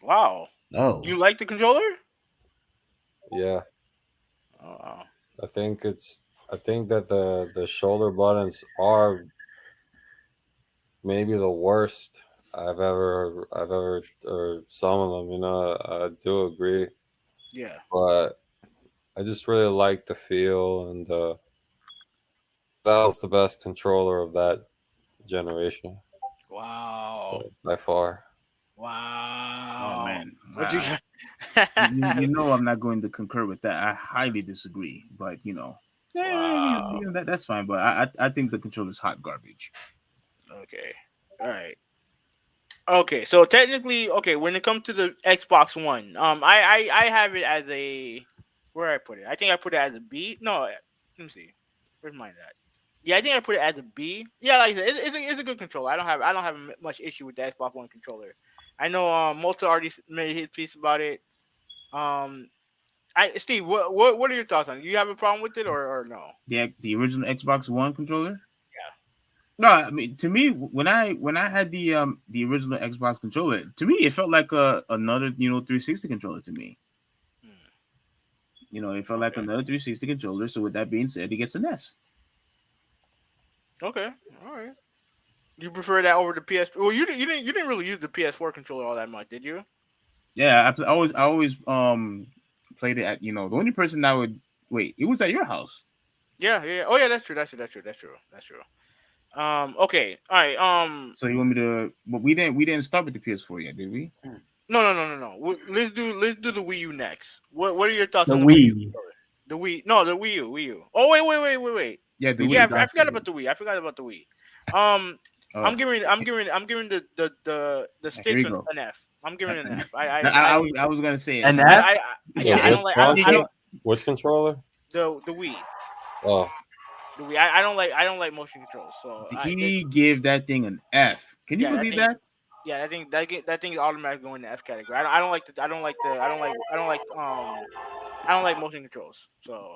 Wow. Oh, You like the controller? Yeah, Oh, wow. I think it's. I think that the shoulder buttons are maybe the worst I've ever or some of them. I do agree, Yeah. but I just really like the feel, and that was the best controller of that generation Wow. by far. Oh Wow. man, What you you know I'm not going to concur with that. I highly disagree. But Wow. that's fine. But I think the controller is hot garbage. Okay. All right. Okay, so technically, okay, when it comes to the Xbox One, I have it as a where I put it. I think I put it as a B. No, let me see. Where's mine at? Yeah, I think I put it as a B. Yeah, like I said, it's a good controller. I don't have much issue with the Xbox One controller. I know Malta already made his piece about it. Um, I Steve, what are your thoughts on it? Do you have a problem with it or no? The original Xbox One controller. No, I mean to me when I had the original Xbox controller, to me it felt like another 360 controller to me. Hmm, It felt like okay, another 360 controller. So with that being said, it gets an S. okay, all right. You prefer that over the PS? Well, you didn't really use the PS4 controller all that much, did you? Yeah, I always played it at the only person that would wait. It was at your house. Yeah, yeah. Oh, yeah. That's true. That's true. That's true. That's true. That's true. Okay. All right. So you want me to? But we didn't start with the PS4 yet, did we? No, no, no, no, no. Let's do the Wii U next. What are your thoughts the on the Wii U Wii. controller? The Wii. No, the Wii U. Wii U. Oh, wait. Yeah, the We Yeah, Wii. I forgot forgot to. about the Wii. I forgot about the Wii. Um, Oh, I'm giving the here sticks we an, go. an F. I'm giving it an F. No, I was Hate I was gonna say it. An F? yeah. Wait, I which don't like. I console? don't. Which controller? The Wii. Oh, The Wii. I don't like motion controls. So He gave that thing an F. Can you yeah, that believe thing. that? Yeah, that thing is automatically going in the F category. I don't like the I don't like the I don't like motion controls. So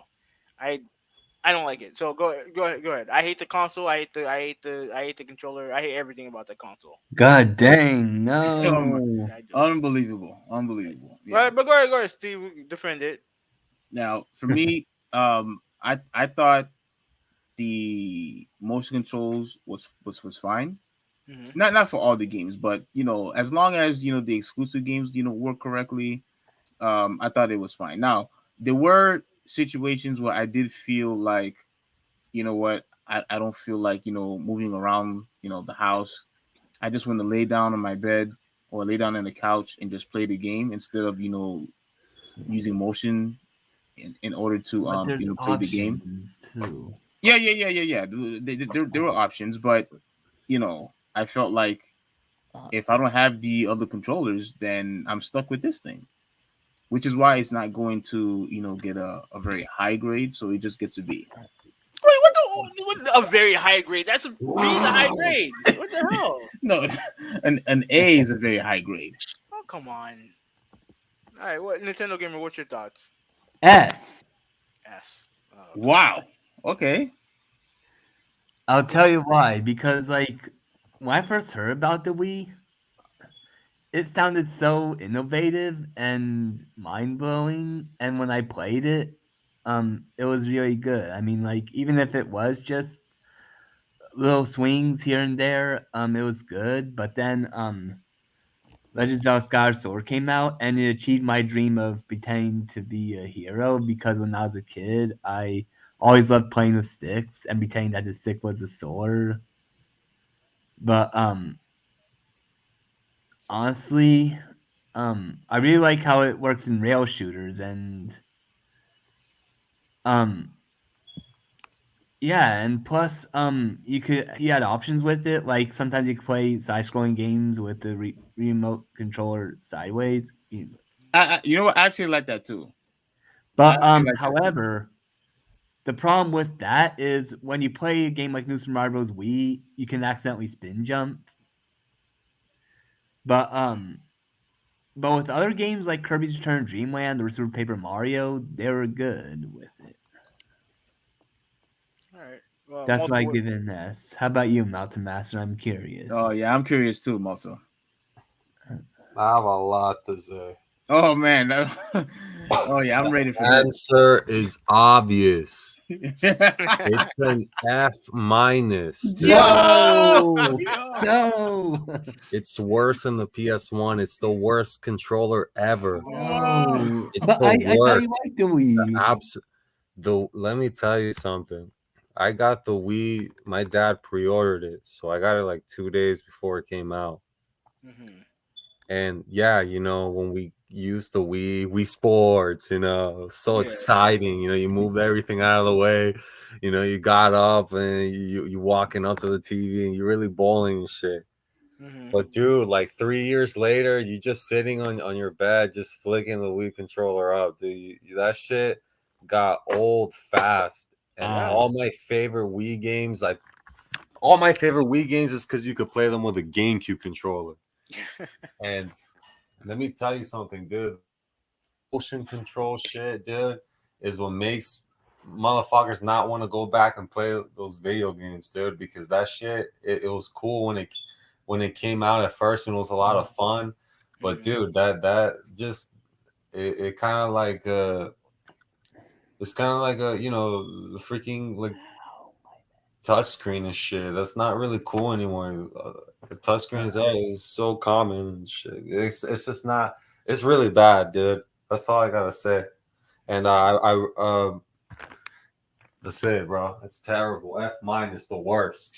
I I don't like it. So go ahead. I hate the console. I hate the controller. I hate everything about the console. God dang, Oh my, no. Yeah, I do. unbelievable. Yeah. But go ahead, Steve. Defend it. Now for me, I thought the motion controls was fine. Hmm. Not for all the games, but as long as the exclusive games work correctly, I thought it was fine. Now there were situations where I did feel like what I don't feel like moving around the house. I just want to lay down on my bed or lay down on the couch and just play the game instead of using motion in order to But there's play the game. options too. Yeah. There were options, but I felt like if I don't have the other controllers, then I'm stuck with this thing, which is why it's not going to get a very high grade, so it just gets a B. Wait, a very high grade? That's a B is a high grade. What the hell? No, an A is a very high grade. Oh, come on. All right, what Nintendo gamer? What's your thoughts? S. S. Oh, come on. Wow. Okay. I'll tell you why. Because like when I first heard about the Wii, it sounded so innovative and mind blowing, and when I played it, it was really good. I mean, like even if it was just little swings here and there, it was good. But then Legends of Skyward Sword came out, and it achieved my dream of pretending to be a hero. Because when I was a kid, I always loved playing with sticks and pretending that the stick was a sword. But honestly, I really like how it works in rail shooters, and um, yeah, and plus, you had options with it. Like sometimes you could play side-scrolling games with the remote controller sideways. You know what? I actually like that too. But I like that too. however, the problem with that is when you play a game like New Super Mario Bros. Wii, you can accidentally spin jump. But with other games like Kirby's Return to Dreamland or Super Paper Mario, they were good with it. All right. Well, That's why I multiple. give it an S. How about you, Mountain Master? I'm curious. Oh yeah, I'm curious too, Malta. I have a lot to say. Oh man, oh yeah, I'm ready for this. Answer is obvious. Yo, It's an F minus. No! yo. No! It's worse than the PS1. It's the worst controller ever. No! It's But the I thought worst. you liked the Wii. Let me tell you something. I got the Wii. My dad pre-ordered it, so I got it like 2 days before it came out. Mhm. And yeah, when we used the Wii Sports, so Yeah. exciting. You moved everything out of the way. You got up and you walking up to the TV and you're really bowling and shit. Mhm. But dude, like 3 years later, you just sitting on your bed, just flicking the Wii controller up, dude. That shit got old fast. And all my favorite Wii games, is because you could play them with a GameCube controller. And let me tell you something, dude. Motion control shit, dude, is what makes motherfuckers not want to go back and play those video games, dude. Because that shit, it was cool when it came out at first, and it was a lot of fun. But Mhm. dude, that just it kind of like it's kind of like the freaking like touchscreen and shit. That's not really cool anymore. The touchscreen is so common and shit. It's just not. It's really bad, dude. That's all I gotta say. And that's it, bro. It's terrible. F minus the worst.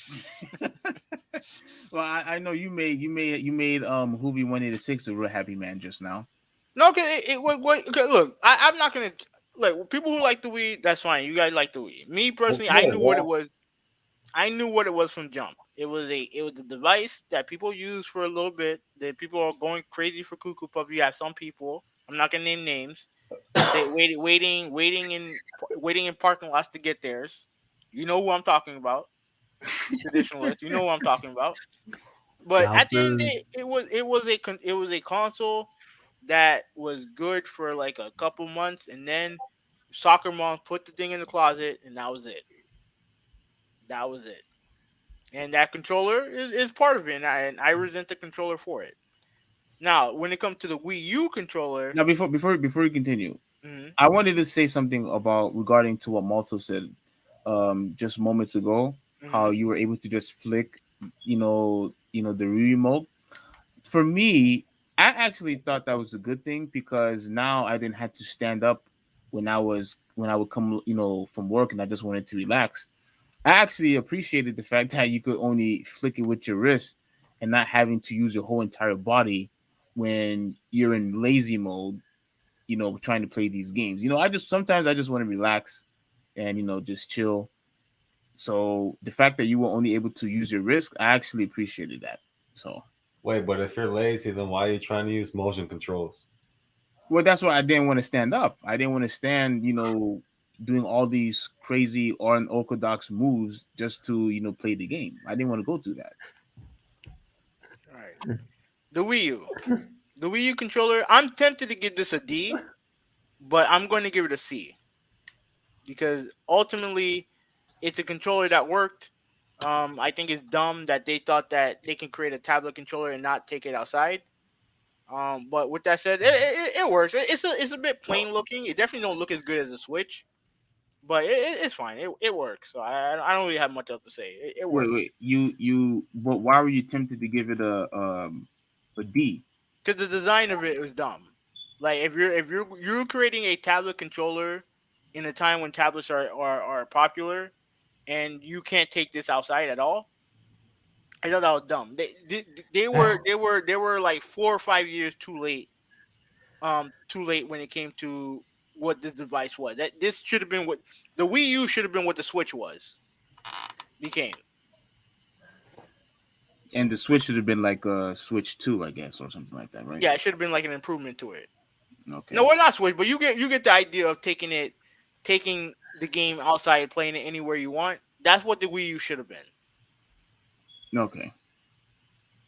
Well, I know you made Hoovy 186 a real happy man just now. No, cause okay, look, I'm not gonna like people who like the Wii. That's fine. You guys like the Wii. Me personally, I Okay, knew what it well, was. I knew what it was from jump. It was a device that people use for a little bit. That people are going crazy for Cuckoo Puff. You have some people. I'm not gonna name names. They waiting in parking lots to get theirs. You know who I'm talking about. Traditionalists. You know who I'm talking about. But at the end of the day, Scalpers. it was a console that was good for like a couple months, and then soccer mom put the thing in the closet, and that was it. That was it. And that controller is part of it, and I resent the controller for it. Now, when it comes to the Wii U controller, Now, before you continue, mhm, I wanted to say something about regarding to what Malto said, just moments ago. How mhm, you were able to just flick, the remote. For me, I actually thought that was a good thing because now I didn't have to stand up when I would come, from work and I just wanted to relax. I actually appreciated the fact that you could only flick it with your wrist and not having to use your whole entire body when you're in lazy mode, trying to play these games. I just want to relax and just chill. So the fact that you were only able to use your wrist, I actually appreciated that. So wait, but if you're lazy, then why are you trying to use motion controls? well, that's why I didn't want to stand up. I didn't want to stand, doing all these crazy or unorthodox moves just to, play the game. I didn't want to go through that. all right, the Wii U, the Wii U controller. I'm tempted to give this a D, but I'm going to give it a C because ultimately it's a controller that worked. I think it's dumb that they thought that they can create a tablet controller and not take it outside. But with that said, it works. It's a bit plain looking. It definitely don't look as good as the Switch, but it's fine. It works. So I don't really have much else to say. It works Wait. But why were you tempted to give it a D? because the design of it was dumb. Like if you're creating a tablet controller in a time when tablets are popular and you can't take this outside at all, I thought that was dumb. They were like 4 or 5 years too late when it came to what the device was. That this should have been what the Wii U should have been what the Switch became. And the Switch should have been like a Switch 2, I guess, or something like that, right? Yeah, it should have been like an improvement to it. Okay. No, we're not Switch, but you get the idea of taking the game outside and playing it anywhere you want. That's what the Wii U should have been. Okay.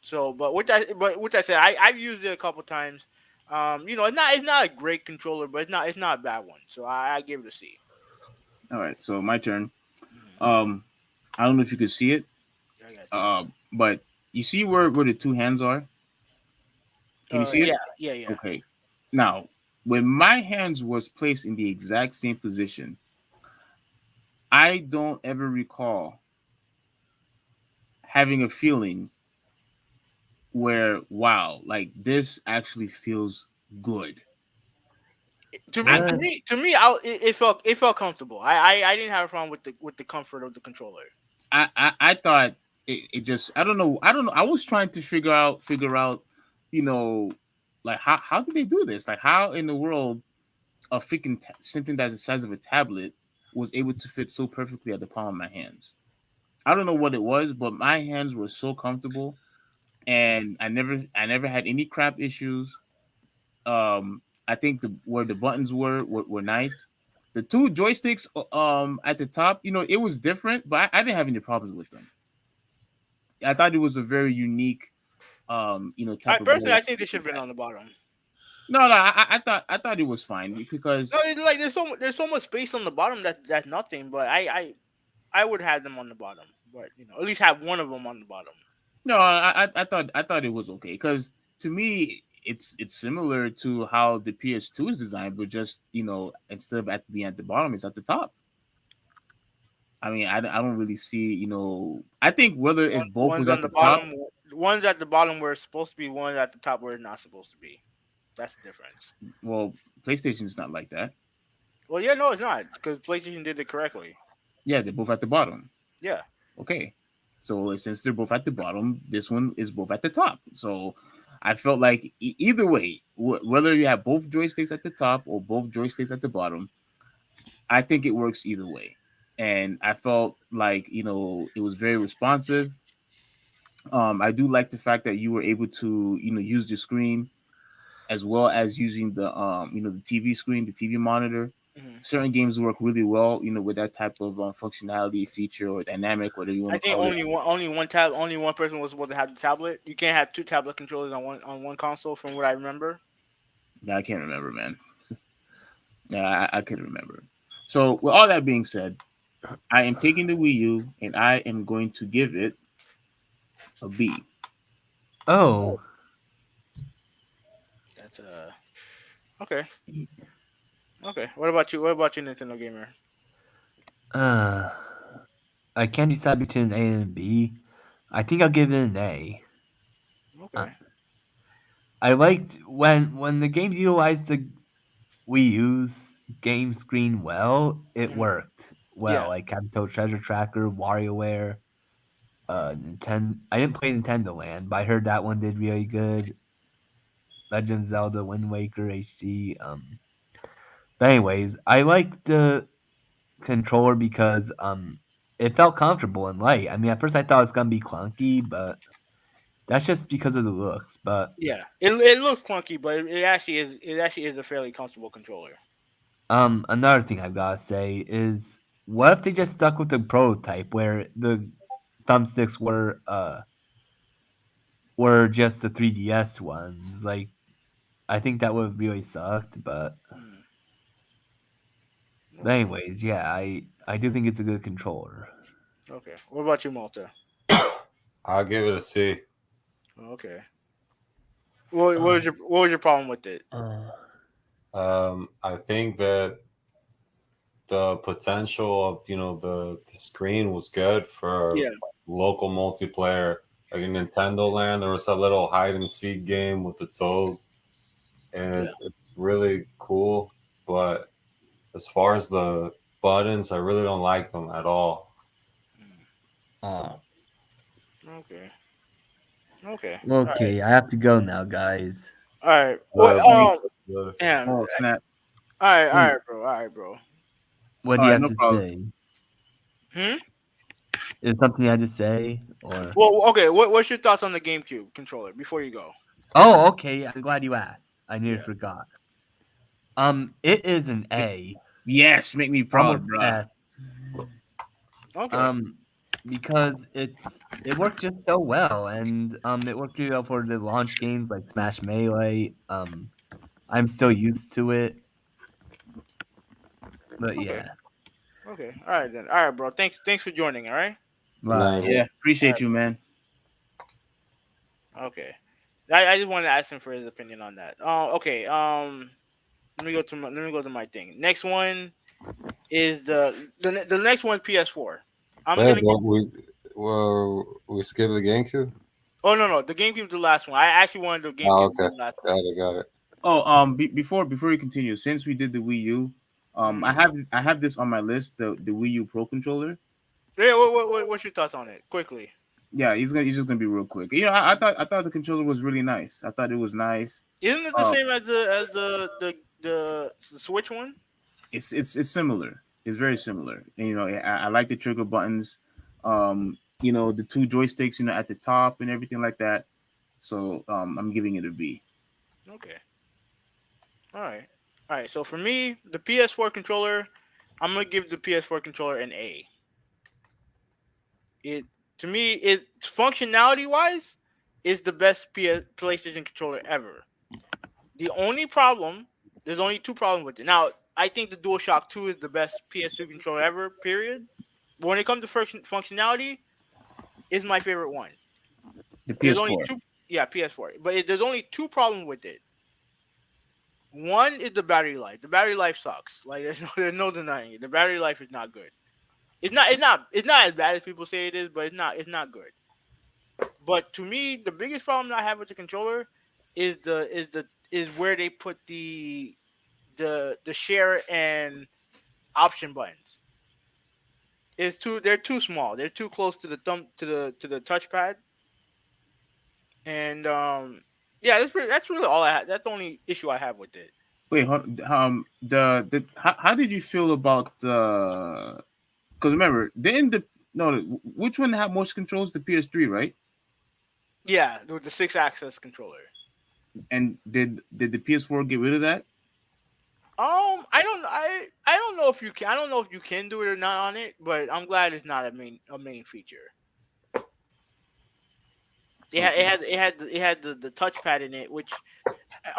So, but with that said, I've used it a couple times. It's not a great controller, but it's not a bad one. So I give it a C. All right. So my turn. Mhm. I don't know if you could see it. I got But you see where the two hands are? you. Can you see it? Yeah. Okay. Now, when my hands was placed in the exact same position, I don't ever recall having a feeling where wow, like this actually feels good. To me, What? it felt comfortable. I didn't have a problem with the comfort of the controller. I thought it just I don't know. I was trying to figure out, you know, like how did they do this? Like how in the world a freaking something that's the size of a tablet was able to fit so perfectly at the palm of my hands. I don't know what it was, but my hands were so comfortable, and I never had any crap issues. I think where the buttons were nice. The two joysticks at the top, it was different, but I didn't have any problems with them. I thought it was a very unique type of Personally, board. I think they should have been on the bottom. No, I thought it was fine because No, like there's so much space on the bottom that's nothing. But I would have them on the bottom. But at least have one of them on the bottom. no, I thought it was okay because to me it's similar to how the PS2 is designed, but just instead of being at the bottom, it's at the top. I mean, I don't really see I think whether if both One's was on at the the top, bottom. One's at the bottom where it's supposed to be. One at the top where it's not supposed to be. That's the difference. well, PlayStation is not like that. Well, yeah, no, it's not because PlayStation did it correctly. Yeah, they're both at the bottom. Yeah. Okay, so since they're both at the bottom, this one is both at the top. So I felt like either way, whether you have both joysticks at the top or both joysticks at the bottom, I think it works either way. And I felt like it was very responsive. I do like the fact that you were able to use the screen as well as using the TV screen, the TV monitor. Mhm. Certain games work really well, with that type of functionality, feature, or dynamic, whatever you want I to think call it. only one person was supposed to have the tablet. You can't have two tablet controllers on one console, from what I remember. Yeah, I can't remember, man. Yeah, I couldn't remember. So, with all that being said, I am taking the Wii U and I am going to give it a B. Oh, That's okay. Okay. What about you? What about you, Nintendo gamer? uh, I can't decide between an A and a B. I think I'll give it an A. Okay. I liked when the games utilized the Wii U's game screen well, it Mhm. worked well. Yeah. Like Capito Treasure Tracker, WarioWare, Nintendo. I didn't play Nintendo Land, but I heard that one did really good. Legend of Zelda, Wind Waker HD. But anyways, I liked the controller because it felt comfortable and light. I mean, at first I thought it was gonna be clunky, but that's just because of the looks. But Yeah. It looks clunky, but it actually is a fairly comfortable controller. another thing I've gotta say is, what if they just stuck with the prototype where the thumbsticks were just the 3DS ones? Like, I think that would have really sucked. But Mm. Okay. anyways, yeah, I do think it's a good controller. Okay. What about you, Malta? I'll give it a C. Okay. What was your problem with it? I think that the potential of the screen was good for Yeah. local multiplayer. Like in Nintendo Land, there was a little hide and seek game with the toads, and Yeah. it's really cool. But as far as the buttons, I really don't like them at all. Okay. Okay. Okay, I have to go now, guys. All right. The, Damn. Oh snap! All right, bro. All right, bro. What do All you right, have no to problem. say? Hmm. Is something I had to say, or? Well, okay. What's your thoughts on the GameCube controller before you go? Oh, okay. I'm glad you asked. I nearly Yeah. forgot. It is an A, Yes, make me proud, almost bro. S. Okay. Because it worked just so well, and it worked really well for the launch games like Smash Melee. I'm still used to it, but Okay. yeah. Okay. All right then. All right, bro. Thanks for joining. All right. Bye. Yeah, appreciate you, man. Okay. I just wanted to ask him for his opinion on that. Okay. Let me go to my thing. Next one is the next one PS4. I'm Wait, gonna but give. we skipped the GameCube. Oh no, the GameCube is the last one. I actually wanted the Oh, GameCube to be okay, the last one. got it. Oh, before we continue, since we did the Wii U, Mm. I have this on my list, the Wii U Pro controller. Yeah. What's your thoughts on it? Quickly. Yeah, he's just gonna be real quick. I thought the controller was really nice. I thought it was nice. Isn't it the Uh, same as the Switch one? it's similar. It's very similar. And, I like the trigger buttons. The two joysticks, at the top and everything like that. So I'm giving it a B. Okay. All right. All right. So for me, the PS4 controller, I'm gonna give the PS4 controller an A. It to me, it functionality wise, is the best PlayStation controller ever. The only problem, there's only two problems with it. Now, I think the DualShock 2 is the best PS2 controller ever. Period. But when it comes to functionality, is my favorite one. The There's only PS4. two. Yeah, PS4. But there's only two problems with it. One is the battery life. The battery life sucks. Like there's no denying it. The battery life is not good. It's not as bad as people say it is, but it's not good. But to me, the biggest problem I have with the controller is where they put the share and option buttons. They're too small. They're too close to the thumb to the touchpad. And yeah, that's really all I have. That's the only issue I have with it. Wait, how did you feel about the? Because remember, didn't the no, which one had most controls? The PS3, right? Yeah, with the six axis controller. And did the PS4 get rid of that? I don't know if you can. I don't know if you can do it or not on it, but I'm glad it's not a main feature. It had the touchpad in it, which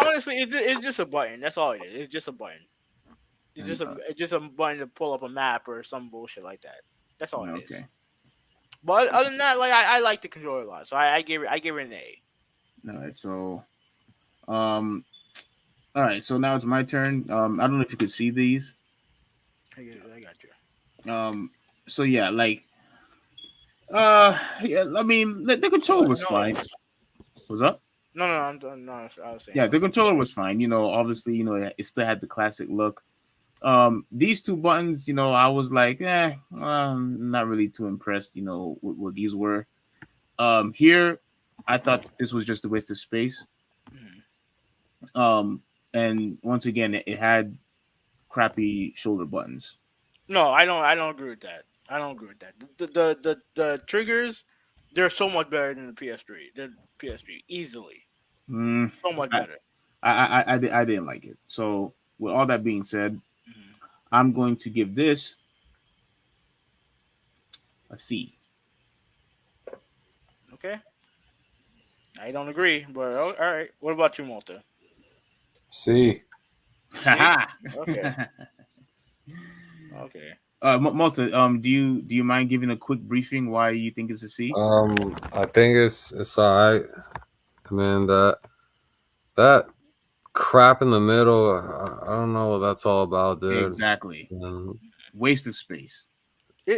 honestly it's just a button. That's all it is. It's just a button. It's just a button to pull up a map or some bullshit like that. That's all it is. Okay. But other than that, like I like the controller a lot, so I gave it an A. All right. So, um, all right. So now it's my turn. I don't know if you could see these. I got you. So yeah, like, yeah. I mean, the controller was No, fine. What's up? no, I'm done. No, I was saying. Yeah, the controller was fine. Obviously, it still had the classic look. These two buttons, I was like, not really too impressed, with what these were. Here, I thought this was just a waste of space. And once again, it had crappy shoulder buttons. No, I don't agree with that. I don't agree with that. The triggers, they're so much better than the PS3. The PS3 easily, Mm, so much I, better. I didn't like it. So, with all that being said, Mhm. I'm going to give this a C. Okay, I don't agree, but all right. What about you, Malta? See, Haha. Okay, okay. Malta, do you mind giving a quick briefing why you think it's a C? I think it's alright. I mean that crap in the middle. I don't know what that's all about, dude. Exactly. Um, Waste of space. To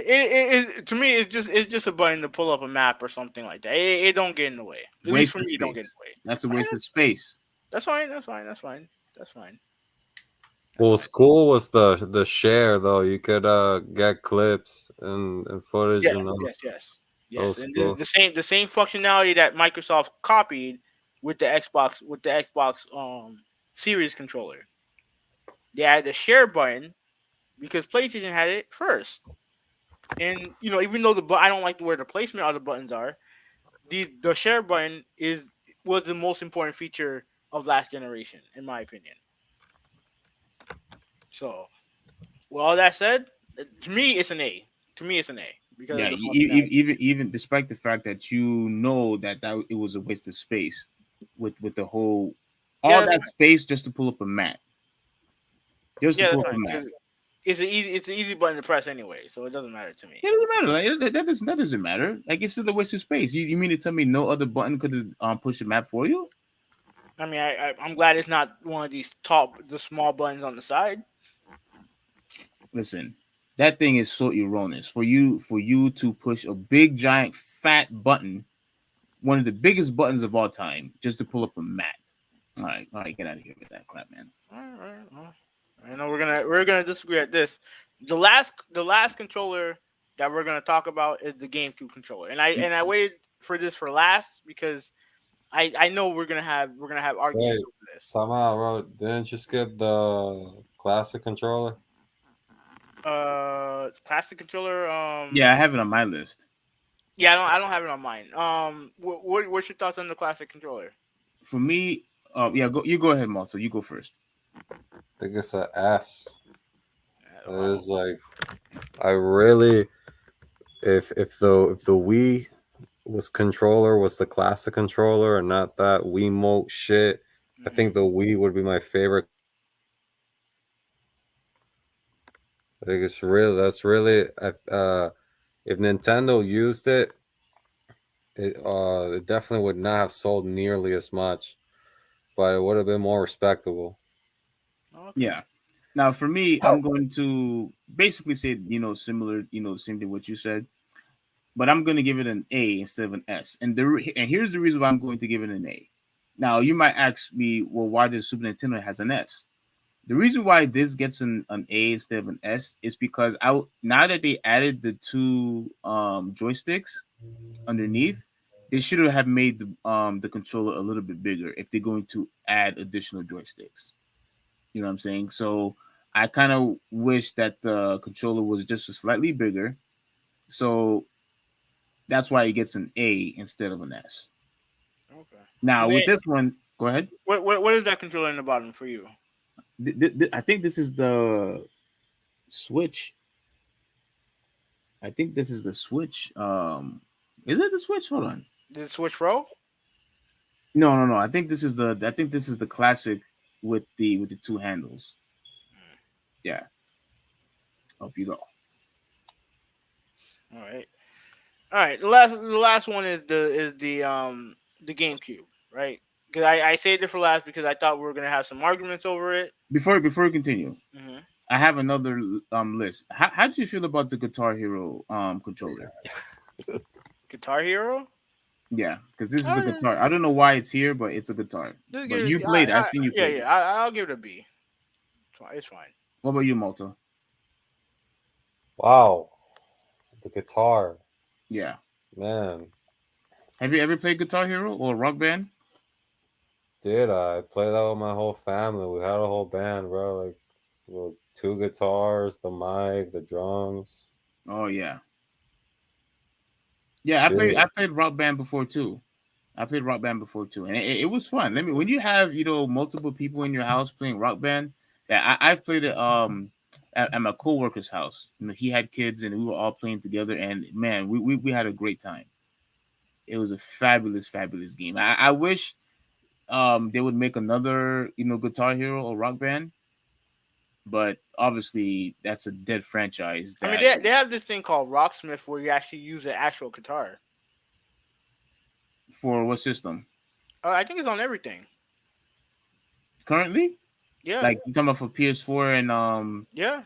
me, it's just a button to pull up a map or something like that. It don't get in the way. At least Waste for of me, it don't get in space. the way. That's a waste of space. That's fine. That's fine. That's fine. That's fine. what was cool was the share though. You could get clips and footage Yes, and all. yes. That was And cool. the same functionality that Microsoft copied with the Xbox Series controller. They had the share button because PlayStation had it first. And even though I don't like where the placement of the buttons are, the share button was the most important feature of last generation, in my opinion. So, with all that said, to me it's an A. To me it's an A because Yeah, of the functionality. even despite the fact that you know that it was a waste of space with the whole Yeah, all that's that fine. space just to pull up a mat, just to Yeah, pull that's up a fine mat. because it's an easy button to press anyway, so it doesn't matter to me. Yeah, it doesn't matter. Like, that doesn't matter. Like it's still a waste of space. You mean to tell me no other button could have pushed a map for you? I mean, I'm glad it's not one of these the small buttons on the side. Listen, that thing is so erroneous for you to push a big giant fat button, one of the biggest buttons of all time, just to pull up a map. All right, get out of here with that crap, man. All right, well, I know we're gonna disagree at this. The last controller that we're gonna talk about is the GameCube controller, and I waited for this for last because I know we're gonna have arguments Wait, over this. time out, bro. Didn't you skip the classic controller? Classic controller. Yeah, I have it on my list. Yeah, I don't have it on mine. What's your thoughts on the classic controller? For me, yeah, you go ahead, Malta. You go first. I think it's a S. It Wow. is like I really if the Wii was the classic controller and not that Wiimote shit, I Mhm. think the Wii would be my favorite. I think that's really if Nintendo used it, it definitely would not have sold nearly as much, but it would have been more respectable. Okay. Yeah. Now, for me, I'm going to basically say, similar, same thing what you said, but I'm going to give it an A instead of an S. And here's the reason why I'm going to give it an A. Now, you might ask me, well, why does Super Nintendo has an S? The reason why this gets an A instead of an S is because now that they added the two joysticks underneath, they should have made the controller a little bit bigger if they're going to add additional joysticks. You know what I'm saying? So I kind of wish that the controller was just a slightly bigger. So that's why it gets an A instead of an S. Okay. Now Is with it this one, go ahead. what is that controller in the bottom for you? I think this is the Switch. I think this is the Switch. Is it the Switch? Hold on. The Switch Pro? No, no, no. I think this is the classic with the two handles. Yeah. Hope you go. All right. All right. The last one is the GameCube, right? Because I saved it for last because I thought we were gonna have some arguments over it. Before we continue, Hmm. I have another list. How did you feel about the Guitar Hero controller? Guitar Hero. Yeah, because this is a Uh, guitar. I don't know why it's here, but it's a guitar. just But give you it. played. I've seen you Yeah, play yeah. it. I'll give it a B. It's fine. What about you, Malta? Wow, the guitar, Yeah. man. Have you ever played Guitar Hero or Rock Band? Did I played that with my whole family? We had a whole band, bro. Like, well, two guitars, the mic, the drums. Oh yeah. Yeah, I played. Shit. I played Rock Band before too. And it was fun. Let me when you have multiple people in your house playing Rock Band. Yeah, I've played it at my coworker's house. He had kids and we were all playing together. And man, we had a great time. It was a fabulous, fabulous game. I wish they would make another Guitar Hero or Rock Band, but obviously that's a dead franchise. I mean, That they have this thing called Rocksmith where you actually use an actual guitar. for what system I think it's on everything. currently? Yeah, Like you talking about for PS4 and yeah,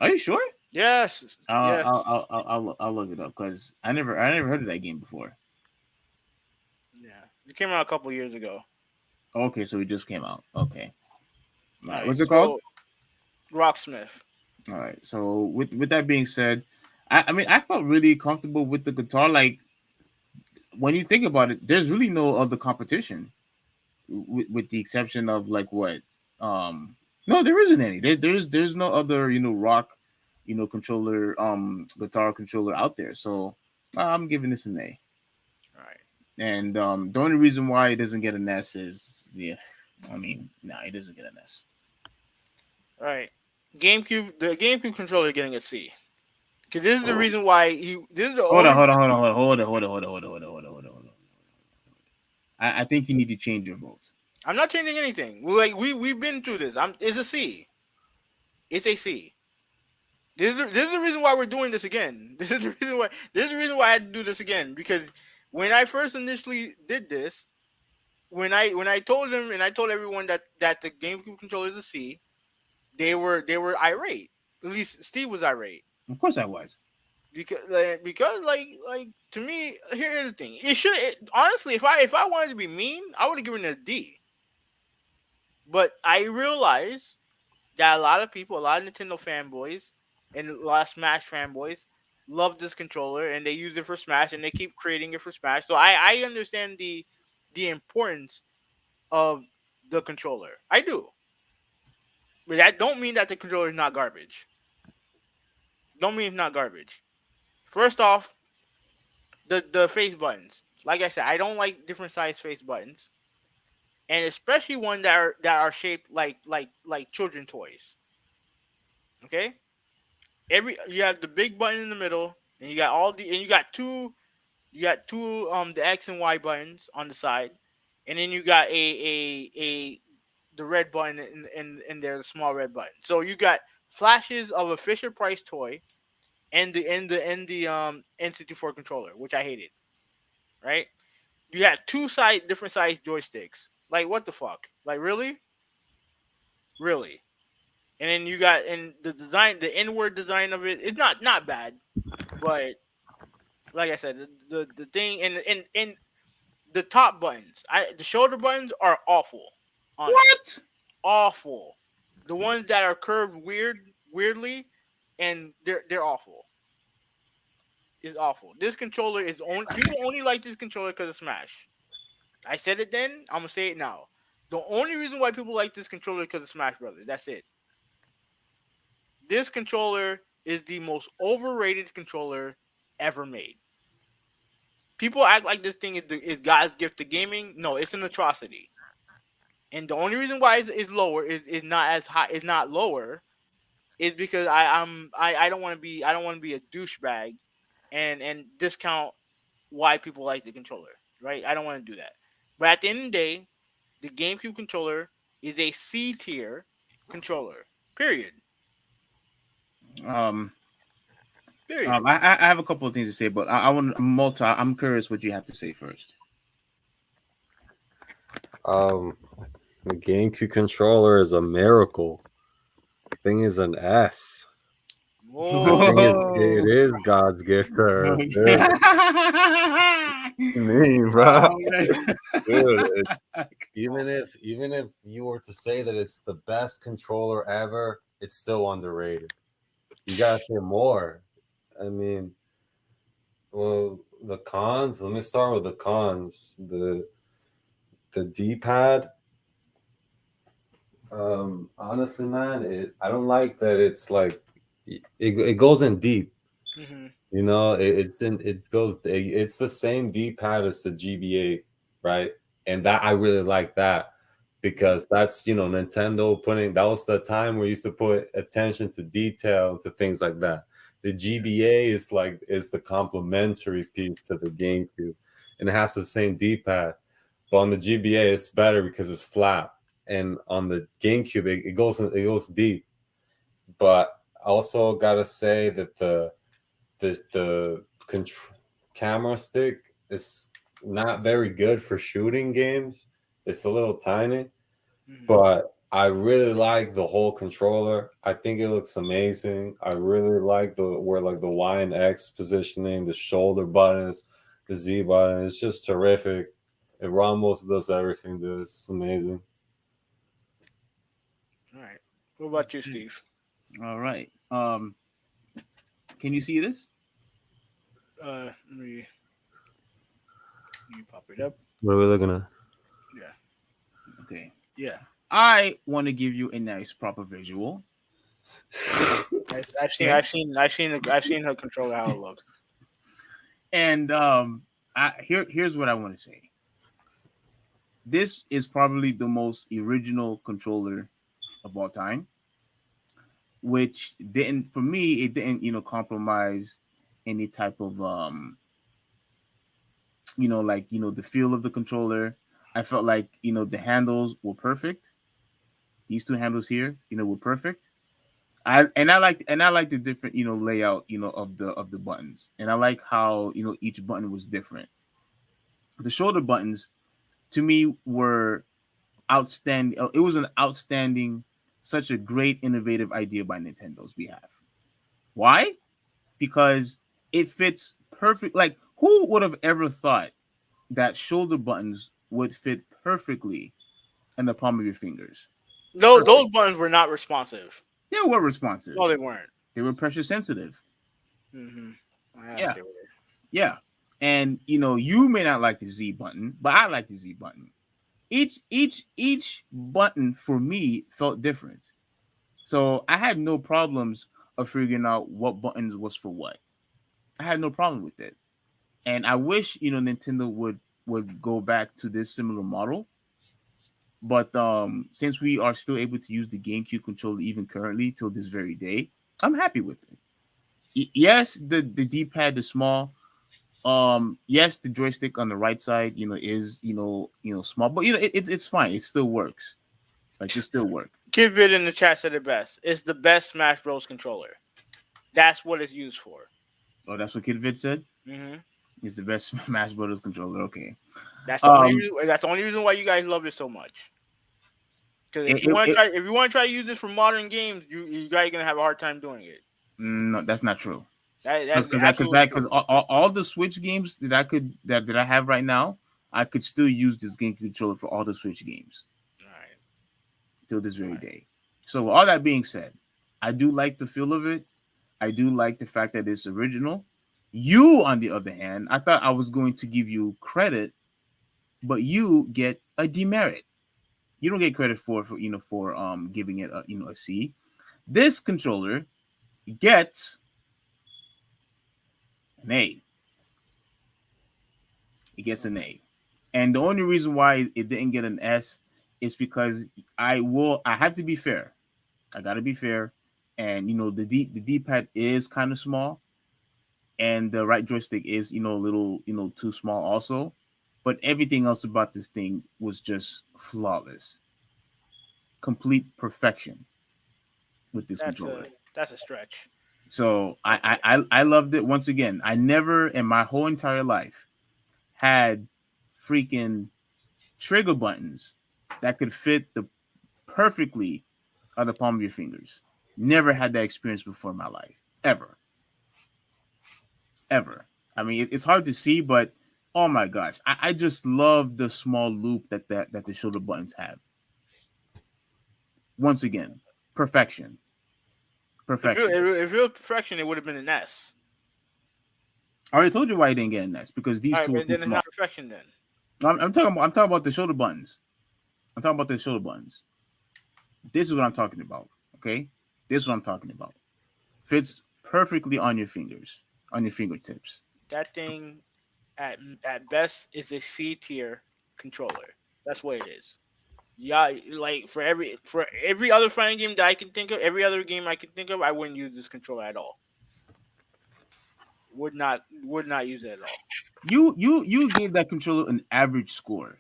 Are you sure? yes, I'll yes. I'll I'll I'll look it up because I never heard of that game before. Yeah, it came out a couple years ago. Okay, so it just came out. Okay, all All right. right, What's it called? so Rocksmith. All right. So with that being said, I mean I felt really comfortable with the guitar. Like when you think about it, there's really no other competition, with the exception of like what? No, there isn't any. There's no other rock, controller guitar controller out there. So I'm giving this an A. All right. And the only reason why it doesn't get an S is, yeah, I mean, no, it doesn't get an S. All right. the GameCube controller getting a C. Because this is the reason why this is the Hold only. on, hold on, hold on, hold on, hold on, hold on, hold on, hold on, hold on, hold on, hold on, hold on. I think you need to change your vote. I'm not changing anything. We've been through this. It's a C. It's a C. This is the reason why we're doing this again. This is the reason why. This is the reason why I had to do this again, because when I first initially did this, when I told them and I told everyone that the GameCube controller is a C, they were irate. At least Steve was irate. Of course, I was. Because like to me, here's the thing. Honestly, if I wanted to be mean, I would have given it a D. But I realized that a lot of people, a lot of Nintendo fanboys and a lot of Smash fanboys love this controller and they use it for Smash and they keep creating it for Smash. So I understand the importance of the controller. I do. But that don't mean that the controller is not garbage. Don't mean it's not garbage. First off, the face buttons. Like I said, I don't like different size face buttons, and especially one that are shaped like children toys. Okay, you have the big button in the middle, and you got two the X and Y buttons on the side, and then you got a the red button in there, the small red button. So you got flashes of a Fisher Price toy and the N64 controller, which I hated. Right? You had different size joysticks. Like what the fuck? Like really? Really? And then you got and the design, the inward design of it, it's not bad, but like I said, the thing and the top buttons, the shoulder buttons are awful. On it. What? Awful. The ones that are curved weirdly, and they're awful. It's awful. This controller is only people only like this controller because of Smash. I said it then. I'm gonna say it now. The only reason why people like this controller is because of Smash Brothers. That's it. This controller is the most overrated controller ever made. People act like this thing is God's gift to gaming. No, it's an atrocity. And the only reason why it's lower is not as high. It's not lower. Is because I don't want to be a douchebag, and discount why people like the controller. Right? I don't want to do that. But at the end of the day, the GameCube controller is a C tier controller. Period. Um, Period. I have a couple of things to say, but I'm curious what you have to say first. The GameCube controller is a miracle. Thing is an S. It is God's gift to Earth. Me, bro. Dude, even if you were to say that it's the best controller ever, it's still underrated. You gotta say more. I mean, well, the cons. Let me start with the cons. The D-pad. Honestly, man, I don't like that. It's like it goes in deep. Mm-hmm. You know, it's the same D-pad as the GBA, right? And that I really like that because that's Nintendo that was the time where you used to put attention to detail to things like that. The GBA is the complementary piece to the GameCube, and it has the same D-pad, but on the GBA it's better because it's flat, and on the GameCube it goes deep. But I also gotta say that the camera stick is not very good for shooting games. It's a little tiny, but I really like the whole controller. I think it looks amazing. I really like the Y and X positioning, the shoulder buttons, the Z button. It's just terrific. It almost does everything. It's amazing. All right. What about you, Steve? All right. Can you see this? Let me pop it up. What are we looking at? Yeah. Okay. Yeah. I want to give you a nice proper visual. I've seen her controller how it looks. And here's what I want to say. This is probably the most original controller of all time. which didn't for me it didn't compromise any type of like the feel of the controller. I felt like the handles were perfect. These two handles here were perfect. I like the different layout of the buttons, and I like how each button was different. The shoulder buttons to me were outstanding. It was an outstanding, such a great innovative idea by Nintendo's behalf. Why? Because it fits perfect. Like, who would have ever thought that shoulder buttons would fit perfectly in the palm of your fingers? Those buttons were not responsive. They were responsive. No, they weren't. They were pressure sensitive. Mm-hmm. Yeah. Yeah. And you may not like the Z button, but I like the Z button. Each button for me felt different. So I had no problems of figuring out what buttons was for what. I had no problem with it. And I wish Nintendo would go back to this similar model. But since we are still able to use the GameCube controller even currently till this very day, I'm happy with it. Yes, the D-pad is small. Yes, the joystick on the right side is small, but it's fine. It still works. Like, it still work. Kidvid in the chat said it best. It's the best Smash Bros. Controller. That's what it's used for. Oh, that's what Kidvid said. Mm-hmm. It's the best Smash Brothers controller. Okay, that's the only reason why you guys love it so much. Because if you want to try to use this for modern games, you guys gonna have a hard time doing it. No, that's not true. Because all the Switch games that I have right now, I could still use this game controller for all the Switch games. All right. Till this very day. So with all that being said, I do like the feel of it. I do like the fact that it's original. You, on the other hand, I thought I was going to give you credit, but you get a demerit. You don't get credit for giving it a C. This controller gets an A. It gets an A. And the only reason why it didn't get an S is because I have to be fair. I gotta be fair. And the D-pad is kind of small. And the right joystick is, a little, too small also. But everything else about this thing was just flawless. Complete perfection with this controller. That's a stretch. So I loved it. Once again, I never in my whole entire life had freaking trigger buttons that could fit perfectly on the palm of your fingers. Never had that experience before in my life. Ever. I mean, it's hard to see, but oh my gosh, I just love the small loop that the shoulder buttons have. Once again, perfection. If it was perfection, it would have been an S. I already told you why I didn't get an S, because these two. Then it's not perfection. Then I'm talking about the shoulder buttons. I'm talking about the shoulder buttons. This is what I'm talking about. Okay, this is what I'm talking about. Fits perfectly on your fingers, on your fingertips. That thing, at best, is a C tier controller. That's what it is. Yeah, like for every other fighting game that I can think of, every other game I can think of, I wouldn't use this controller at all. Would not use it at all. You gave that controller an average score.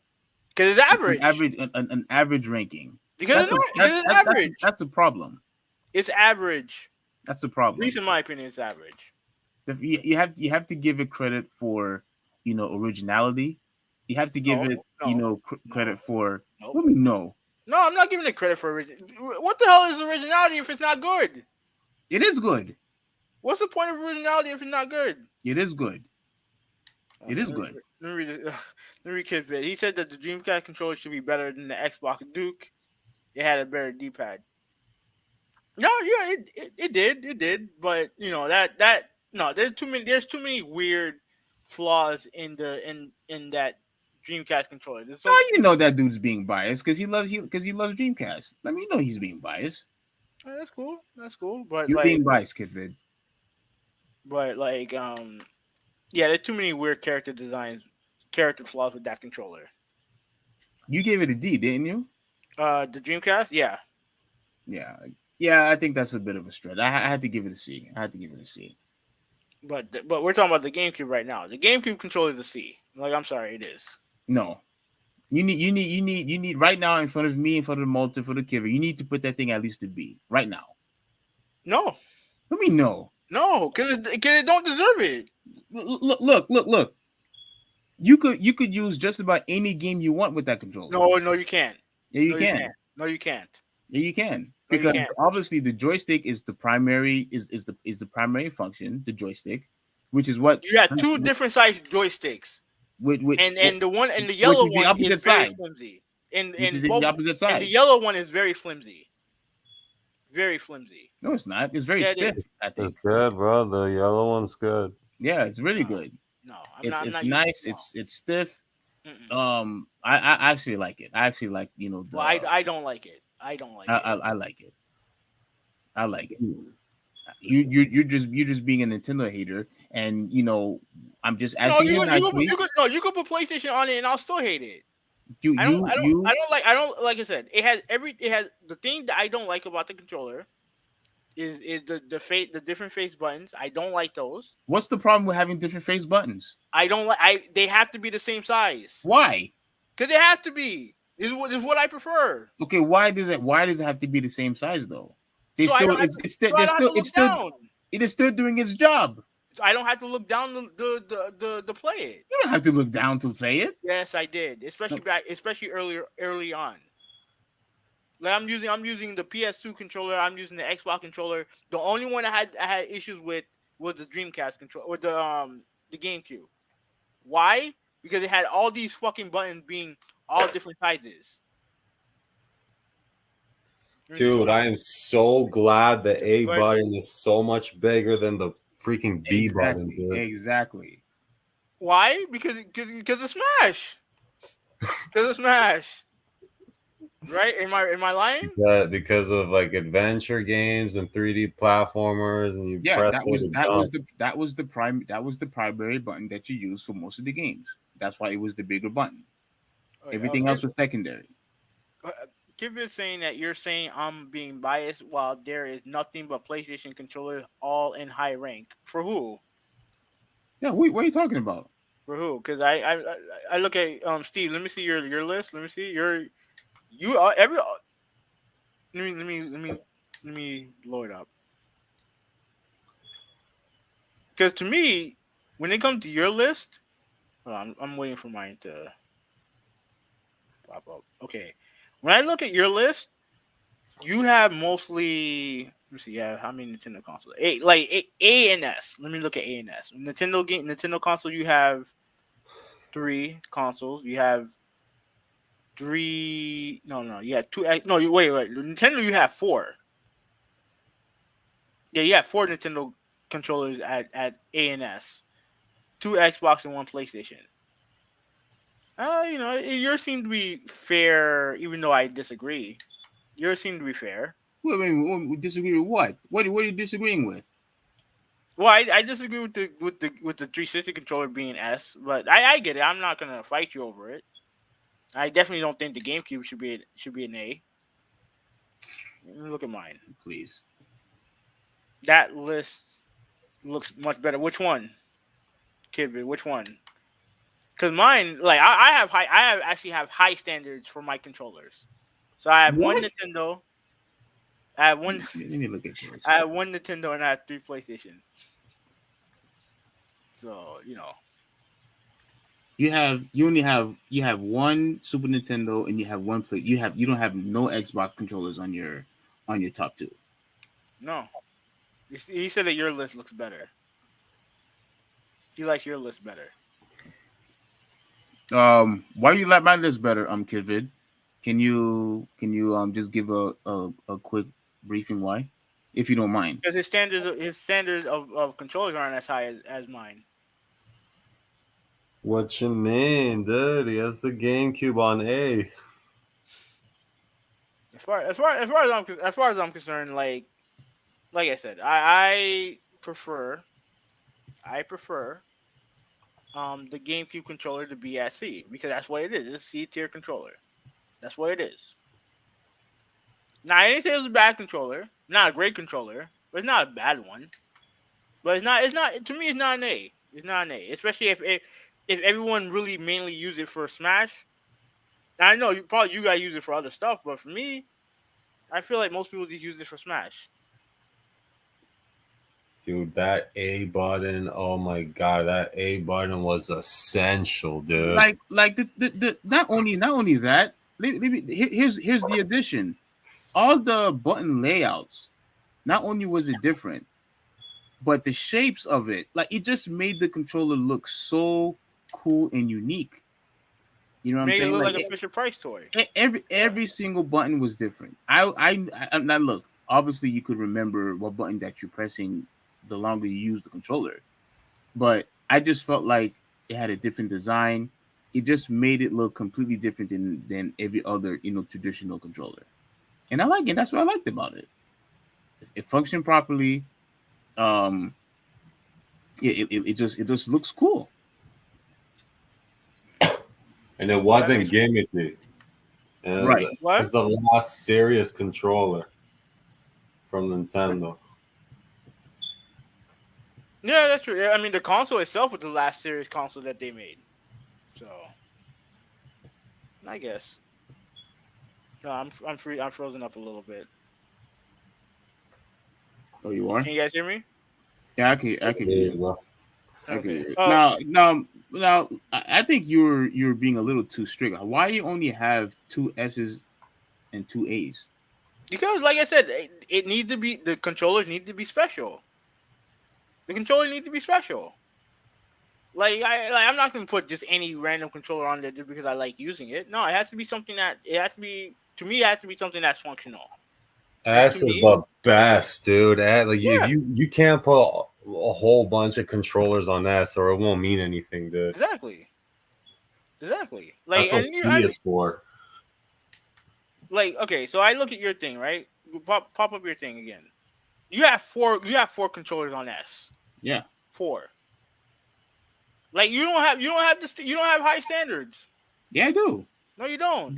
Because it's average. An average ranking. Because it's average. That's a problem. It's average. That's a problem. At least in my opinion, it's average. You have to give it credit for originality. You have to give credit for. Nope. What do you mean, no? No, I'm not giving it credit for original. What the hell is originality if it's not good? It is good. What's the point of originality if it's not good? It is good. It is good. Let me read Kidvid. He said that the Dreamcast controller should be better than the Xbox Duke. It had a better D-pad. No, yeah, it did. But there's too many weird flaws in that Dreamcast controller. That dude's being biased because he loves Dreamcast. I mean, he's being biased. That's cool. But you're being biased, Kidvid. But there's too many weird character flaws with that controller. You gave it a D, didn't you? The Dreamcast, yeah. Yeah. Yeah, I think that's a bit of a stretch. I had to give it a C. I had to give it a C. But we're talking about the GameCube right now. The GameCube controller is a C. Like, I'm sorry, it is. No, you need right now in front of me, in front of the multi, for the Kiver. You need to put that thing at least a B right now. No, Let me know. no, because it don't deserve it. Look. You could use just about any game you want with that controller. No, you can't. Yeah, you No, you can. can't. No, you can't. Yeah, you can. No, you Because can't. obviously the joystick is the primary is the primary function, the joystick, which is what You have two different size joysticks, with and the one and the which yellow is the one opposite is very side. flimsy. Which is And both the opposite and the side. yellow one is very flimsy. Very flimsy. No, it's not. It's very Yeah, it stiff, is. I think. It's good, bro. The yellow one's good. Yeah, it's really good. No, I'm It's not. I'm not nice. using, no. It's stiff. Mm-mm. I actually like it. I actually like the. Well, I don't like it. I don't like it. I like it. I like it. You're just being a Nintendo hater, and I'm just No, asking you nicely. you could put PlayStation on it, and I'll still hate it. You I don't like I said. It has the thing that I don't like about the controller is the different face buttons. I don't like those. What's the problem with having different face buttons? I don't like. They have to be the same size. Why? Because they have to be. This is what I prefer. Okay, why does it have to be the same size though? They So I still don't have to- it's so I don't have to look down. it is still doing its job. I don't have to look down to play it. You don't have to look down to play it. Yes, I did. Especially early on. Like I'm using the PS2 controller. I'm using the Xbox controller. The only one I had issues with was the Dreamcast controller or the GameCube. Why? Because it had all these fucking buttons being all different sizes. Dude, I am so glad the A But- button is so much bigger than the freaking B button, dude. Exactly. Why? Because of Smash. Because of Smash. Right? Am I lying? Because of like adventure games and 3D platformers, and you Yeah, press that it was and that jump. was the primary button that you used for most of the games. That's why it was the bigger button. Everything else was secondary. Kip is saying that you're saying I'm being biased while there is nothing but PlayStation controllers all in high rank. For who? Yeah, what are you talking about? For who? Because I look at Steve. Let me see your list. Let me see you are every. Let me load it up. Because to me, when it comes to your list, hold on, I'm waiting for mine to pop up. Okay, when I look at your list, you have mostly. Let me see. You have how many Nintendo consoles? A and S. Let me look at A and S. Nintendo console. You have 3 consoles. You have 3. No. You had 2. No, wait. Nintendo. You have 4. Yeah, you have 4 Nintendo controllers at A and S. 2 Xbox and 1 PlayStation. Yours seem to be fair, even though I disagree. Yours seem to be fair. Wait, we disagree with what? What are you disagreeing with? Well, I disagree with the 360 controller being S, but I get it. I'm not gonna fight you over it. I definitely don't think the GameCube should be an A. Let me look at mine. Please. That list looks much better. Which one, Kid? Which one? Because mine, like I actually have high standards for my controllers. So I have What? one Nintendo. I have one. Let me look at yours. I have 1 Nintendo and I have 3 PlayStation. So You have 1 Super Nintendo and you have 1 play. You don't have no Xbox controllers on your top 2. no. He said that your list looks better. He likes your list better. Why you like my list better, Kidvid? Can you just give a quick briefing why, if you don't mind? Because his standards of controllers aren't as high as mine. What you mean, dude? He has the GameCube on A. As far as I'm concerned, like I said, I prefer the GameCube controller to be at C because that's what it is. It's a C tier controller. That's what it is. Now I didn't say it was a bad controller. Not a great controller, but it's not a bad one. But it's not. It's not. To me, it's not an A. It's not an A. Especially if everyone really mainly use it for Smash. I know you guys use it for other stuff, but for me, I feel like most people just use it for Smash. Dude, that A button, oh my god, that A button was essential, dude. Like the not only that. Here's the addition. All the button layouts. Not only was it different, but the shapes of it, like it just made the controller look so cool and unique. You know what I'm Made it saying? look Like like a Fisher Price toy. every single button was different. I now look. Obviously, you could remember what button that you're pressing the longer you use the controller, but I just felt like it had a different design. It just made it look completely different than every other traditional controller, and I like it. That's what I liked about it. It functioned properly. Um, it just looks cool. And it wasn't gimmicky. And Right. What? it's the last serious controller from Nintendo. Yeah, that's true. Yeah, I mean, the console itself was the last serious console that they made. So, I guess. No, I'm free. I'm frozen up a little bit. Oh, you are? Can you guys hear me? Yeah, I can hear you. Bro. I can hear Okay. you. Now, I think you're being a little too strict. Why you only have two S's and two A's? Because, like I said, it needs to be the controllers need to be special. The controller need to be special. I'm not gonna put just any random controller on there just because I like using it. No, it has to be something that it has to be. To me, it has to be something that's functional. And S to is me, the best, dude. Like if yeah, you can't put a whole bunch of controllers on S, or it won't mean anything, dude. exactly. That's what C is for. Okay. So I look at your thing, right? Pop up your thing again. You have four. You have four controllers on S. Yeah. Four. Like you don't have high standards. Yeah, I do. No, you don't.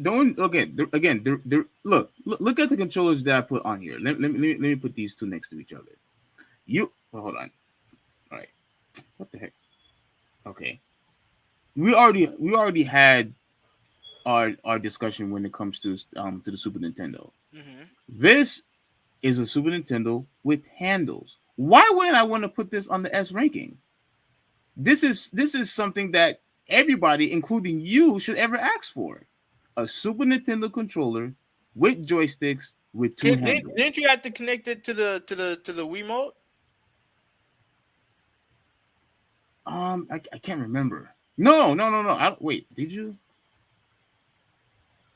Don't again. Look at the controllers that I put on here. Let me put these two next to each other. Hold on. All right. What the heck? Okay. We already had our discussion when it comes to the Super Nintendo. Mm-hmm. This is a Super Nintendo with handles. Why wouldn't I want to put this on the S ranking? This is something that everybody, including you, should ever ask for. A Super Nintendo controller with joysticks with two handles. Didn't you have to connect it to the Wiimote? I can't remember. No. Wait, did you?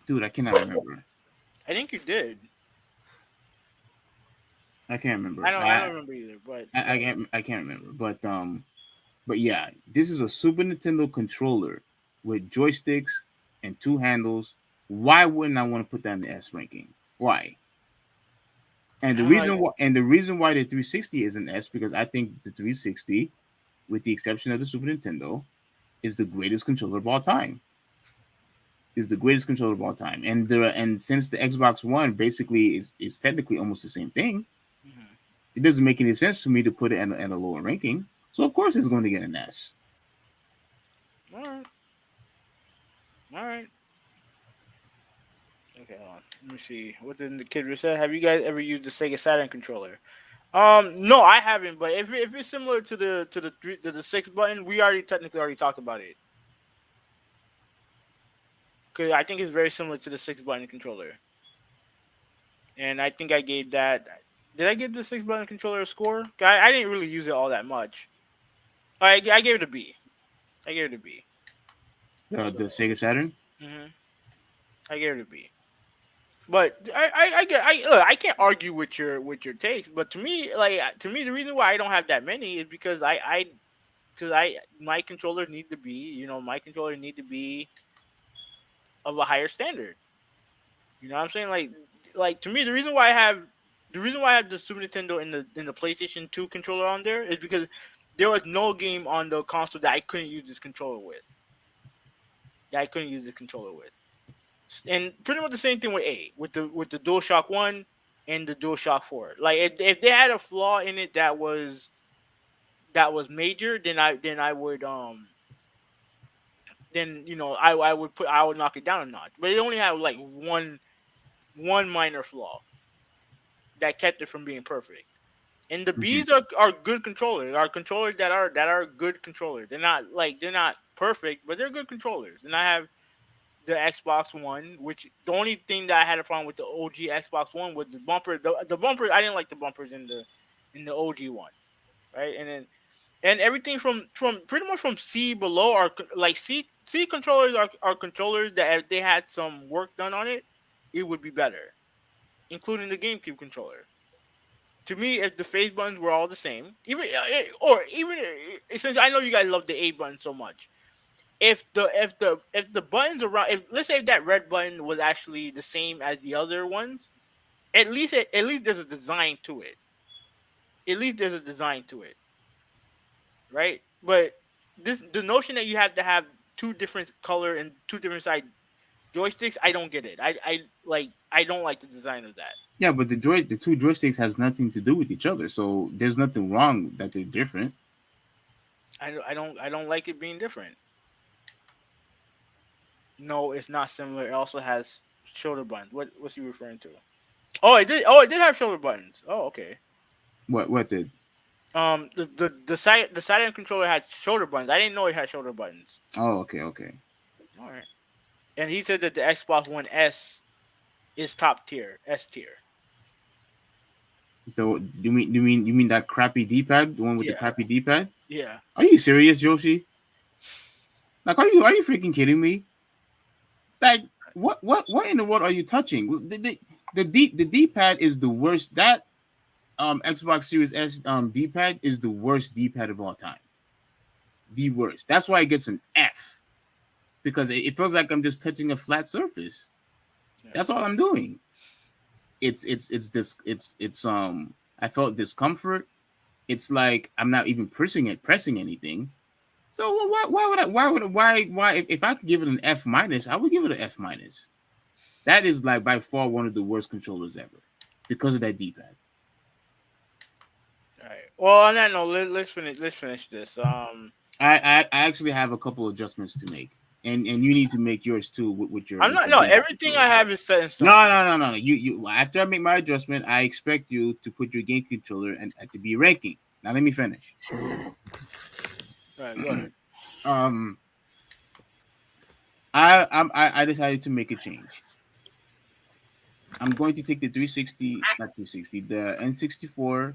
Dude, I cannot remember. I think you did. I can't remember. I don't remember either, but I can't remember. But yeah, this is a Super Nintendo controller with joysticks and two handles. Why wouldn't I want to put that in the S ranking? Why? And the reason why the 360 is an S because I think the 360, with the exception of the Super Nintendo, is the greatest controller of all time. And since the Xbox One basically is technically almost the same thing, mm-hmm. it doesn't make any sense for me to put it at a lower ranking. So of course it's going to get an S. All right. Okay, hold on. Let me see. What did the kid say? Have you guys ever used the Sega Saturn controller? No, I haven't. But if it's similar to the 6 button, we technically already talked about it. Cause I think it's very similar to the 6 button controller. And I think I gave that. Did I give the 6 button controller a score? I didn't really use it all that much. I gave it a B. I gave it a B. The Sega Saturn. Mm-hmm. I gave it a B. But I can't argue with your takes. But to me, the reason why I don't have that many is because my controllers need to be, of a higher standard. You know what I'm saying? Like to me, the reason why I have the Super Nintendo in the PlayStation 2 controller on there is because there was no game on the console that I couldn't use this controller with. And pretty much the same thing with with the DualShock 1 and the DualShock 4. Like if they had a flaw in it that was major, then I would then I would knock it down a notch. But it only had like one minor flaw that kept it from being perfect. And the Mhm. Bs are good controllers. Are controllers that are good controllers. They're not perfect, but they're good controllers. And I have the Xbox One, which the only thing that I had a problem with the OG Xbox One was the bumper. The bumper, I didn't like the bumpers in the OG one, right? And everything from pretty much from C below are like C controllers are controllers that if they had some work done on it, it would be better, including the GameCube controller. To me, if the face buttons were all the same, since I know you guys love the A button so much, if the buttons around, if let's say if that red button was actually the same as the other ones, at least there's a design to it. At least there's a design to it, right? But the notion that you have to have two different color and two different side joysticks, I don't get it. I don't like the design of that. Yeah, but the two joysticks has nothing to do with each other, so there's nothing wrong that they're different. I don't like it being different. No, it's not similar. It also has shoulder buttons. What's he referring to? Oh, it did have shoulder buttons. Oh, okay. What did? The Saturn controller had shoulder buttons. I didn't know it had shoulder buttons. Oh, okay. All right. And he said that the Xbox One S is top tier, S tier. So you mean that crappy D-pad, the one with the Yeah. crappy D-pad? Yeah. Are you serious, Yoshi? Like, are you freaking kidding me? Like, what in the world are you touching? The D-pad is the worst. That Xbox Series S D-pad is the worst D-pad of all time. The worst. That's why it gets an F, because it feels like I'm just touching a flat surface. Yeah. That's all I'm doing. I felt discomfort. It's like I'm not even pressing anything. So why if I could give it an F minus, I would give it an F minus. That is like by far one of the worst controllers ever because of that D-pad. All right. Well, on that note, let's finish this. I actually have a couple of adjustments to make, and you need to make yours too with your. I'm with not. your No, D-pad everything controller. I have is set in stone. No. You after I make my adjustment, I expect you to put your game controller and to be ranking. Now let me finish. All right, go ahead. I decided to make a change. I'm going to take the 360, not 360, the N64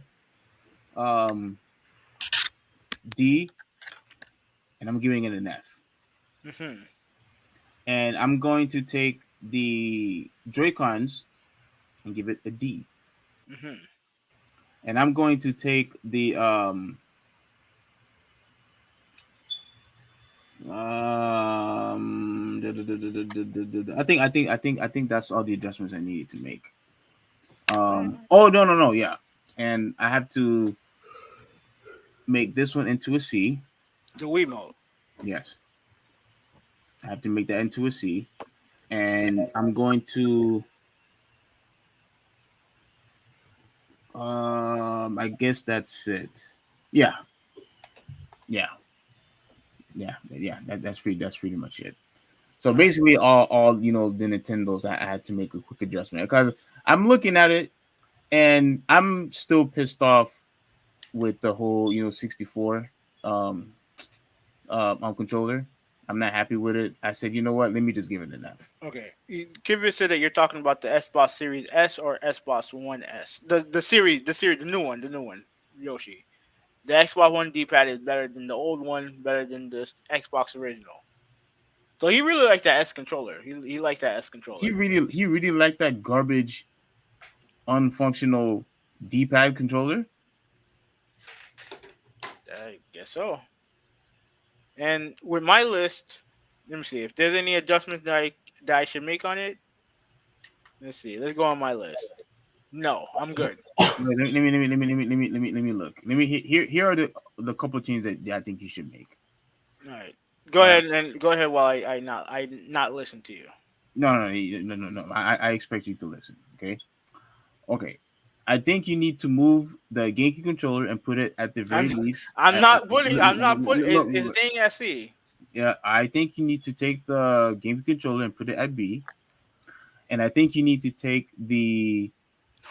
D, and I'm giving it an F. Mm-hmm. And I'm going to take the Joy-Cons and give it a D. Mm-hmm. And I'm going to take the I think that's all the adjustments I needed to make. Oh no, yeah. And I have to make this one into a C. The Wii mode. Yes. I have to make that into a C. And I'm going to I guess that's it. Yeah. That's pretty much it. So basically, all the Nintendos, I had to make a quick adjustment because I'm looking at it, and I'm still pissed off with the whole 64 on controller. I'm not happy with it. I said, you know what? Let me just give it an F. Okay. Kivit said that you're talking about the Xbox Series S or Xbox One S. The series, the new one, Yoshi. The Xbox One D-pad is better than the old one, better than the Xbox original. So he really likes that S controller. He likes that S controller. He really liked that garbage, unfunctional D-pad controller. I guess so. And with my list, let me see if there's any adjustments that I should make on it. Let's see. Let's go on my list. No, I'm good. Let me look. Here are the couple of changes that I think you should make. All right. Go ahead while I not listen to you. No. I expect you to listen. Okay. Okay. I think you need to move the GameCube controller and put it at the very I'm least. I'm not putting. I'm not putting. It's Look, staying at C. yeah, I think you need to take the GameCube controller and put it at B, and I think you need to take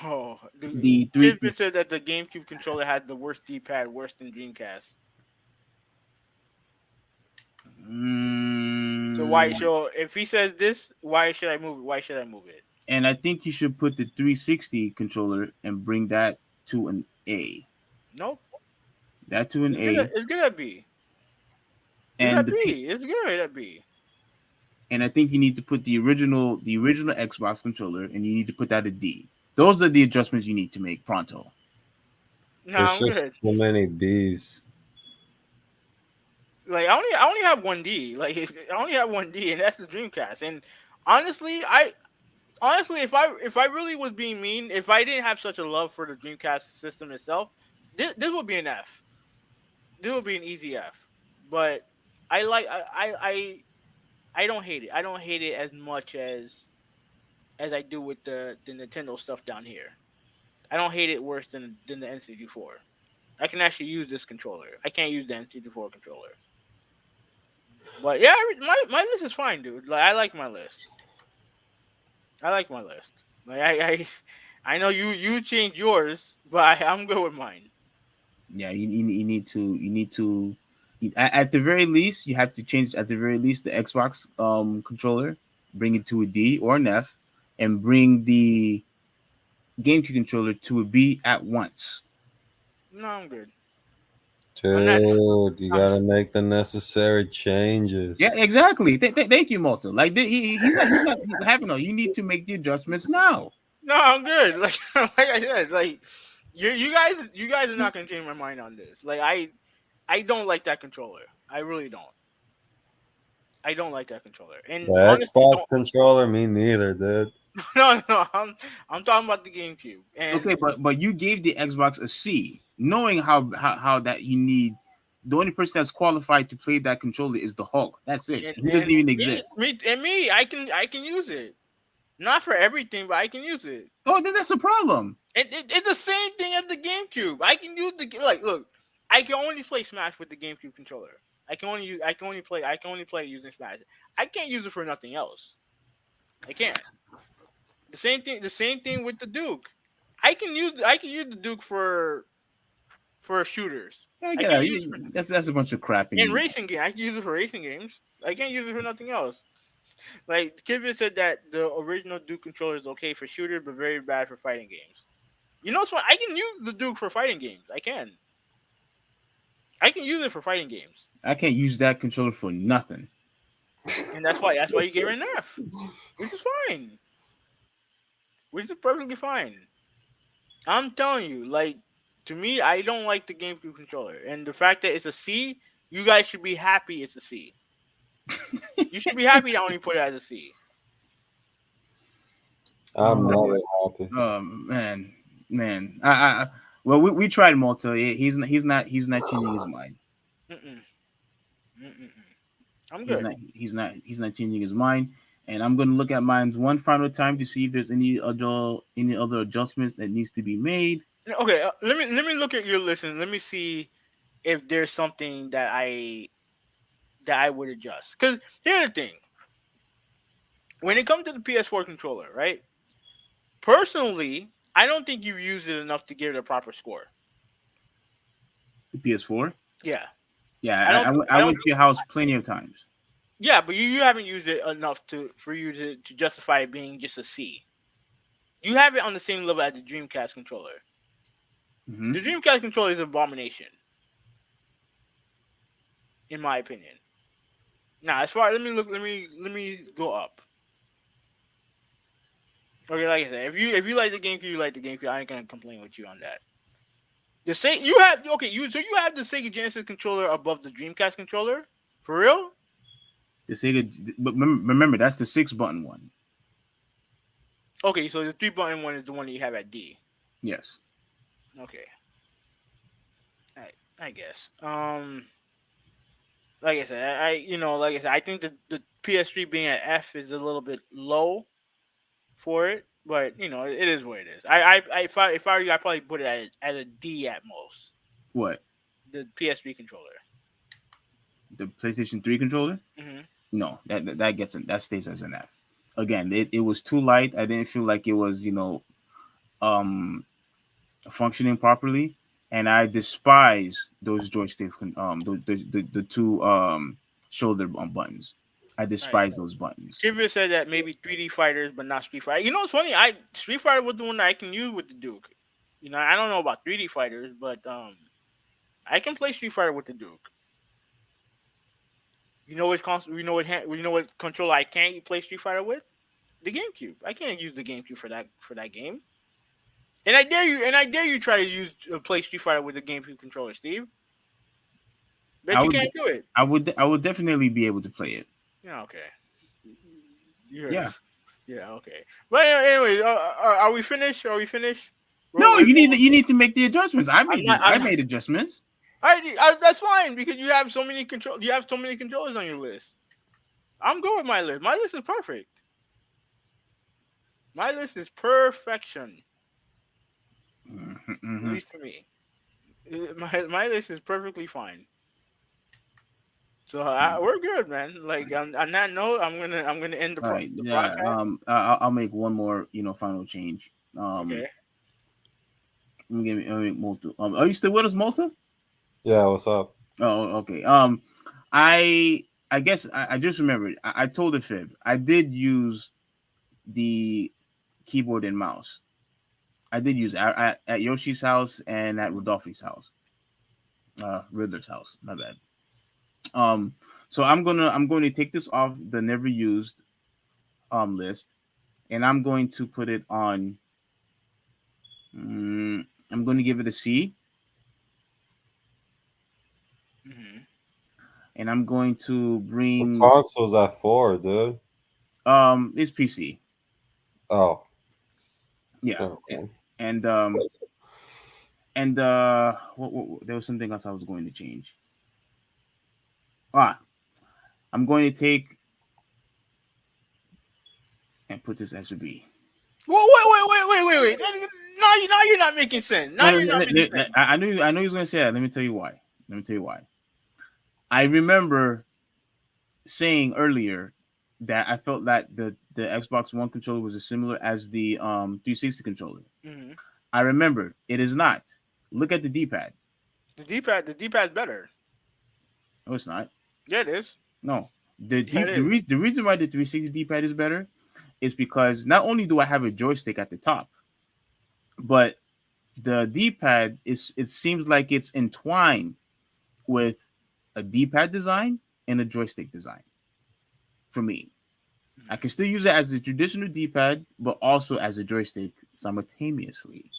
Oh, the the three. Kidman said that the GameCube controller had the worst D-pad, worse than Dreamcast. So why? Mm, So if he says this, why should I move it? Why should I move it? and I think you should put the 360 controller and bring that to an A. Nope. That to an It's good. A, It's good at B. It's and at the P, B. It's good at B. and I think you need to put the original Xbox controller, and you need to put that at D. Those are the adjustments you need to make pronto. No, There's I'm just good. so many B's. Like I only have one D. Like I only have one D, and that's the Dreamcast. And honestly, if I really was being mean, if I didn't have such a love for the Dreamcast system itself, this would be an F. This would be an easy F. But I like I don't hate it. I don't hate it as much as I do with the Nintendo stuff down here. I don't hate it worse than the N64. I can actually use this controller. I can't use the N64 controller. But yeah, my list is fine, dude. Like I like my list. I like my list. Like I know you changed yours, but I'm good with mine. Yeah, you need to at the very least you have to change at the very least the Xbox controller, bring it to a D or an F, and bring the GameCube controller to a B at once. No, I'm good. I'm not. Dude, you I'm, gotta make the necessary Yeah, changes. exactly. Thank you, Malta. Like he's not having no. You need to make the adjustments now. no, I'm good. Like like I said, like you guys are not gonna change my mind on this. Like I don't like that controller. I really don't. I don't like that controller. The And honestly, Xbox don't. controller, me neither, dude. No. I'm talking about the GameCube. Okay, And but you gave the Xbox a C, knowing how that you need. The only person that's qualified to play that controller is the Hulk. That's it. and, He doesn't and even me, exist. me, I can use it. Not for everything, but I can use it. Oh, then that's a problem. It's the same thing as the GameCube. I can use look. I can only play Smash with the GameCube controller. I can only play using Smash. I can't use it for nothing else. I can't. The same thing with the Duke. I can use the Duke for shooters. I I get can't that. use it for That's a bunch of crap. in And racing game. I can use it for racing games. I can't use it for nothing else. Like Kivin said that the original Duke controller is okay for shooters, but very bad for fighting games. You know what's funny? I can use the Duke for fighting games. I can. I can use it for fighting games, I can't use that controller for nothing. and that's why you gave it an F, which is fine, which is perfectly fine. I'm telling you, like to me, I don't like the GameCube controller, and the fact that it's a C, you guys should be happy it's a C. You should be happy that I only put it as a C. I'm Oh, never happy. man. Well, we tried Malta. He's not changing his mind. Mm-mm. Mm-mm. I'm He's good. not changing his mind. And I'm gonna look at mine one final time to see if there's any other adjustments that needs to be made. Okay, let me look at your list and let me see if there's something that I would adjust. Because here's the thing: when it comes to the PS4 controller, right? Personally, I don't think you used it enough to give it a proper score. The PS4. Yeah, Yeah, I don't. I I don't. went to your house plenty of times. Yeah, but you haven't used it enough for you to justify it being just a C. You have it on the same level as the Dreamcast controller. Hmm. The Dreamcast controller is an abomination, in my opinion. Now, as far let me go up. Okay, like I said, if you like the GameCube, you like the GameCube. I ain't gonna complain with you on that. The same you have okay, you have the Sega Genesis controller above the Dreamcast controller? For real? The Sega, but remember that's the 6 button one. Okay, so the 3-button one is the one that you have at D. Yes. Okay. I guess. like I said, like I said, I think the PS3 being at F is a little bit low for it, but it is what it is. If I were you, I probably put it at a D at most. What? The PS3 controller. The PlayStation 3 controller? Hmm. No, that stays as an F. Again, it was too light. I didn't feel like it was um functioning properly, and I despise those joysticks. The two shoulder buttons. I Right. despise those buttons. Kibia said that maybe 3D fighters, but not Street Fighter. You know what's funny? Street Fighter was the one that I can use with the Duke. I don't know about 3D fighters, but I can play Street Fighter with the Duke. You know what controller I can't play Street Fighter with? The GameCube. I can't use the GameCube for that game. And I dare you try to play Street Fighter with the GameCube controller, Steve. Bet I you would can't do it. I would definitely be able to play it. Yeah, okay. You heard Yeah. it. Yeah, okay. But anyway, are we finished? Are we finished? No, Well, you need to make the adjustments. I made I I'm- made adjustments. That's fine because you have so many controllers on your list. I'm good with my list. My list is perfect. My list is perfection, at least to me. My list is perfectly fine. So we're good, man. Like on that note, I'm gonna end All right. the Yeah. broadcast. I'll make one more final change. Okay. Let me Malta. Are you still with us, Malta? Yeah, what's up? Oh, okay. I guess I just remembered. I told a fib. I did use the keyboard and mouse. I did use it at Yoshi's house and at Rodolphi's house. Riddler's house. My bad. So I'm going to take this off the never used list, and I'm going to put it on. I'm going to give it a C. Hmm. And I'm going to The bring console's at 4, dude. it's PC. Oh, Yeah. okay. And what, there was something else I was going to change. I'm going to take and put this as a B. Whoa, wait. Now you're not making sense. Now you're not making sense. I knew he was going to say that. Let me tell you why. I remember saying earlier that I felt that the Xbox One controller was as similar as the 360 controller. Hmm. I remember it is not. Look at the D-pad. The D-pad's better. No, it's not. Yeah, it is. No. Yeah, it is. The reason why the 360 D-pad is better is because not only do I have a joystick at the top, but the D-pad it seems like it's entwined with a D-pad design and a joystick design. For me, I can still use it as a traditional D-pad, but also as a joystick simultaneously.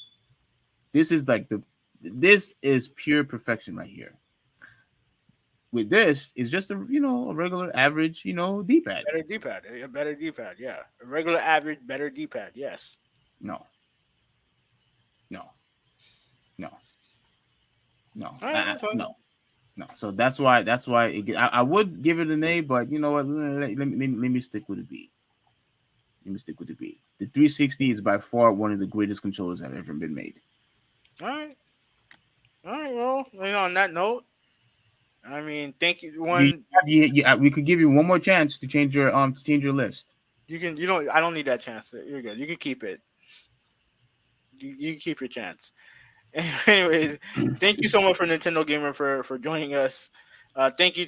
This is pure perfection right here. With this, it's just a regular average D-pad. Better D-pad. A better D-pad. Yeah. A regular average better D-pad. Yes. No. All right, that's fine. No. So that's why I would give it an A, but you know what? Let me stick with a B. The 360 is by far one of the greatest controllers that have ever been made. All right. Well, on that note, I mean, thank you. We could give you one more chance to change your list. You can. I don't need that chance. You're good. You can keep it. You can keep your chance. Anyways, thank you so much for Nintendo Gamer for joining us. Thank you,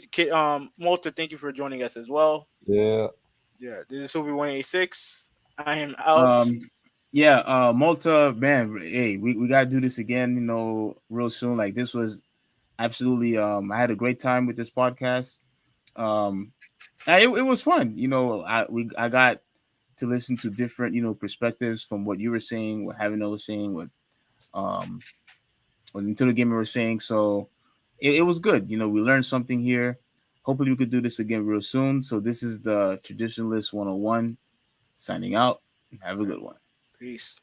Malta. Thank you for joining us as well. Yeah. Yeah, this is Sylvie 186. I am out. Malta, man. Hey, we gotta do this again. Real soon. Like this was absolutely. I had a great time with this podcast. It was fun. I got to listen to different perspectives from what you were saying, what Havino was saying, what Nintendo Gamer was saying. So it was good. We learned something here. Hopefully we could do this again real soon. So this is the Traditionalist 101 signing out. Have a good one. Peace.